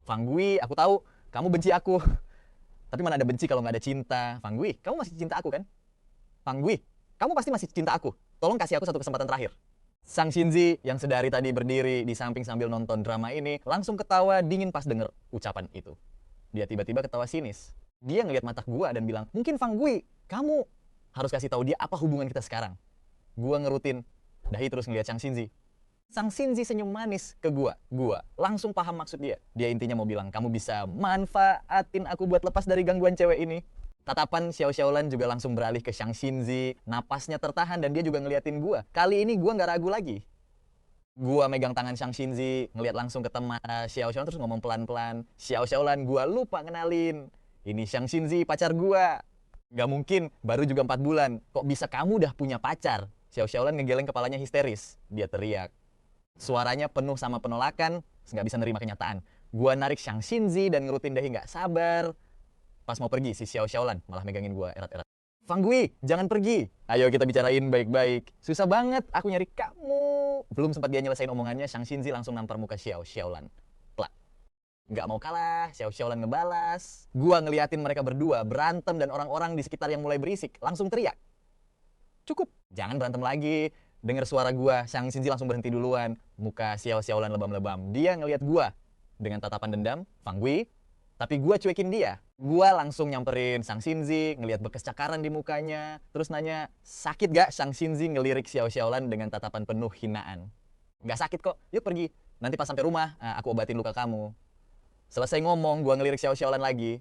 Fanggui, aku tahu kamu benci aku. Tapi mana ada benci kalau nggak ada cinta. Fanggui, kamu masih cinta aku kan? Fanggui, kamu pasti masih cinta aku. Tolong kasih aku satu kesempatan terakhir. Shang Xinzi yang sedari tadi berdiri di samping sambil nonton drama ini langsung ketawa dingin pas denger ucapan itu. Dia tiba-tiba ketawa sinis. Dia ngelihat mata gua dan bilang, mungkin Fanggui, kamu harus kasih tahu dia apa hubungan kita sekarang. Gua ngerutin dahi terus ngelihat Shang Xinzi. Shang Xinzi senyum manis ke gua langsung paham maksud dia. Dia intinya mau bilang, kamu bisa manfaatin aku buat lepas dari gangguan cewek ini. Tatapan Xiao Xiaolan juga langsung beralih ke Shang Xinzi. Napasnya tertahan dan dia juga ngeliatin gua. Kali ini gua nggak ragu lagi. Gua megang tangan Shang Xinzi, ngeliat langsung ke mata Xiao Xiaolan terus ngomong pelan-pelan. Xiao Xiaolan, gua lupa kenalin. Ini Shang Xinzi, pacar gua. Nggak mungkin, baru juga 4 bulan. Kok bisa kamu udah punya pacar? Xiao Xiaolan ngegeleng kepalanya histeris. Dia teriak. Suaranya penuh sama penolakan, nggak bisa nerima kenyataan. Gua narik Shang Xinzi dan ngerutin dahi nggak sabar. Pas mau pergi, si Xiao Xiaolan malah megangin gua erat-erat. Fang Gui, jangan pergi. Ayo kita bicarain baik-baik. Susah banget, aku nyari kamu. Belum sempat dia nyelesain omongannya, Shang Xinzi langsung nampar muka Xiao Xiaolan. Plak. Nggak mau kalah, Xiao Xiaolan ngebalas. Gua ngeliatin mereka berdua berantem dan orang-orang di sekitar yang mulai berisik langsung teriak. Cukup, jangan berantem lagi. Dengar suara gua, Shang Xinzi langsung berhenti duluan. Muka Xiao Xiaolan lebam-lebam. Dia ngeliat gua dengan tatapan dendam. Fang Gui, tapi gua cuekin dia. Gua langsung nyamperin Shang Xinzi, ngeliat bekas cakaran di mukanya. Terus nanya, sakit gak? Shang Xinzi ngelirik Xiao Xiaolan dengan tatapan penuh hinaan. Gak sakit kok, yuk pergi. Nanti pas sampai rumah, aku obatin luka kamu. Selesai ngomong, gua ngelirik Xiao Xiaolan lagi.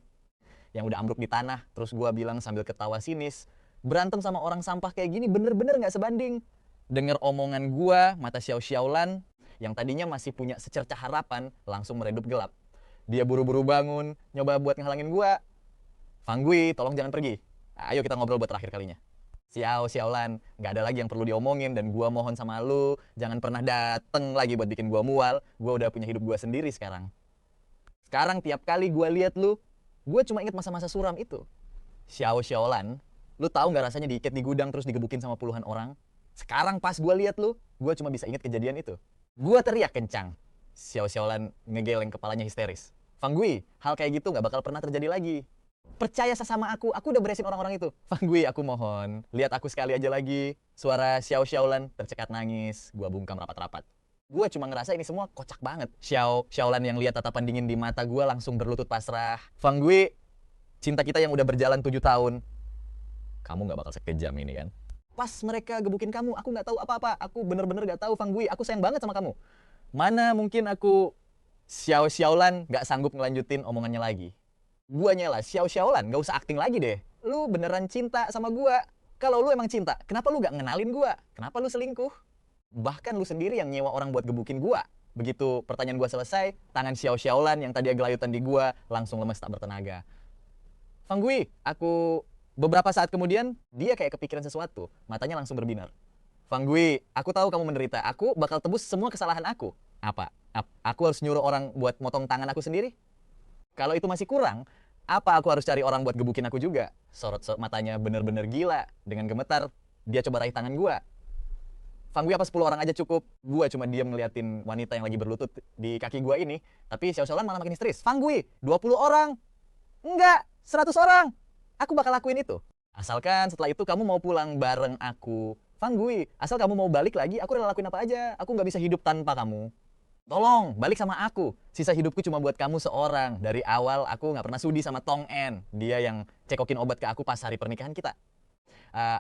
Yang udah ambruk di tanah. Terus gua bilang sambil ketawa sinis, berantem sama orang sampah kayak gini bener-bener gak sebanding. Dengar omongan gua, mata Xiao Xiaolan yang tadinya masih punya secercah harapan langsung meredup gelap. Dia buru-buru bangun, nyoba buat ngehalangin gua. Fang Gui, tolong jangan pergi. Ayo kita ngobrol buat terakhir kalinya. Xiao Xiaolan, nggak ada lagi yang perlu diomongin dan gua mohon sama lu, jangan pernah dateng lagi buat bikin gua mual. Gua udah punya hidup gua sendiri sekarang. Sekarang tiap kali gua lihat lu, gua cuma inget masa-masa suram itu. Xiao Xiaolan, lu tahu nggak rasanya diikat di gudang terus digebukin sama puluhan orang? Sekarang pas gua lihat lu, gua cuma bisa inget kejadian itu. Gua teriak kencang. Xiao Xiaolan ngegeleng kepalanya histeris. Fang Gui, hal kayak gitu nggak bakal pernah terjadi lagi. Percaya sama aku udah beresin orang-orang itu. Fang Gui, aku mohon, lihat aku sekali aja lagi. Suara Xiao Xiaolan tercekat nangis, gua bungkam rapat-rapat. Gua cuma ngerasa ini semua kocak banget. Xiao Xiaolan yang lihat tatapan dingin di mata gua langsung berlutut pasrah. Fang Gui, cinta kita yang udah berjalan 7 tahun. Kamu nggak bakal sekejam ini kan? Pas mereka gebukin kamu, aku nggak tahu apa-apa. Aku bener-bener nggak tahu, Fang Gui. Aku sayang banget sama kamu. Mana mungkin aku Xiao Xiaolan nggak sanggup ngelanjutin omongannya lagi. Gua nyela, Xiao Xiaolan nggak usah acting lagi deh. Lu beneran cinta sama gua. Kalau lu emang cinta, kenapa lu nggak ngenalin gua? Kenapa lu selingkuh? Bahkan lu sendiri yang nyewa orang buat gebukin gua. Begitu pertanyaan gua selesai, tangan Xiao Xiaolan yang tadi gelayutan di gua langsung lemes tak bertenaga. Fang Gui, beberapa saat kemudian dia kayak kepikiran sesuatu, matanya langsung berbinar. Fang Gui, aku tahu kamu menderita. Aku bakal tebus semua kesalahan aku. Apa? Aku harus nyuruh orang buat motong tangan aku sendiri? Kalau itu masih kurang, apa aku harus cari orang buat gebukin aku juga? Sorot-sorot matanya bener-bener gila. Dengan gemetar, dia coba raih tangan gua. Fang Gui, apa 10 orang aja cukup? Gua cuma diam ngeliatin wanita yang lagi berlutut di kaki gua ini. Tapi Xiao Xiaolan malah makin histeris. Fang Gui, 20 orang. Enggak, 100 orang. Aku bakal lakuin itu. Asalkan setelah itu kamu mau pulang bareng aku. Fang Gui, asal kamu mau balik lagi, aku rela lakuin apa aja. Aku nggak bisa hidup tanpa kamu. Tolong, balik sama aku. Sisa hidupku cuma buat kamu seorang. Dari awal aku nggak pernah sudi sama Tong En. Dia yang cekokin obat ke aku pas hari pernikahan kita.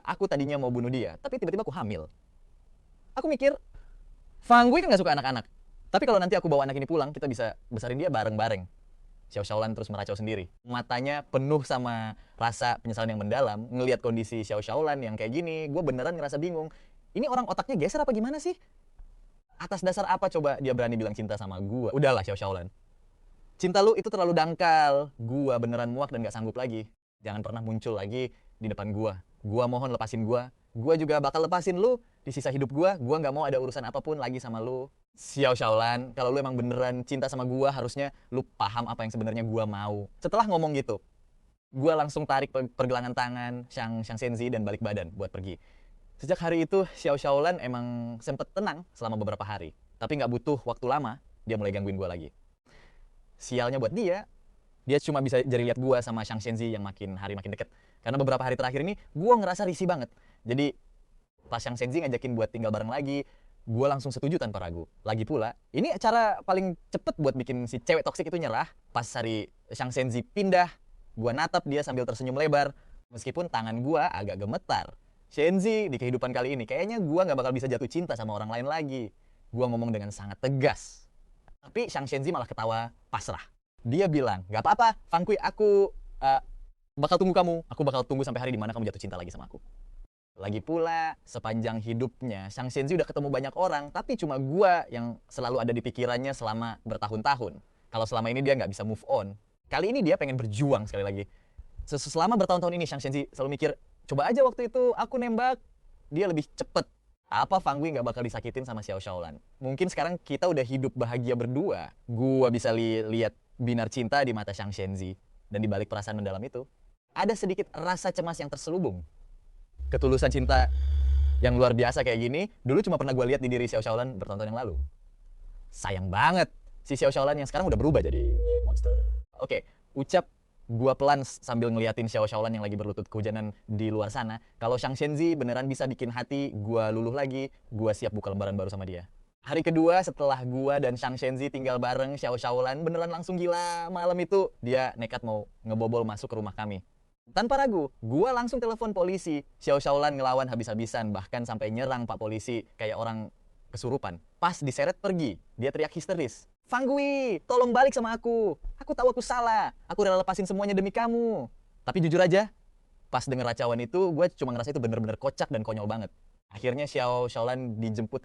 Aku tadinya mau bunuh dia, tapi tiba-tiba aku hamil. Aku mikir, Fang Gui kan nggak suka anak-anak. Tapi kalau nanti aku bawa anak ini pulang, kita bisa besarin dia bareng-bareng. Xiao Xiaolan terus meracau sendiri. Matanya penuh sama rasa penyesalan yang mendalam. Ngelihat kondisi Xiao Xiaolan yang kayak gini, gue beneran ngerasa bingung. Ini orang otaknya geser apa gimana sih? Atas dasar apa coba dia berani bilang cinta sama gue? Udahlah Xiao Xiaolan. Cinta lu itu terlalu dangkal. Gue beneran muak dan gak sanggup lagi. Jangan pernah muncul lagi di depan gue. Gue mohon lepasin gue. Gue juga bakal lepasin lu di sisa hidup gue. Gue gak mau ada urusan apapun lagi sama lu. Xiao Xiaolan, kalau lu emang beneran cinta sama gua, harusnya lu paham apa yang sebenarnya gua mau. Setelah ngomong gitu, gua langsung tarik pergelangan tangan Shang Xinzi dan balik badan buat pergi. Sejak hari itu, Xiao Xiaolan emang sempet tenang selama beberapa hari. Tapi nggak butuh waktu lama, dia mulai gangguin gua lagi. Sialnya buat dia cuma bisa jari lihat gua sama Shang Xinzi yang makin hari makin deket. Karena beberapa hari terakhir ini, gua ngerasa risih banget. Jadi, pas Shang Xinzi ngajakin buat tinggal bareng lagi, gue langsung setuju tanpa ragu. Lagi pula, ini cara paling cepet buat bikin si cewek toksik itu nyerah. Pas hari Shang Xinzi pindah, gue natap dia sambil tersenyum lebar. Meskipun tangan gue agak gemetar. Xinzi di kehidupan kali ini, kayaknya gue gak bakal bisa jatuh cinta sama orang lain lagi. Gue ngomong dengan sangat tegas. Tapi Shang Xinzi malah ketawa pasrah. Dia bilang, gak apa-apa, Fang Gui, aku bakal tunggu kamu. Aku bakal tunggu sampai hari dimana kamu jatuh cinta lagi sama aku. Lagi pula, sepanjang hidupnya, Shang Xinzi udah ketemu banyak orang, tapi cuma gua yang selalu ada di pikirannya selama bertahun-tahun. Kalau selama ini dia nggak bisa move on. Kali ini dia pengen berjuang sekali lagi. Selama bertahun-tahun ini Shang Shenzi selalu mikir, coba aja waktu itu aku nembak, dia lebih cepet. Apa Fang Gui nggak bakal disakitin sama Xiao Xiaolan? Mungkin sekarang kita udah hidup bahagia berdua. Gua bisa lihat binar cinta di mata Shang Shenzi. Dan di balik perasaan mendalam itu, ada sedikit rasa cemas yang terselubung. Ketulusan cinta yang luar biasa kayak gini, dulu cuma pernah gue lihat di diri Xiao Xiaolan bertahun-tahun yang lalu. Sayang banget, si Xiao Xiaolan yang sekarang udah berubah jadi monster. Oke, ucap gua pelan sambil ngeliatin Xiao Xiaolan yang lagi berlutut kehujanan di luar sana. Kalau Shang Shenzi beneran bisa bikin hati gua luluh lagi, gua siap buka lembaran baru sama dia. Hari kedua setelah gua dan Shang Shenzi tinggal bareng, Xiao Xiaolan beneran langsung gila. Malam itu dia nekat mau ngebobol masuk ke rumah kami. Tanpa ragu, gua langsung telepon polisi. Xiao Xiaolan ngelawan habis-habisan, bahkan sampai nyerang Pak Polisi kayak orang kesurupan. Pas diseret pergi, dia teriak histeris. Fang Gui, tolong balik sama aku. Aku tahu aku salah. Aku rela lepasin semuanya demi kamu. Tapi jujur aja, pas denger racauan itu, gue cuma ngerasa itu bener-bener kocak dan konyol banget. Akhirnya Xiao Xiaolan dijemput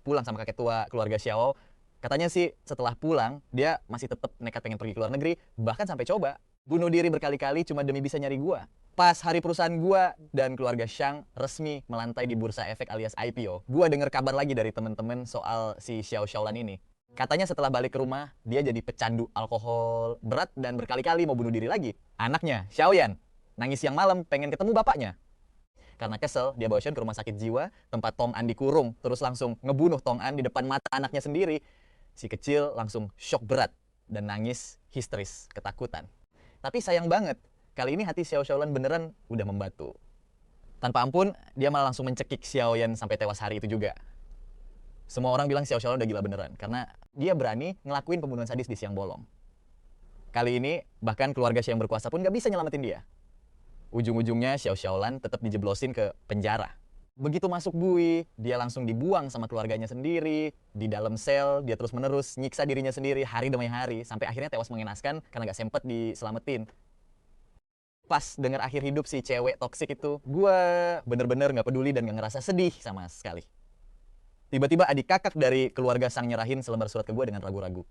pulang sama kakek tua keluarga Xiao. Katanya sih setelah pulang, dia masih tetap nekat pengen pergi ke luar negeri, bahkan sampai coba bunuh diri berkali-kali cuma demi bisa nyari gue. Pas hari perusahaan gue dan keluarga Shang resmi melantai di bursa efek alias IPO, gue denger kabar lagi dari temen-temen soal si Xiao Xiaolan ini. Katanya setelah balik ke rumah, dia jadi pecandu alkohol berat dan berkali-kali mau bunuh diri lagi. Anaknya, Xiaoyan, nangis siang malam pengen ketemu bapaknya. Karena kesel, dia bawa Xiaoyan ke rumah sakit jiwa, tempat Tong An dikurung, terus langsung ngebunuh Tong An di depan mata anaknya sendiri. Si kecil langsung shock berat dan nangis histeris, ketakutan. Tapi sayang banget, kali ini hati Xiao Xiaolan beneran udah membatu. Tanpa ampun, dia malah langsung mencekik Xiaoyan sampai tewas hari itu juga. Semua orang bilang Xiao Xiaolan udah gila beneran, karena dia berani ngelakuin pembunuhan sadis di siang bolong. Kali ini, bahkan keluarga Xiao yang berkuasa pun gak bisa nyelamatin dia. Ujung-ujungnya Xiao Xiaolan tetap dijeblosin ke penjara. Begitu masuk bui, dia langsung dibuang sama keluarganya sendiri. Di dalam sel, dia terus-menerus nyiksa dirinya sendiri hari demi hari, sampai akhirnya tewas mengenaskan karena gak sempet diselamatin. Pas denger akhir hidup si cewek toksik itu, gue bener-bener gak peduli dan gak ngerasa sedih sama sekali. Tiba-tiba adik kakak dari keluarga Sang nyerahin selembar surat ke gue dengan ragu-ragu.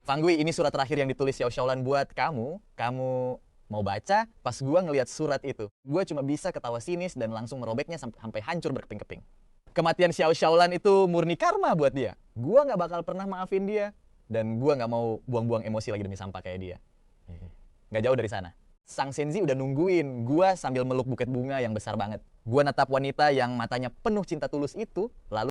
Fang Gui, ini surat terakhir yang ditulis Xiao Xiaolan buat kamu. Kamu mau baca? Pas gue ngelihat surat itu, gue cuma bisa ketawa sinis dan langsung merobeknya sampai hancur berkeping-keping. Kematian Xiao Xiaolan itu murni karma buat dia. Gue gak bakal pernah maafin dia. Dan gue gak mau buang-buang emosi lagi demi sampah kayak dia. Gak jauh dari sana, Shang Shenzi udah nungguin gue sambil meluk buket bunga yang besar banget. Gue natap wanita yang matanya penuh cinta tulus itu, lalu